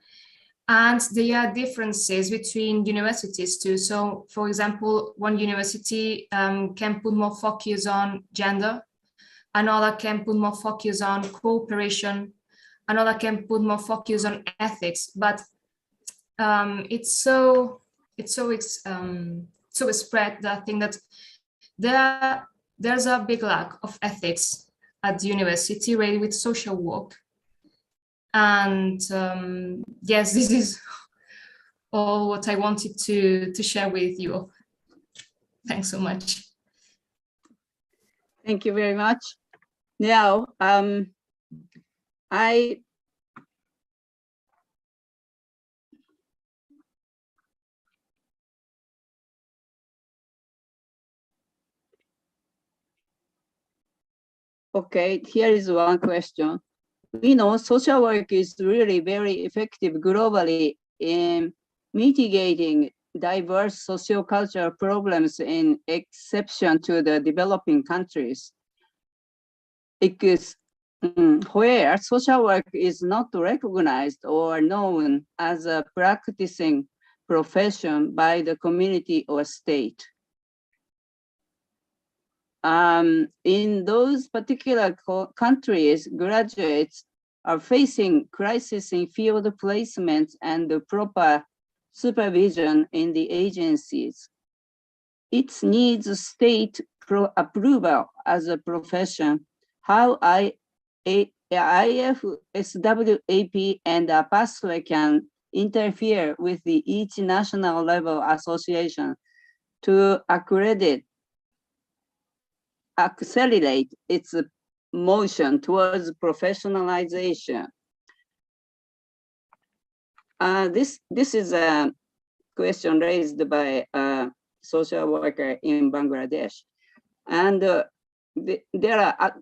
And there are differences between universities too. So for example, one university can put more focus on gender, another can put more focus on cooperation, another can put more focus on ethics, but it's so spread that I think that there's a big lack of ethics at the university related with social work. And yes, this is all what I wanted to share with you. Thanks so much. Thank you very much. Now, okay, here is one question. We know social work is really very effective globally in mitigating diverse sociocultural problems, in exception to the developing countries. Because where social work is not recognized or known as a practicing profession by the community or state. In those particular countries, graduates are facing crisis in field placements and the proper supervision in the agencies. It needs state approval as a profession. How IFSWAP and a pathway can interfere with each national level association to accelerate its motion towards professionalization. This is a question raised by a social worker in Bangladesh. And there are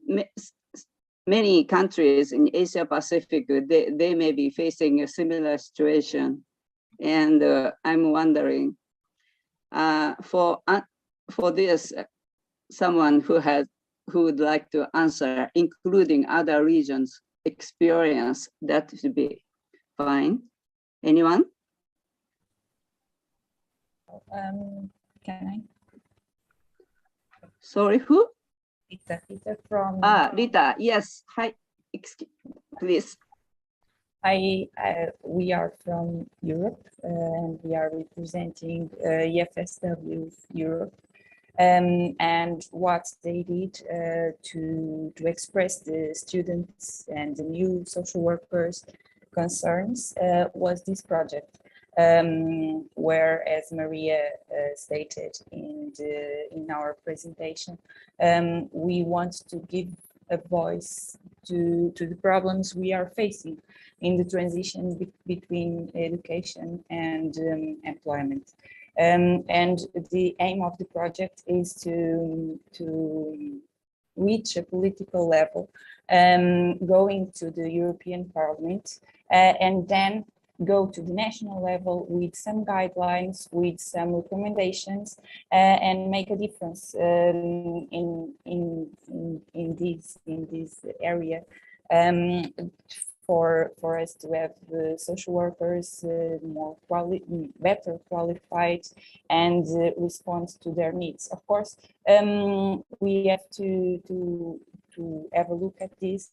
many countries in Asia Pacific, they may be facing a similar situation. And I'm wondering, for this, someone who would like to answer, including other regions' experience, that should be fine. Anyone? Can I? Sorry, who? Rita from. Rita, yes. Hi, please. We are from Europe, and we are representing EFSW Europe. And what they did to express the students and the new social workers' concerns was this project, where, as Maria stated in our presentation, we want to give a voice to the problems we are facing in the transition between education and employment. And the aim of the project is to reach a political level, going to the European Parliament, and then go to the national level with some guidelines, with some recommendations, and make a difference in this area. For us to have the social workers better qualified and respond to their needs. Of course, we have to have a look at this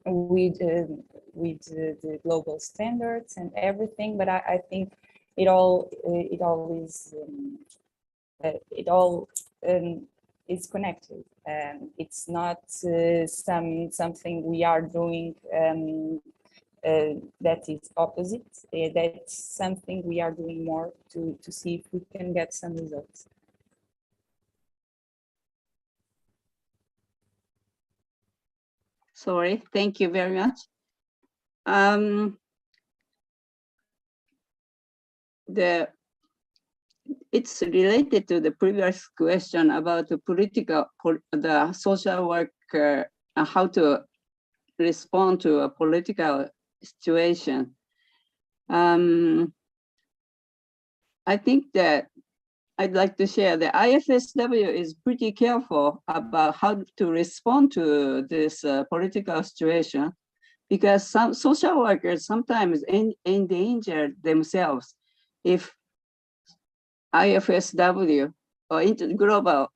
with the global standards and everything. But I think it all is connected. It's not something we are doing that is opposite. That's something we are doing more to see if we can get some results. Sorry, thank you very much. It's related to the previous question about the social worker, how to respond to a political situation. I think that I'd like to share the IFSW is pretty careful about how to respond to this political situation, because some social workers sometimes endanger themselves if IFSW or global,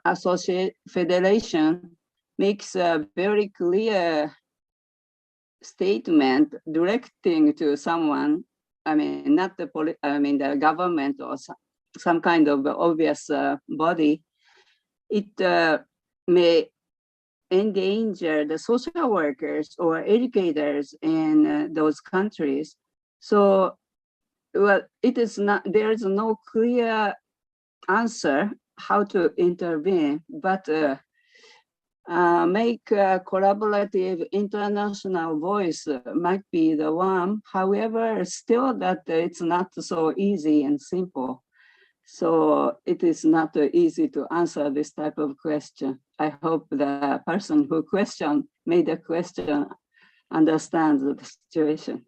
associate federation makes a very clear statement directing to someone. Not the government or some kind of obvious body. It may endanger the social workers or educators in those countries. So, well, it is not, there is no clear answer how to intervene, but make a collaborative international voice might be the one. However, still that it's not so easy and simple. So it is not easy to answer this type of question. I hope the person who made the question understands the situation.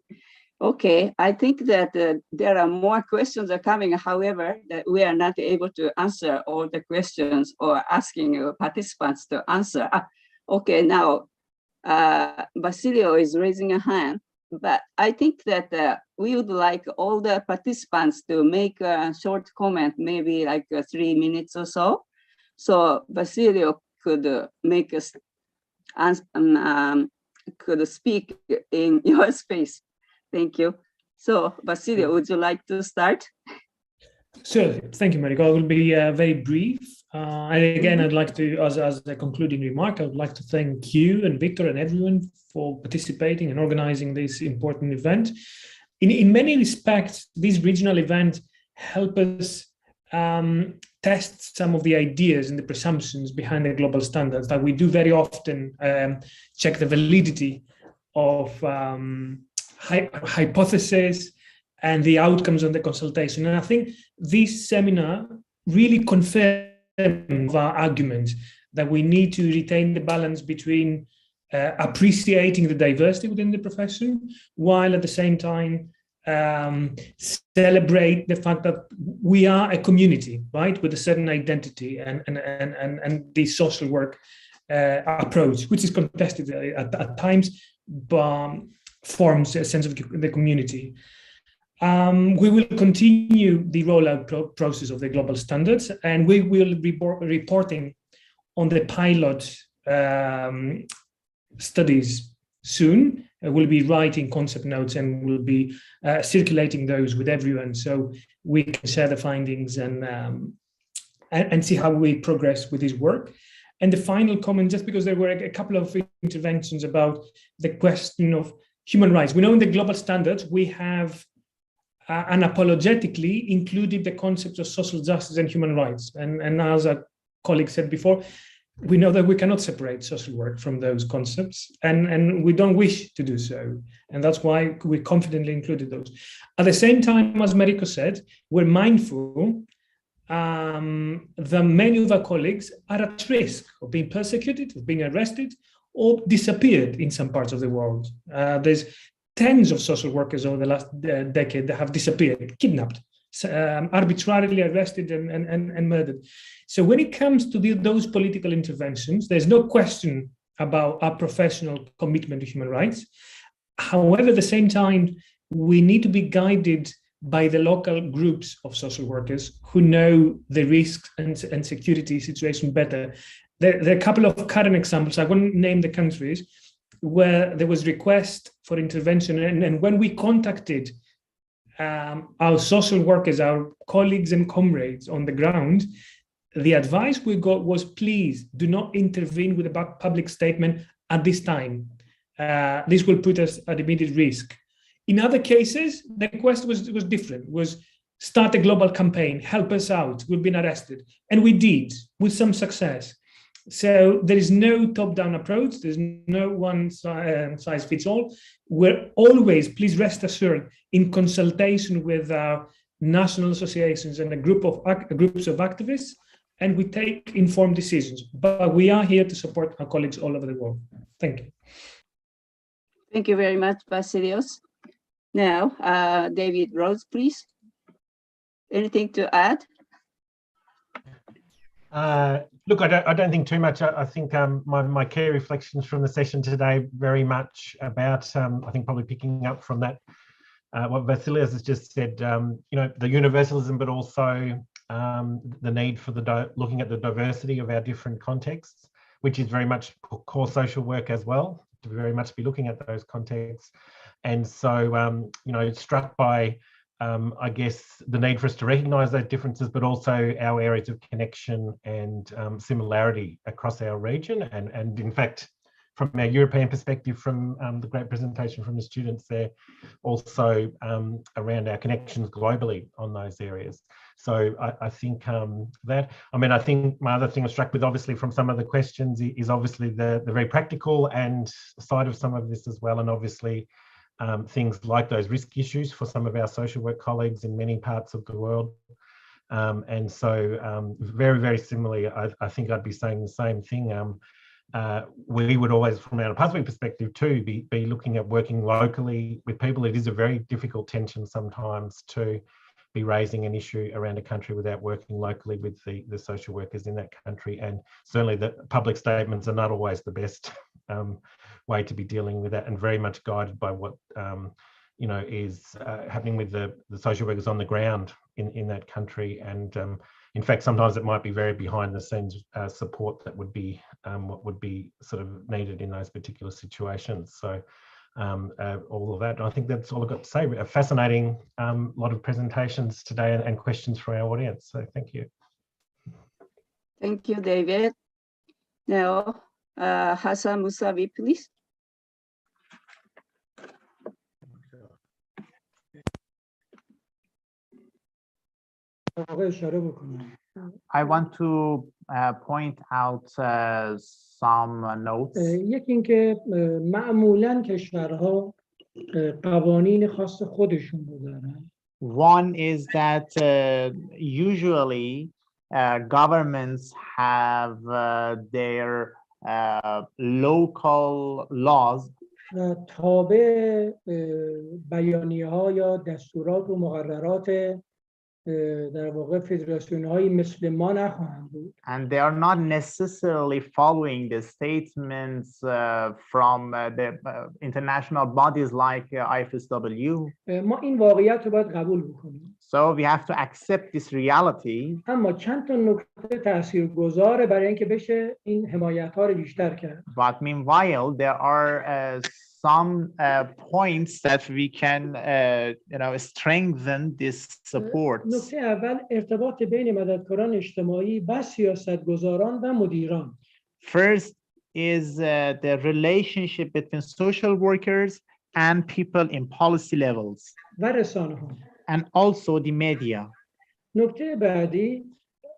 Okay, I think that there are more questions are coming. However, that we are not able to answer all the questions or asking participants to answer. Okay, now Basilio is raising a hand, but I think that we would like all the participants to make a short comment, maybe like 3 minutes or so. So Basilio could make us could speak in your space. Thank you. So, Basilio, would you like to start? Sure. Thank you, Mariko. I will be very brief. And again, I'd like to, as a concluding remark, I would like to thank you and Victor and everyone for participating and organizing this important event. In many respects, this regional event help us test some of the ideas and the presumptions behind the global standards that we do very often check the validity of hypothesis and the outcomes of the consultation. And I think this seminar really confirmed our argument that we need to retain the balance between appreciating the diversity within the profession, while at the same time celebrate the fact that we are a community, right, with a certain identity and the social work approach, which is contested at times, but forms a sense of the community. We will continue the rollout process of the global standards, and we will be reporting on the pilot studies soon. We'll be writing concept notes and we'll be circulating those with everyone, so we can share the findings and see how we progress with this work. And the final comment, just because there were a couple of interventions about the question of human rights. We know in the global standards, we have unapologetically included the concepts of social justice and human rights. And as a colleague said before, we know that we cannot separate social work from those concepts, and we don't wish to do so. And that's why we confidently included those. At the same time, as Mariko said, we're mindful that many of our colleagues are at risk of being persecuted, of being arrested, or disappeared in some parts of the world. There's tens of social workers over the last decade that have disappeared, kidnapped, arbitrarily arrested and murdered. So when it comes to those political interventions, there's no question about our professional commitment to human rights. However, at the same time, we need to be guided by the local groups of social workers who know the risks and security situation better. There are a couple of current examples. I won't name the countries where there was request for intervention, and when we contacted our social workers, our colleagues and comrades on the ground, the advice we got was, please do not intervene with a public statement at this time. This will put us at immediate risk. In other cases, the request was different, was start a global campaign, help us out, we've been arrested. And we did, with some success. So there is no top-down approach, there's no one size fits all. We're always, please rest assured, in consultation with our national associations and groups of activists, and we take informed decisions. But we are here to support our colleagues all over the world. Thank you. Thank you very much, Vasilios. Now, David Rose, please. Anything to add? Look, I don't think too much. I think my key reflections from the session today very much about, I think probably picking up from that, what Vasilios has just said, you know, the universalism, but also the need for looking at the diversity of our different contexts, which is very much core social work as well, to very much be looking at those contexts. And so, you know, struck by, I guess, the need for us to recognise those differences, but also our areas of connection and similarity across our region. And in fact, from our European perspective, from the great presentation from the students there, also around our connections globally on those areas. So I think that, I mean, I think my other thing I was struck with, obviously, from some of the questions is obviously the very practical and side of some of this as well. And obviously, things like those risk issues for some of our social work colleagues in many parts of the world. And so very, very similarly, I think I'd be saying the same thing. We would always, from our pathway perspective too, be looking at working locally with people. It is a very difficult tension sometimes to be raising an issue around a country without working locally with the social workers in that country. And certainly the public statements are not always the best way to be dealing with that, and very much guided by what you know, is happening with the social workers on the ground in that country. And in fact, sometimes it might be very behind the scenes support that would be what would be sort of needed in those particular situations. So all of that, I think that's all I've got to say. A fascinating lot of presentations today and questions from our audience. So thank you. Thank you, David. Now, Hassan Musabi, please. I want to point out some notes. یکی اینکه معمولاً کشورها قوانین خاص خودشون رو دارن. One is that usually governments have their local laws و تابع بیانیه ها یا دستورات و مقررات در واقع فدراسیون های مثل ما نخواهند بود. and they are not necessarily following the statements from the international bodies like IFSW. ما این واقعیت رو باید قبول بکنیم. So we have to accept this reality. اما چند تا نکته تاثیرگذاره برای اینکه بشه این حمایت ها رو بیشتر کرد. But meanwhile, there are some points that we can, strengthen this support. نکته اول ارتباط بین مددکاران اجتماعی و سیاستگزاران و مدیران. First is the relationship between social workers and people in policy levels. و رسانه ها. And also the media. نکته بعدی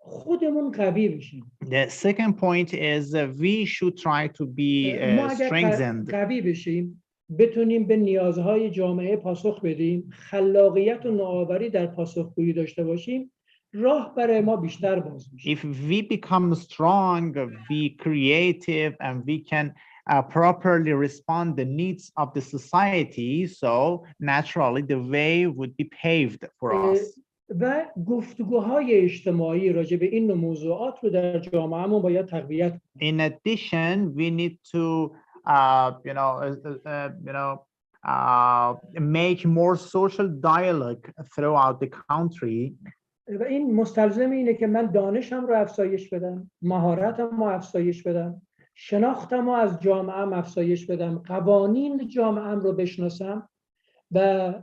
خودمون قوی بشیم. The second point is we should try to be strengthened. قوی بشیم بتونیم به نیازهای جامعه پاسخ بدیم، خلاقیت و نوآوری در پاسخگویی داشته باشیم، راه برای ما بیشتر باز میشه. If we become strong, be creative, and we can properly respond the needs of the society, so naturally the way would be paved for us. و گفتگوهای اجتماعی راجع به این موضوعات رو در جامعهمون باید تقویت. In addition, we need to make more social dialogue throughout the country. و این مستلزم اینه که من دانشم رو افزایش بدم، مهارتم رو افزایش بدم، شناختم رو از جامعه‌ام افزایش بدم، قوانین جامعه‌ام رو بشناسم و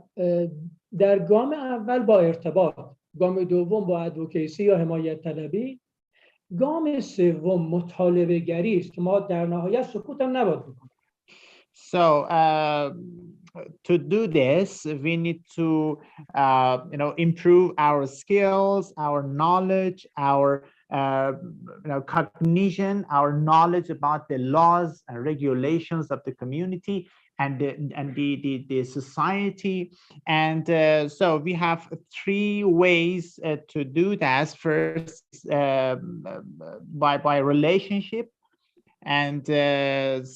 در گام اول با ارتباط، گام دوم با ادوکیسی یا حمایت طلبی، گام سوم مطالبه گری است که ما در نهایت سکوت هم نباید بکنیم. So to do this, we need to improve our skills, our knowledge, our cognition, our knowledge about the laws and regulations of the community and the society. And so we have three ways to do that. First, by relationship, and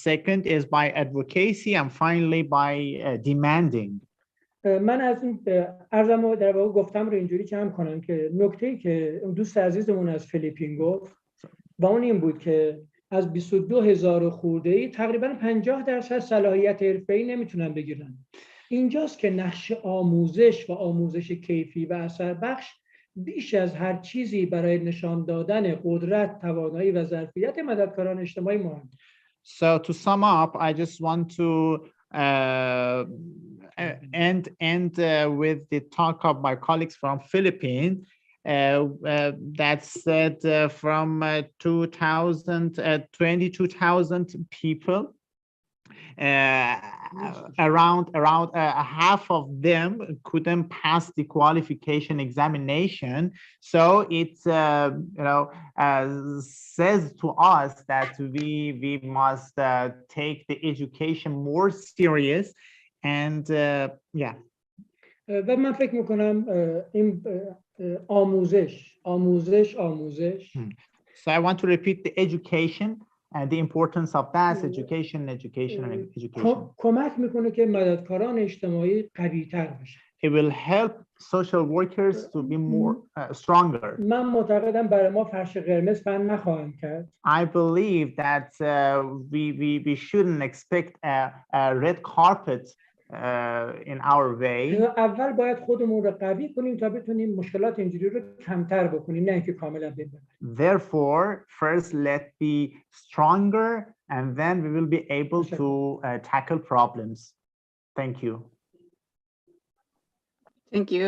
second is by advocacy, and finally by demanding. من از این عرضم رو در واقع گفتم رو اینجوری جمع کنم که نکته‌ای که دوست عزیزمون از فیلیپین گفت و اون این بود که از 22,000 خورده‌ای تقریبا 50% صلاحیت حرفه‌ای نمیتونن بگیرن. اینجاست که نقش آموزش و آموزش کیفی و اثر بخش بیش از هر چیزی برای نشان دادن قدرت، توانایی و ظرفیت مددکاران اجتماعی مهم. So to sum up, I just want to end with the talk of my colleagues from Philippines that said from 22,000 people, around half of them couldn't pass the qualification examination. So it says to us that we must take the education more serious and yeah. و من فکر میکنم این آموزش. So I want to repeat the education and the importance of that education. کمک میکنه که مددکاران اجتماعی قوی‌تر بشن. It will help social workers to be more stronger. من معتقدم برای ما فرش قرمز فن نخواهند کرد. I believe that we shouldn't expect a red carpet in our way. اول باید خودمون رو قوی کنیم تا بتونیم مشکلات اینجوری رو کمتر بکنیم، نه اینکه کاملا ببریم. Therefore, first let's be stronger, and then we will be able to tackle problems. Thank you. Thank you.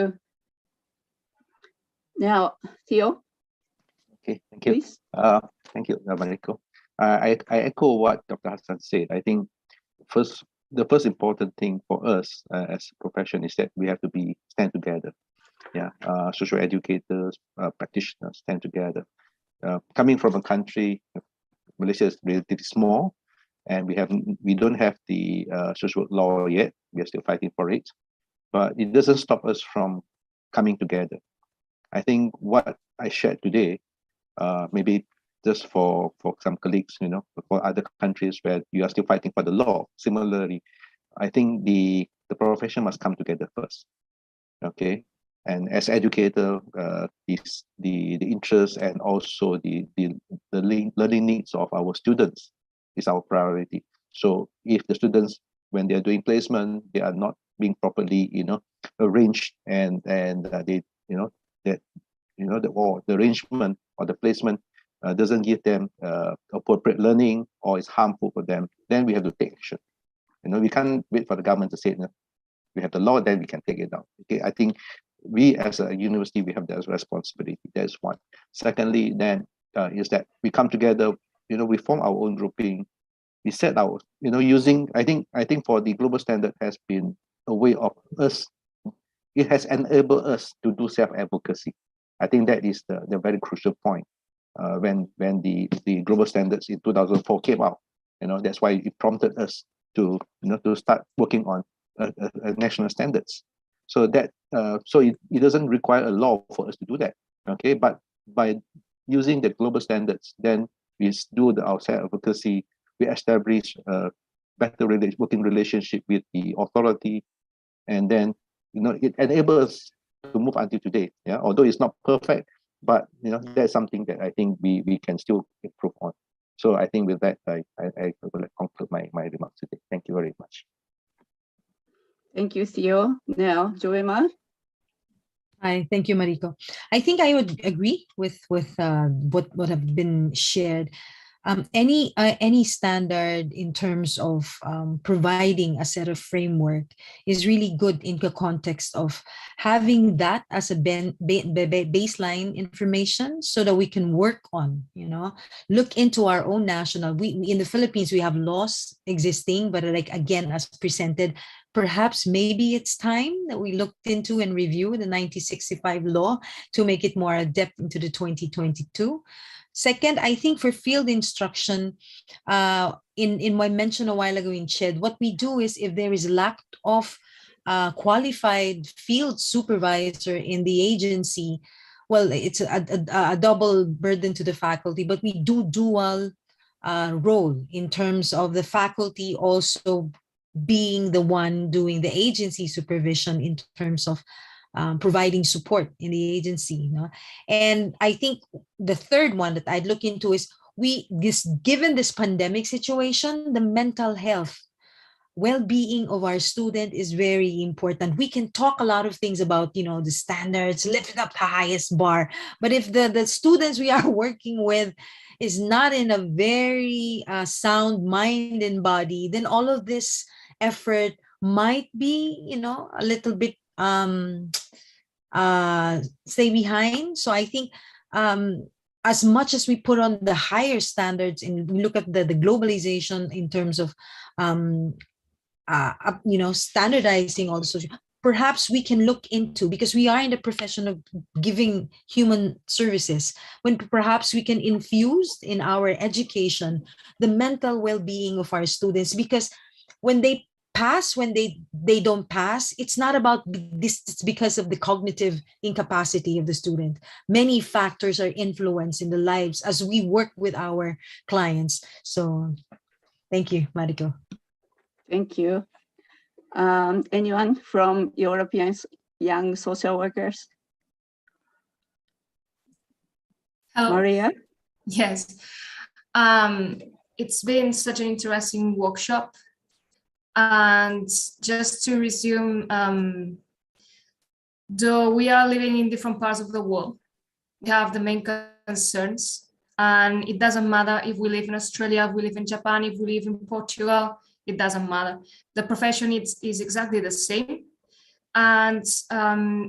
Now, Teo. Okay, thank you. Please. Thank you, Mariko. I echo what Dr. Hassan said. I think the first important thing for us as a profession is that we have to stand together. Yeah, social educators, practitioners stand together. Coming from a country, Malaysia is relatively small, and we don't have the social work law yet. We are still fighting for it, but it doesn't stop us from coming together. I think what I shared today, maybe just for some colleagues, for other countries where you are still fighting for the law. Similarly, I think the profession must come together first. Okay, and as educator, the interest and also the learning needs of our students is our priority. So if the students, when they are doing placement, they are not being properly, arranged, and they, the arrangement or the placement doesn't give them appropriate learning, or is harmful for them, then we have to take action. We can't wait for the government to say, we have the law, then we can take it down. Okay, I think we as a university, we have that responsibility. That's one. Secondly, then is that we come together, we form our own grouping. We set our, using, I think for the global standard has been a way of us, it has enabled us to do self-advocacy. I think that is the very crucial point. When the global standards in 2004 came out, that's why it prompted us to start working on national standards. So that so it doesn't require a law for us to do that. Okay, but by using the global standards, then we do our self-advocacy. We establish a better working relationship with the authority, and then it enables us to move until today. Yeah, although it's not perfect, but that's something that I think we can still improve on. So I think with that, I will conclude my remarks today. Thank you very much. Thank you, Theo. Now, Joema. Hi, thank you, Mariko. I think I would agree with what have been shared. Any standard in terms of providing a set of framework is really good in the context of having that as a baseline information, so that we can work on, look into our own national. We in the Philippines, we have laws existing, but like again, as presented, perhaps maybe it's time that we looked into and review the 1965 law to make it more adept into the 2022. Second, I think for field instruction, in my mention a while ago in CHED, what we do is if there is lack of qualified field supervisor in the agency, well, it's a double burden to the faculty, but we do dual role in terms of the faculty also being the one doing the agency supervision in terms of providing support in the agency. And I think the third one that I'd look into is given this pandemic situation, the mental health well-being of our student is very important. We can talk a lot of things about, the standards, lift up the highest bar. But if the students we are working with is not in a very sound mind and body, then all of this effort might be, a little bit stay behind. So I think as much as we put on the higher standards and we look at the globalization in terms of standardizing all the social, perhaps we can look into, because we are in the profession of giving human services, when perhaps we can infuse in our education the mental well-being of our students, because when they pass, when they don't pass, it's not about this, it's because of the cognitive incapacity of the student. Many factors are influenced in the lives as we work with our clients. So thank you, Mariko. Thank you. Anyone from European young social workers? Hello. Maria? Yes. It's been such an interesting workshop. And just to resume, though we are living in different parts of the world, we have the main concerns. And it doesn't matter if we live in Australia, if we live in Japan, if we live in Portugal, it doesn't matter. The profession is exactly the same. And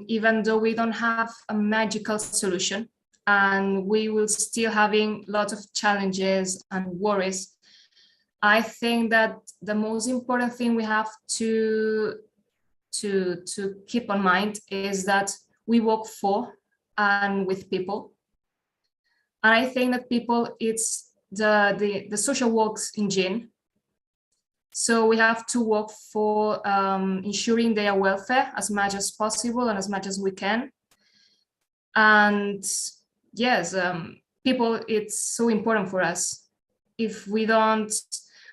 even though we don't have a magical solution, and we will still having lots of challenges and worries, I think that the most important thing we have to keep in mind is that we work for and with people. And I think that people, it's the social works engine So we have to work for ensuring their welfare as much as possible and as much as we can. And yes, people, it's so important for us. If we don't,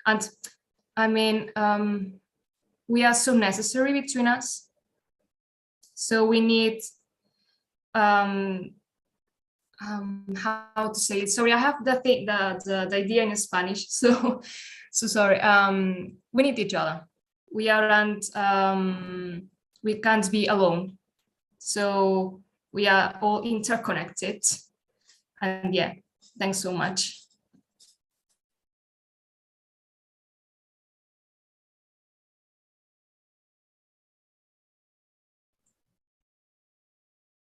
and I mean, we are so necessary between us. So we need, how to say it? Sorry, I have the idea in Spanish. So sorry. We need each other. We aren't, we can't be alone. So we are all interconnected. And yeah, thanks so much.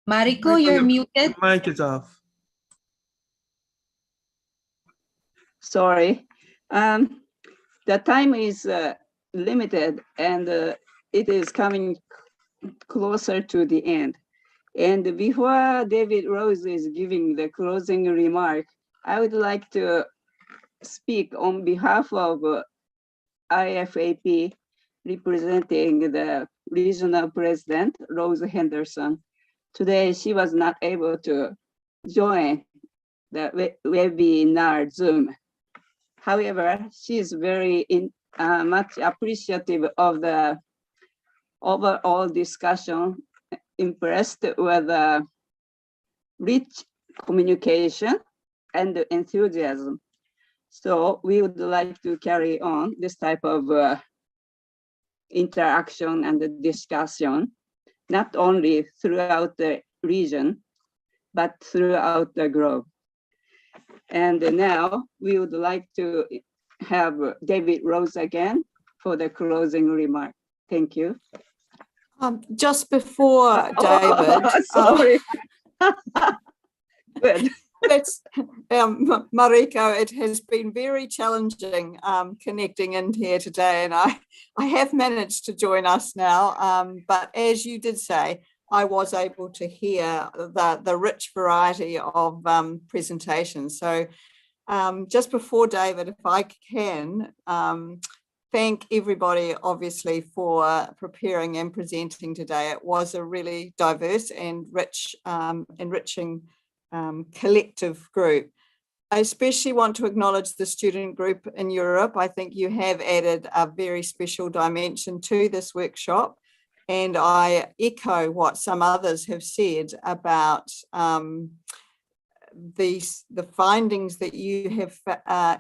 Mariko, you're muted. Mic is off. Sorry. The time is limited, and it is coming closer to the end. And before David Rose is giving the closing remark, I would like to speak on behalf of IFAP, representing the regional president, Rose Henderson. Today, she was not able to join the webinar Zoom. However, she is very much appreciative of the overall discussion, impressed with the rich communication and enthusiasm. So we would like to carry on this type of interaction and discussion, not only throughout the region, but throughout the globe. And now we would like to have David Rose again for the closing remark. Thank you. Just before David, sorry. Good. Mariko, it has been very challenging connecting in here today, and I have managed to join us now. But as you did say, I was able to hear the rich variety of presentations. So just before David, if I can, thank everybody, obviously, for preparing and presenting today. It was a really diverse and rich, enriching collective group. I especially want to acknowledge the student group in Europe. I think you have added a very special dimension to this workshop. And I echo what some others have said about the findings that you have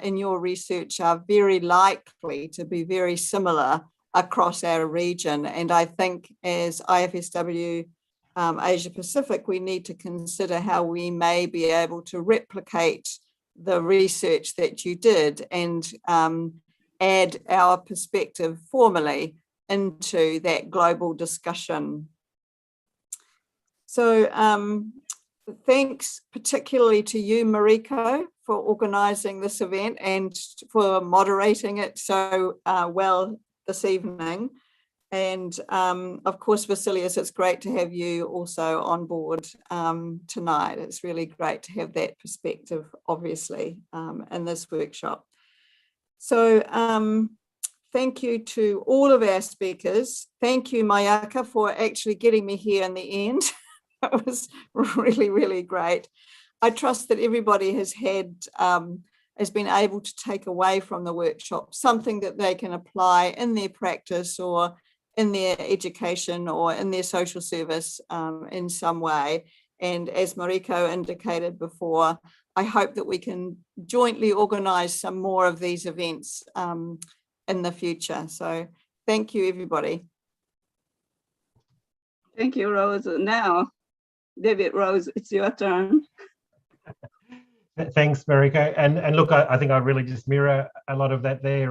in your research are very likely to be very similar across our region. And I think as IFSW Asia Pacific, we need to consider how we may be able to replicate the research that you did and add our perspective formally into that global discussion. So thanks particularly to you, Mariko, for organising this event and for moderating it so well this evening. And of course, Vasilius, it's great to have you also on board tonight. It's really great to have that perspective, obviously, in this workshop. So thank you to all of our speakers. Thank you, Mayaka, for actually getting me here in the end. It was really, really great. I trust that everybody has been able to take away from the workshop something that they can apply in their practice or in their education or in their social service in some way. And as Mariko indicated before, I hope that we can jointly organise some more of these events in the future. So thank you, everybody. Thank you, Rose. Now, David Rose, it's your turn. Thanks, Mariko. And look, I think I really just mirror a lot of that there.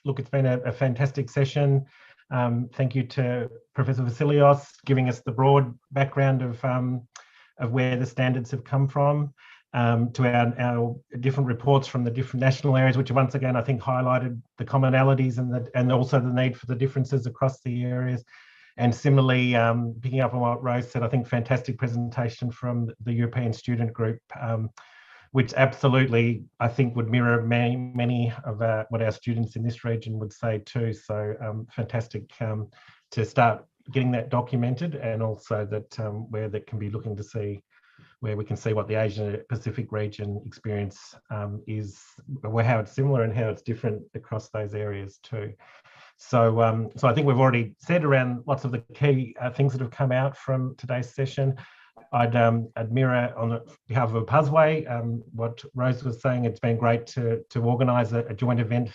Look, it's been a fantastic session. Thank you to Professor Vasilios giving us the broad background of where the standards have come from, to our different reports from the different national areas, which once again I think highlighted the commonalities and also the need for the differences across the areas. And similarly, picking up on what Rose said, I think fantastic presentation from the European student group. which absolutely I think would mirror many of what our students in this region would say too. So fantastic to start getting that documented, and also that where that can be looking to see where we can see what the Asia Pacific region experience is, how it's similar and how it's different across those areas too. So, so I think we've already said around lots of the key things that have come out from today's session. I'd mirror on behalf of PASWay what Rose was saying. It's been great to organise a joint event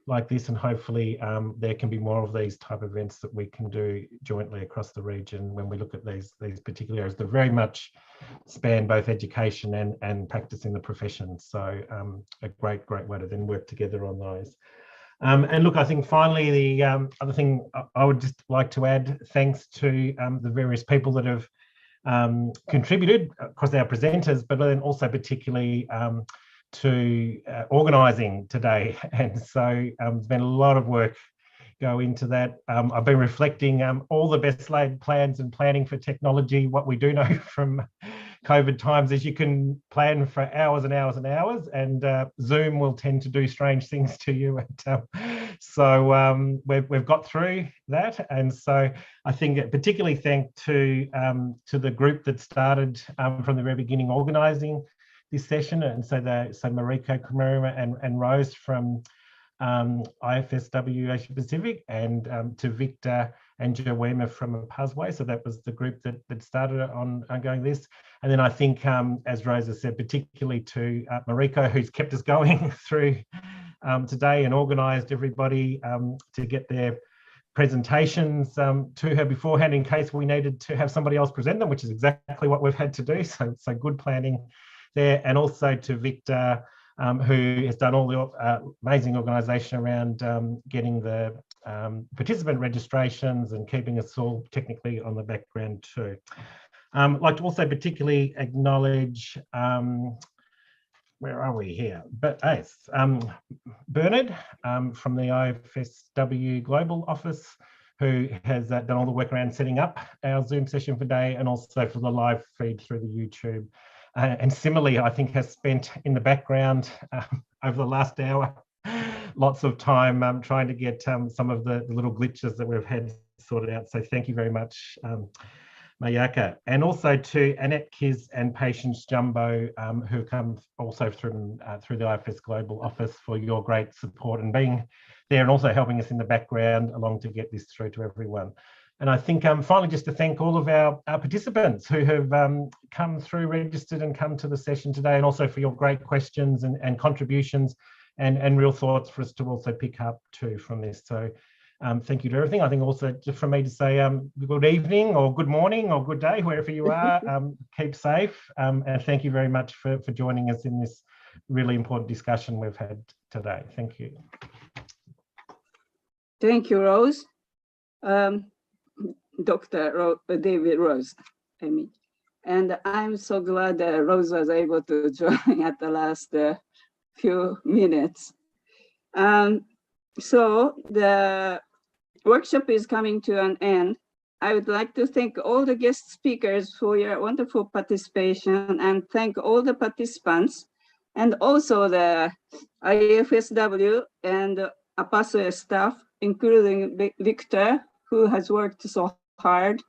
like this, and hopefully there can be more of these type of events that we can do jointly across the region when we look at these particular areas that very much span both education and practicing the profession. So a great way to then work together on those. And look, I think finally the other thing I would just like to add, thanks to the various people that have contributed, of course, our presenters, but then also particularly to organising today. And so there's been a lot of work go into that. I've been reflecting all the best laid plans and planning for technology. What we do know from COVID times is you can plan for hours and hours and hours, and Zoom will tend to do strange things to you. So we've got through that, and so I think particularly thank to the group that started from the very beginning organising this session, and so Mariko, Kumura, and Rose from IFSW Asia Pacific, and to Victor and Joema from PASWay. So that was the group that started on going this. And then I think, as Rosa said, particularly to Mariko, who's kept us going through today and organised everybody to get their presentations to her beforehand in case we needed to have somebody else present them, which is exactly what we've had to do. So good planning there. And also to Victor, who has done all the amazing organisation around getting the participant registrations and keeping us all technically on the background too. I'd like to also particularly acknowledge, where are we here? But Bernard from the IFSW Global Office, who has done all the work around setting up our Zoom session for today, and also for the live feed through the YouTube. And similarly, I think has spent in the background over the last hour lots of time trying to get some of the little glitches that we've had sorted out. So thank you very much, Mayaka. And also to Annette Kiz and Patience Jumbo, who come also through the IFS Global Office, for your great support and being there and also helping us in the background along to get this through to everyone. And I think finally, just to thank all of our participants who have come through, registered and come to the session today, and also for your great questions and contributions and real thoughts for us to also pick up too from this. So thank you to everything. I think also just for me to say good evening or good morning or good day, wherever you are, keep safe. And thank you very much for joining us in this really important discussion we've had today. Thank you. Thank you, Rose. Dr. David Rose, I mean. And I'm so glad that Rose was able to join at the last few minutes. So the workshop is coming to an end. I would like to thank all the guest speakers for your wonderful participation, and thank all the participants, and also the IFSW and APASWay staff, including Victor, who has worked so hard,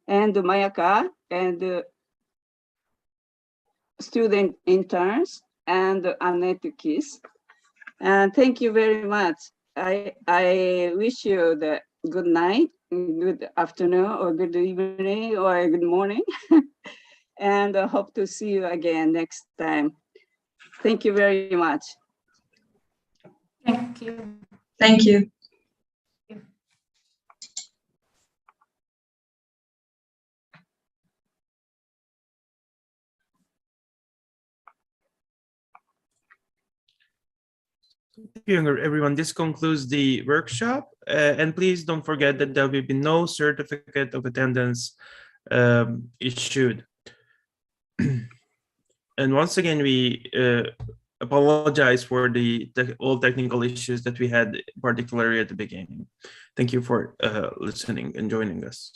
and Mayaka, and student interns, and Annette Kiss. And thank you very much. I wish you the good night, good afternoon, or good evening, or good morning. And I hope to see you again next time. Thank you very much. Thank you. Thank you. Thank you, everyone. This concludes the workshop. And please don't forget that there will be no certificate of attendance issued. And once again, we apologize for all technical issues that we had, particularly at the beginning. Thank you for listening and joining us.